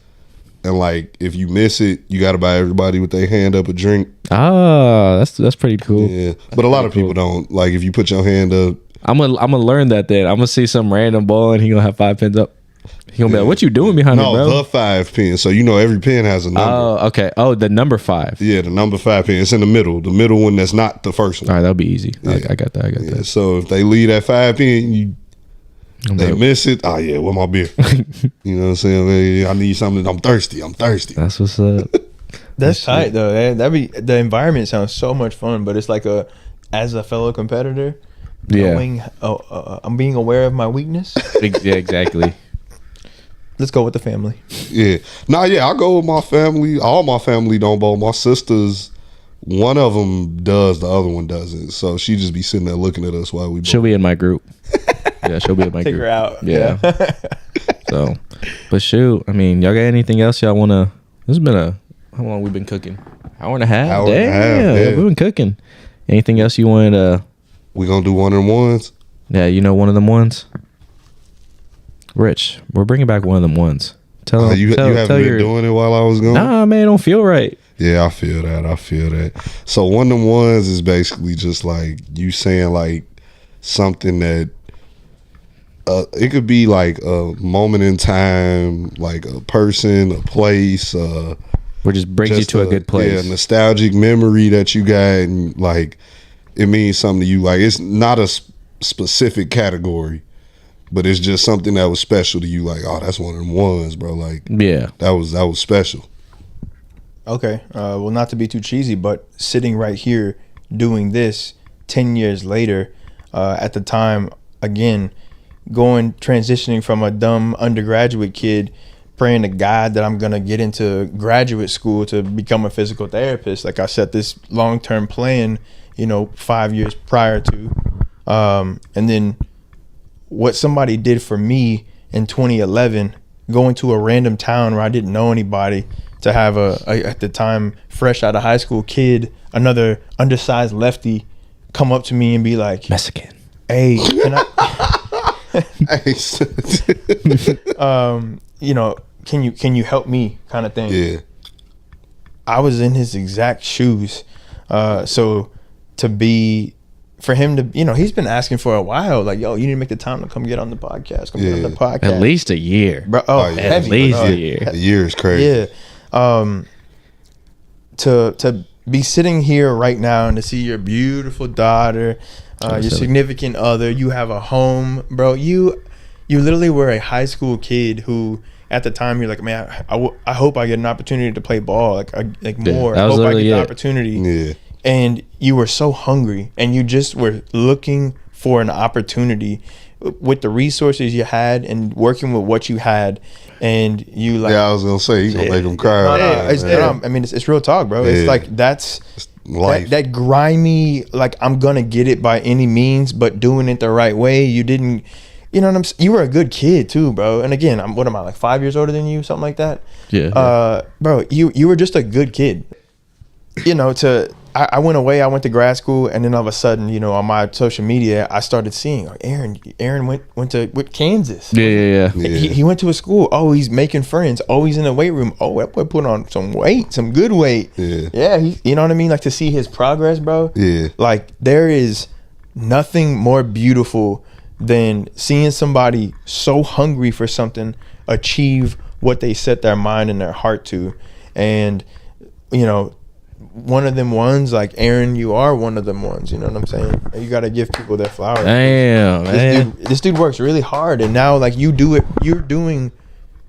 [SPEAKER 2] and like if you miss it, you got to buy everybody with their hand up a drink.
[SPEAKER 1] Ah, that's pretty cool.
[SPEAKER 2] Yeah, but a lot of people don't. Like if you put your hand up,
[SPEAKER 1] I'm gonna learn that then. I'm gonna see some random ball and he gonna have 5 pins up. He gonna be like, "What you doing behind me,
[SPEAKER 2] no,
[SPEAKER 1] bro?"
[SPEAKER 2] the 5-pin. So every pin has a number.
[SPEAKER 1] Oh, okay. Oh, the number 5.
[SPEAKER 2] Yeah, the number 5-pin. It's in the middle. The middle one that's not the first one.
[SPEAKER 1] All right, that'll be easy.
[SPEAKER 2] Yeah.
[SPEAKER 1] I got that. I got
[SPEAKER 2] Yeah,
[SPEAKER 1] that.
[SPEAKER 2] so if they leave that 5-pin,
[SPEAKER 1] I'm
[SPEAKER 2] they
[SPEAKER 1] like,
[SPEAKER 2] miss it. Oh yeah, where my beer? You know what I'm saying? Hey, I need something. I'm thirsty.
[SPEAKER 1] that's what's up.
[SPEAKER 3] That's tight though. That'd be the environment sounds so much fun, but it's like as a fellow competitor,
[SPEAKER 1] Yeah.
[SPEAKER 3] knowing I'm being aware of my weakness.
[SPEAKER 1] Yeah, exactly.
[SPEAKER 3] Let's go with the family.
[SPEAKER 2] Yeah. Nah, yeah, I go with my family. All my family don't bowl. My sisters, one of them does, the other one doesn't. So she just be sitting there looking at us while we bowl.
[SPEAKER 1] She'll be in my group. Yeah, she'll be in my
[SPEAKER 3] Take
[SPEAKER 1] group.
[SPEAKER 3] her out.
[SPEAKER 1] Yeah. So, but shoot, I mean, y'all got anything else y'all wanna? This has been how long we been cooking? Hour and a half.
[SPEAKER 2] Hour and a
[SPEAKER 1] Damn,
[SPEAKER 2] half, yeah.
[SPEAKER 1] we've been cooking. Anything else you wanted to?
[SPEAKER 2] We gonna do one of them ones.
[SPEAKER 1] Yeah, one of them ones. Rich, we're bringing back one of them ones. Tell
[SPEAKER 2] You haven't been doing it while I was gone?
[SPEAKER 1] Nah, man, it don't feel right.
[SPEAKER 2] Yeah, I feel that. So one of them ones is basically just like you saying like something that it could be like a moment in time, like a person, a place,
[SPEAKER 1] Or just brings you
[SPEAKER 2] just
[SPEAKER 1] to a good place.
[SPEAKER 2] Yeah, nostalgic memory that you got, and like it means something to you. Like it's not a specific category, but it's just something that was special to you. Like, oh, that's one of them ones, bro. Like
[SPEAKER 1] Yeah.
[SPEAKER 2] that was special.
[SPEAKER 3] Okay. Well, not to be too cheesy, but sitting right here doing this 10 years later, at the time, again, transitioning from a dumb undergraduate kid, praying to God that I'm going to get into graduate school to become a physical therapist. Like I set this long-term plan, 5 years prior to. And then what somebody did for me in 2011 going to a random town where I didn't know anybody to have a at the time fresh out of high school kid, another undersized lefty, come up to me and be like,
[SPEAKER 1] Mexican.
[SPEAKER 3] "Hey, can I, can you help me?" kind of thing.
[SPEAKER 2] Yeah.
[SPEAKER 3] I was in his exact shoes. So for him to, he's been asking for a while, like, yo, you need to make the time to come get on the podcast. Come get on the podcast.
[SPEAKER 1] At least a year.
[SPEAKER 3] Bro,
[SPEAKER 2] yeah.
[SPEAKER 3] heavy,
[SPEAKER 1] At least
[SPEAKER 3] bro.
[SPEAKER 1] a year.
[SPEAKER 2] The year is crazy.
[SPEAKER 3] Yeah. To be sitting here right now and to see your beautiful daughter, your significant other, you have a home, bro. You literally were a high school kid who, at the time, you're like, man, I hope I get an opportunity to play ball, more.
[SPEAKER 1] that
[SPEAKER 3] I
[SPEAKER 1] was
[SPEAKER 3] hope I get
[SPEAKER 1] literally
[SPEAKER 3] the
[SPEAKER 1] it.
[SPEAKER 3] opportunity.
[SPEAKER 2] Yeah.
[SPEAKER 3] And you were so hungry, and you just were looking for an opportunity with the resources you had and working with what you had. And you like,
[SPEAKER 2] Yeah, I was gonna say you gonna make them cry.
[SPEAKER 3] I mean, it's real talk, bro. It's
[SPEAKER 2] Yeah.
[SPEAKER 3] like that's
[SPEAKER 2] Life.
[SPEAKER 3] that grimy, like, I'm gonna get it by any means, but doing it the right way. You didn't, you know what I'm saying? You were a good kid too, bro. And again, what am I, like 5 years older than you, something like that?
[SPEAKER 1] Yeah.
[SPEAKER 3] Bro, you were just a good kid. I went away. I went to grad school, and then all of a sudden, on my social media, I started seeing Aaron went to Kansas.
[SPEAKER 1] Yeah.
[SPEAKER 3] He went to a school. Oh, he's making friends. Oh, he's in the weight room. Oh, that boy put on some weight, some good weight.
[SPEAKER 2] Yeah.
[SPEAKER 3] You know what I mean? Like, to see his progress, bro.
[SPEAKER 2] Yeah.
[SPEAKER 3] Like, there is nothing more beautiful than seeing somebody so hungry for something achieve what they set their mind and their heart to. And, one of them ones, like Aaron, you are one of them ones. You know what I'm saying? You got to give people their flowers.
[SPEAKER 1] Damn, man.
[SPEAKER 3] This dude works really hard, and now, like, you're doing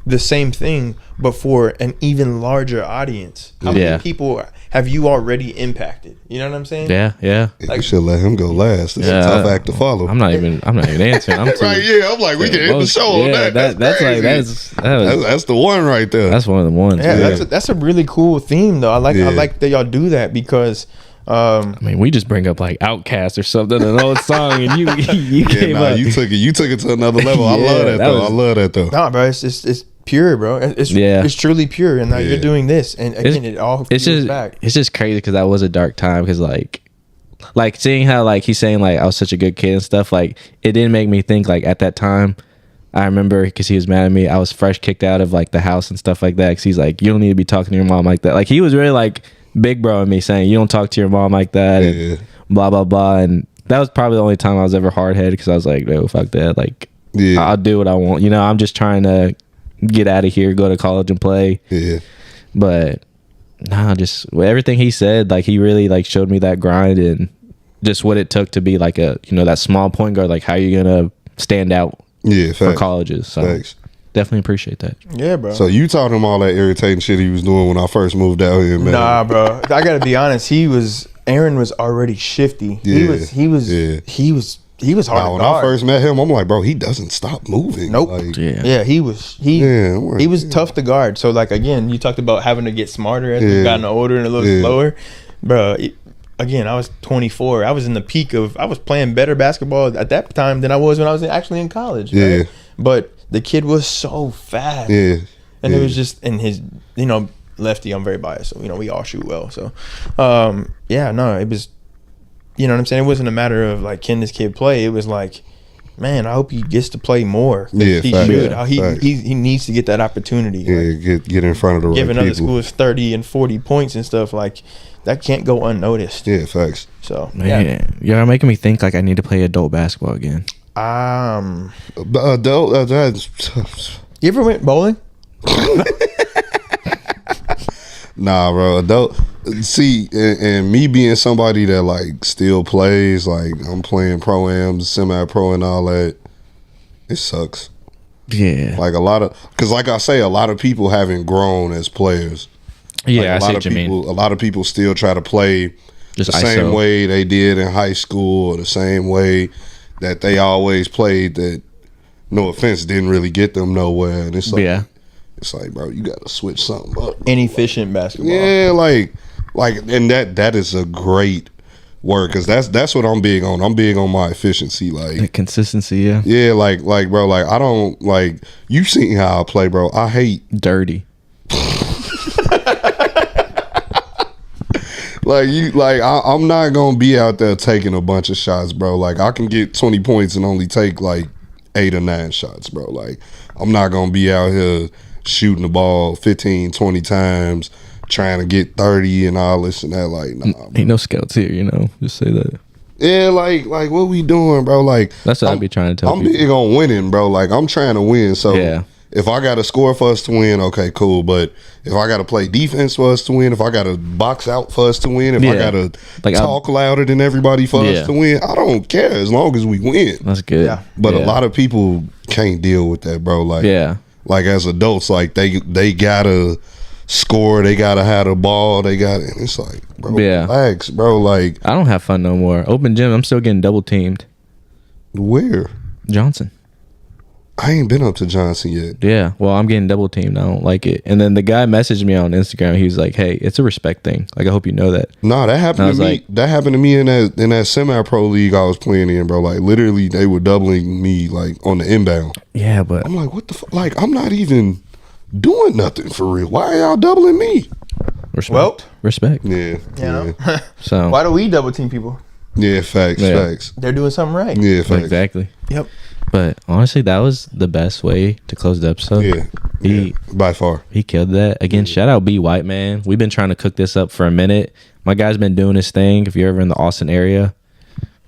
[SPEAKER 3] the same thing, but for an even larger audience. How many people have you already impacted? You know what I'm saying?
[SPEAKER 1] Yeah.
[SPEAKER 2] You should let him go last. It's a tough act to follow.
[SPEAKER 1] I'm not even answering. I'm too,
[SPEAKER 2] Right? Yeah. I'm like, we can end the show on that. That's crazy. That's the one right there.
[SPEAKER 1] That's one of the ones.
[SPEAKER 3] Yeah, that's a really cool theme, though. I like that y'all do that, because
[SPEAKER 1] I mean, we just bring up like Outkast or something, an old song, and you came up.
[SPEAKER 2] You took it to another level. I love that though. I love that though.
[SPEAKER 3] Nah, bro, it's pure, bro. It's truly pure, and now you're doing this, and again, it all feels back.
[SPEAKER 1] It's just crazy because that was a dark time, because like seeing how, like, he's saying, like, I was such a good kid and stuff, like, it didn't make me think, like, at that time, I remember, because he was mad at me, I was fresh kicked out of, like, the house and stuff like that, because he's like, you don't need to be talking to your mom like that. Like, he was really, like, big bro in me, saying, you don't talk to your mom like that, and blah blah blah. And that was probably the only time I was ever hard-headed, because I was like, no, fuck that, like, I'll do what I want, I'm just trying to get out of here, go to college and play. But just everything he said, like, he really, like, showed me that grind and just what it took to be like a that small point guard, like how you gonna stand out for colleges. So definitely appreciate that.
[SPEAKER 3] Yeah, bro.
[SPEAKER 2] So you taught him all that irritating shit he was doing when I first moved out here, man?
[SPEAKER 3] Nah, bro. I gotta be honest. Aaron was already shifty. He was hard to
[SPEAKER 2] when
[SPEAKER 3] guard.
[SPEAKER 2] I first met him, I'm like, bro, he doesn't stop moving.
[SPEAKER 3] Nope.
[SPEAKER 2] Like,
[SPEAKER 3] he was tough to guard. So, like, again, you talked about having to get smarter as we've gotten older and a little slower, bro. Again, I was 24. I was in the peak of, I was playing better basketball at that time than I was when I was actually in college. Right? But the kid was so fast. And it was just, in his, lefty, I'm very biased. So, we all shoot well. So, it was, you know what I'm saying? It wasn't a matter of, like, can this kid play? It was like, man, I hope he gets to play more. He should. He needs to get that opportunity.
[SPEAKER 2] Get in front of the right
[SPEAKER 3] giving other
[SPEAKER 2] people.
[SPEAKER 3] schools 30 and 40 points and stuff, like, that can't go unnoticed.
[SPEAKER 2] Yeah, facts.
[SPEAKER 3] So,
[SPEAKER 1] you're making me think like I need to play adult basketball again.
[SPEAKER 2] Adult,
[SPEAKER 3] you ever went bowling?
[SPEAKER 2] Nah, bro. Adult. See, and me being somebody that, like, still plays, like, I'm playing pro-ams, semi-pro and all that, it sucks.
[SPEAKER 1] Yeah.
[SPEAKER 2] Like, because like I say, a lot of people haven't grown as players.
[SPEAKER 1] Yeah,
[SPEAKER 2] like,
[SPEAKER 1] I see what you mean.
[SPEAKER 2] A lot of people still try to play
[SPEAKER 1] just
[SPEAKER 2] the
[SPEAKER 1] ISO.
[SPEAKER 2] same way they did in high school, or the same way that they always played, that, no offense, didn't really get them nowhere. And it's like, it's like, bro, you got to switch something up.
[SPEAKER 3] Inefficient basketball.
[SPEAKER 2] Yeah, like, and that is a great work, because that's what I'm big on. I'm big on my efficiency. Like,
[SPEAKER 1] Consistency, yeah.
[SPEAKER 2] yeah, like bro, like I don't like, you seen how I play, bro. I hate
[SPEAKER 1] Dirty.
[SPEAKER 2] like you like I'm not gonna be out there taking a bunch of shots, bro. Like I can get 20 points and only take like 8 or 9 shots, bro. Like I'm not gonna be out here shooting the ball 15, 20 times, trying to get 30 and all this and that. Like, nah, bro.
[SPEAKER 1] Ain't no scouts here, you know. Just say that.
[SPEAKER 2] Yeah, like what we doing, bro? Like
[SPEAKER 1] That's what I be trying to tell
[SPEAKER 2] I'm
[SPEAKER 1] people.
[SPEAKER 2] big on winning, bro. Like I'm trying to win. So
[SPEAKER 1] Yeah.
[SPEAKER 2] if I got to score for us to win, okay, cool. But if I got to play defense for us to win, if I got to box out for us to win, if I
[SPEAKER 1] Yeah.
[SPEAKER 2] got to
[SPEAKER 1] Like,
[SPEAKER 2] talk louder than everybody for
[SPEAKER 1] Yeah.
[SPEAKER 2] us to win, I don't care as long as we win.
[SPEAKER 1] That's good.
[SPEAKER 3] Yeah.
[SPEAKER 2] But
[SPEAKER 1] Yeah.
[SPEAKER 2] a lot of people can't deal with that, bro. Like,
[SPEAKER 1] Yeah.
[SPEAKER 2] like as adults, like they gotta score, they gotta have the ball, they got, and it's like, bro,
[SPEAKER 1] Yeah.
[SPEAKER 2] relax, bro. Like,
[SPEAKER 1] I don't have fun no more. Open gym, I'm still getting double teamed.
[SPEAKER 2] where?
[SPEAKER 1] Johnson.
[SPEAKER 2] I ain't been up to Johnson yet.
[SPEAKER 1] Yeah. Well, I'm getting double teamed. I don't like it. And then the guy messaged me on Instagram. He was like, "Hey, it's a respect thing. Like, I hope you know that."
[SPEAKER 2] Nah, that
[SPEAKER 1] And I
[SPEAKER 2] happened
[SPEAKER 1] was
[SPEAKER 2] to me.
[SPEAKER 1] like-
[SPEAKER 2] That happened to me in that semi-pro league I was playing in, bro. Like literally, they were doubling me like on the inbound.
[SPEAKER 1] Yeah, but
[SPEAKER 2] I'm like, what the fuck? Like, I'm not even doing nothing for real. Why are y'all doubling me?
[SPEAKER 1] respect.
[SPEAKER 3] Well,
[SPEAKER 1] respect.
[SPEAKER 2] Yeah,
[SPEAKER 3] you
[SPEAKER 2] yeah,
[SPEAKER 3] know,
[SPEAKER 1] So
[SPEAKER 3] why do we double team people?
[SPEAKER 2] yeah. Facts,
[SPEAKER 1] Yeah.
[SPEAKER 2] facts.
[SPEAKER 3] They're doing something right.
[SPEAKER 2] Yeah, facts.
[SPEAKER 1] exactly.
[SPEAKER 3] Yep.
[SPEAKER 1] But honestly, that was the best way to close the episode.
[SPEAKER 2] Yeah,
[SPEAKER 1] He
[SPEAKER 2] yeah, by far.
[SPEAKER 1] he killed that. Again, shout out B White, man. We've been trying to cook this up for a minute. My guy's been doing his thing. If you're ever in the Austin area,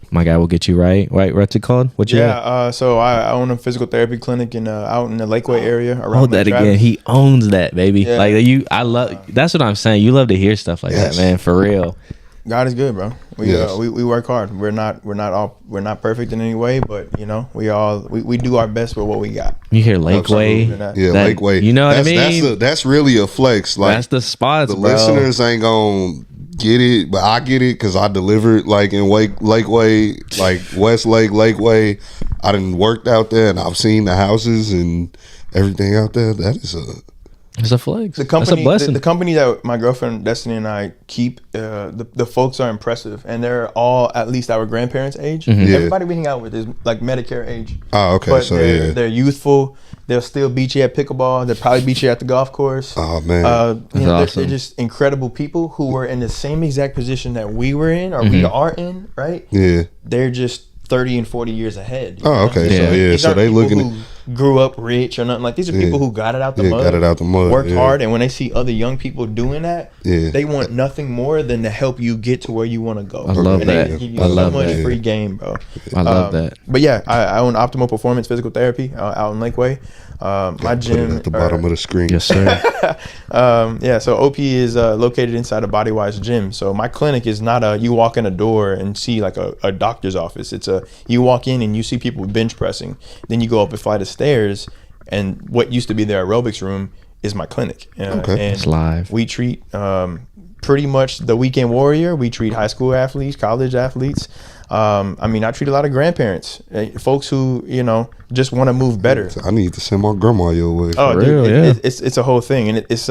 [SPEAKER 1] my guy will get you right. Right, what's it called? What you
[SPEAKER 3] Yeah.
[SPEAKER 1] at?
[SPEAKER 3] So I own a physical therapy clinic out in the Lakeway area. Around
[SPEAKER 1] Hold
[SPEAKER 3] Lake
[SPEAKER 1] that again.
[SPEAKER 3] Travis.
[SPEAKER 1] He owns that, baby.
[SPEAKER 3] Yeah.
[SPEAKER 1] Like I love. That's what I'm saying. You love to hear stuff like
[SPEAKER 2] Yes.
[SPEAKER 1] that, man. For real.
[SPEAKER 3] God is good, bro.
[SPEAKER 2] Yes.
[SPEAKER 3] We work hard. We're not perfect in any way, but you know, we do our best with what we got.
[SPEAKER 1] You hear Lakeway?
[SPEAKER 3] Absolutely.
[SPEAKER 2] Yeah,
[SPEAKER 1] That-
[SPEAKER 2] Lakeway.
[SPEAKER 1] you know what I
[SPEAKER 2] that's
[SPEAKER 1] mean?
[SPEAKER 2] That's really a flex. Like
[SPEAKER 1] That's the spots,
[SPEAKER 2] the
[SPEAKER 1] bro.
[SPEAKER 2] listeners ain't gonna get it, but I get it because I delivered like in Lakeway, like Westlake, Lakeway. I done worked out there and I've seen the houses and everything out there. That is
[SPEAKER 1] It's a flex.
[SPEAKER 3] The
[SPEAKER 1] That's
[SPEAKER 3] company,
[SPEAKER 1] a blessing.
[SPEAKER 3] the company that my girlfriend Destiny and I keep, the folks are impressive, and they're all at least our grandparents' age.
[SPEAKER 1] Mm-hmm.
[SPEAKER 2] Yeah.
[SPEAKER 3] Everybody we hang out with is like Medicare age.
[SPEAKER 2] oh okay.
[SPEAKER 3] But
[SPEAKER 2] So
[SPEAKER 3] they're,
[SPEAKER 2] yeah.
[SPEAKER 3] they're youthful. They'll still beat you at pickleball. They'll probably beat you at the golf course.
[SPEAKER 2] Oh man.
[SPEAKER 3] You know,
[SPEAKER 1] awesome.
[SPEAKER 3] they're just incredible people who were in the same exact position that we were in, or
[SPEAKER 1] Mm-hmm.
[SPEAKER 3] we are in. Right?
[SPEAKER 2] yeah.
[SPEAKER 3] They're just 30 and 40 years ahead. you
[SPEAKER 2] Oh,
[SPEAKER 3] know?
[SPEAKER 2] okay.
[SPEAKER 1] Yeah.
[SPEAKER 2] So yeah.
[SPEAKER 3] These
[SPEAKER 2] So
[SPEAKER 3] aren't
[SPEAKER 2] they
[SPEAKER 3] people
[SPEAKER 2] looking
[SPEAKER 3] who grew up rich or nothing like. These are people who got it out the
[SPEAKER 2] Yeah,
[SPEAKER 3] mud.
[SPEAKER 2] got it out the mud,
[SPEAKER 3] Worked
[SPEAKER 2] yeah.
[SPEAKER 3] hard, and when they see other young people doing that,
[SPEAKER 2] Yeah.
[SPEAKER 3] they want nothing more than to help you get to where you want to go.
[SPEAKER 1] I love
[SPEAKER 3] and
[SPEAKER 1] that.
[SPEAKER 3] They give you
[SPEAKER 1] I
[SPEAKER 3] so
[SPEAKER 1] love
[SPEAKER 3] much
[SPEAKER 1] that.
[SPEAKER 3] free game, bro.
[SPEAKER 1] I love that.
[SPEAKER 3] But yeah, I own Optimal Performance Physical Therapy out in Lakeway. My
[SPEAKER 2] put it
[SPEAKER 3] gym
[SPEAKER 2] at the bottom of the screen.
[SPEAKER 1] Yes, sir.
[SPEAKER 3] yeah, so OP is located inside a Bodywise gym. So my clinic is not a you walk in a door and see like a doctor's office. It's a you walk in and you see people bench pressing. Then you go up a flight of stairs, and what used to be their aerobics room is my clinic.
[SPEAKER 2] Okay.
[SPEAKER 3] And
[SPEAKER 1] It's live.
[SPEAKER 3] we treat pretty much the weekend warrior. We treat high school athletes, college athletes. I mean, I treat a lot of grandparents, folks who just want to move better.
[SPEAKER 2] I need to send my grandma your way.
[SPEAKER 3] Oh,
[SPEAKER 1] For
[SPEAKER 3] dude,
[SPEAKER 1] real, yeah.
[SPEAKER 3] it's a whole thing, and it's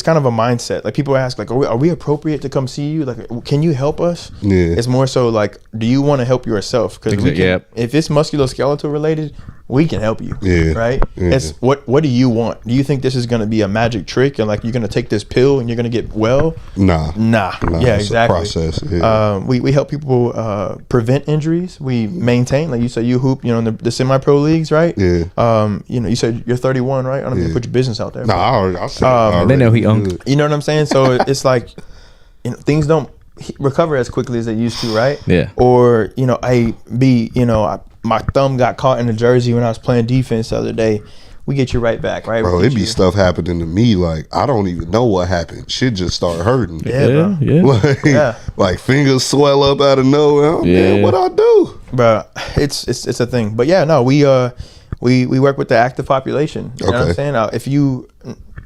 [SPEAKER 3] kind of a mindset. Like people ask, like, are we appropriate to come see you? Like, can you help us?
[SPEAKER 2] Yeah.
[SPEAKER 3] It's more so like, do you want to help yourself? Because
[SPEAKER 1] Yep.
[SPEAKER 3] if it's musculoskeletal related, we can help you.
[SPEAKER 2] Yeah.
[SPEAKER 3] Right.
[SPEAKER 2] Yeah.
[SPEAKER 3] It's what do you want? Do you think this is going to be a magic trick and like you're going to take this pill and you're going to get well?
[SPEAKER 2] Nah.
[SPEAKER 3] Nah. Yeah,
[SPEAKER 2] it's
[SPEAKER 3] exactly.
[SPEAKER 2] a process. Yeah.
[SPEAKER 3] We help people prevent injuries. We maintain, like you said, you hoop, in the semi-pro leagues, right?
[SPEAKER 2] Yeah.
[SPEAKER 3] You said you're 31, right? I don't need to put your business out there.
[SPEAKER 2] Nah, I said
[SPEAKER 1] They know he owned.
[SPEAKER 2] good.
[SPEAKER 3] You know what I'm saying? So it's like, things don't recover as quickly as they used to, right?
[SPEAKER 1] Yeah.
[SPEAKER 3] Or my thumb got caught in the jersey when I was playing defense the other day. We get you right back, right?
[SPEAKER 2] Bro,
[SPEAKER 3] We
[SPEAKER 2] it
[SPEAKER 3] get
[SPEAKER 2] be
[SPEAKER 3] you-
[SPEAKER 2] stuff happening to me like I don't even know what happened. Shit just start hurting.
[SPEAKER 3] Yeah, bro.
[SPEAKER 1] Yeah.
[SPEAKER 2] Like,
[SPEAKER 3] Yeah.
[SPEAKER 2] like fingers swell up out of nowhere. Oh,
[SPEAKER 1] Yeah.
[SPEAKER 2] man, what I do?
[SPEAKER 3] Bro, it's a thing. But yeah, no, we work with the active population. You know what I'm
[SPEAKER 2] Okay.
[SPEAKER 3] saying? If you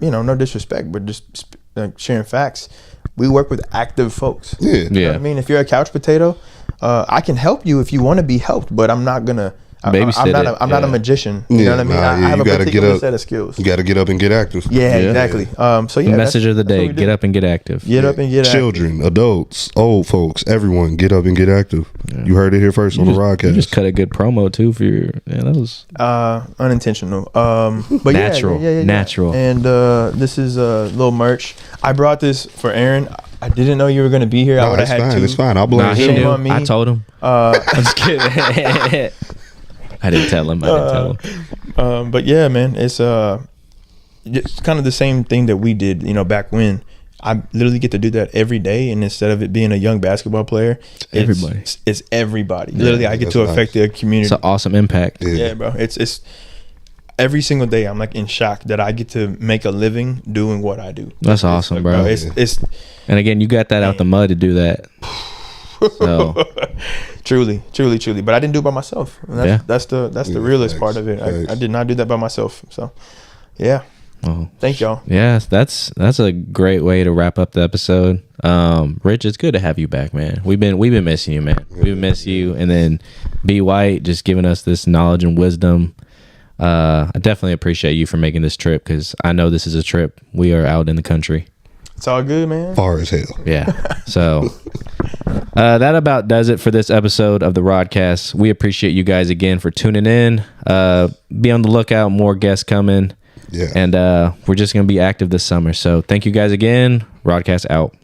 [SPEAKER 3] no disrespect, but just sharing facts, we work with active folks.
[SPEAKER 2] Yeah.
[SPEAKER 3] You know what I mean, if you're a couch potato, I can help you if you want to be helped, but I'm not gonna
[SPEAKER 1] Babysit
[SPEAKER 3] I'm not a magician. You know what I mean? I have
[SPEAKER 2] you
[SPEAKER 3] a
[SPEAKER 2] gotta
[SPEAKER 3] particular
[SPEAKER 2] get up.
[SPEAKER 3] set of skills.
[SPEAKER 2] You got to get up and get active.
[SPEAKER 3] Yeah, exactly. So yeah,
[SPEAKER 1] Message of the
[SPEAKER 3] that's what
[SPEAKER 1] day:
[SPEAKER 3] we
[SPEAKER 1] get
[SPEAKER 3] do.
[SPEAKER 1] up and get active.
[SPEAKER 3] Get up and get active.
[SPEAKER 2] Children, adults, old folks, everyone, get up and get active. You heard it here first on the
[SPEAKER 1] You
[SPEAKER 2] Rodcast.
[SPEAKER 1] just cut a good promo too for your. Yeah, that was
[SPEAKER 3] Unintentional. But
[SPEAKER 1] Natural.
[SPEAKER 3] yeah.
[SPEAKER 1] Natural.
[SPEAKER 3] And this is a little merch. I brought this for Aaron. I didn't know you were gonna be here. I
[SPEAKER 2] No,
[SPEAKER 3] would
[SPEAKER 2] it's
[SPEAKER 3] have had
[SPEAKER 2] fine.
[SPEAKER 3] to.
[SPEAKER 2] It's fine. I'll blame
[SPEAKER 1] Nah, he
[SPEAKER 3] Shame
[SPEAKER 2] him.
[SPEAKER 1] knew.
[SPEAKER 3] on me.
[SPEAKER 1] I told him. I'm just kidding. I didn't tell him.
[SPEAKER 3] But yeah, man, it's kind of the same thing that we did, back when. I literally get to do that every day, and instead of it being a young basketball player,
[SPEAKER 1] Everybody.
[SPEAKER 3] it's everybody. Literally, I get
[SPEAKER 2] that's
[SPEAKER 3] to
[SPEAKER 2] nice.
[SPEAKER 3] affect the community.
[SPEAKER 1] It's an awesome impact.
[SPEAKER 3] Yeah, bro. It's every single day I'm like in shock that I get to make a living doing what I do.
[SPEAKER 1] That's awesome, bro.
[SPEAKER 3] It's
[SPEAKER 1] And again, you got that out the mud to do that. So
[SPEAKER 3] truly. But I didn't do it by myself. And that's the realest
[SPEAKER 2] facts,
[SPEAKER 3] part of it. I did not do that by myself. So yeah.
[SPEAKER 1] well,
[SPEAKER 3] Thank y'all.
[SPEAKER 1] yeah, that's a great way to wrap up the episode. Rich, it's good to have you back, man. We've been missing you, man. We've been missing you, and then B White just giving us this knowledge and wisdom. I definitely appreciate you for making this trip, because I know this is a trip. We are out in the country.
[SPEAKER 3] It's all good, man.
[SPEAKER 2] Far as hell.
[SPEAKER 1] Yeah. So that about does it for this episode of the Rodcast. We appreciate you guys again for tuning in. Be on the lookout. More guests coming.
[SPEAKER 2] Yeah.
[SPEAKER 1] And we're just going to be active this summer. So thank you guys again. Rodcast out.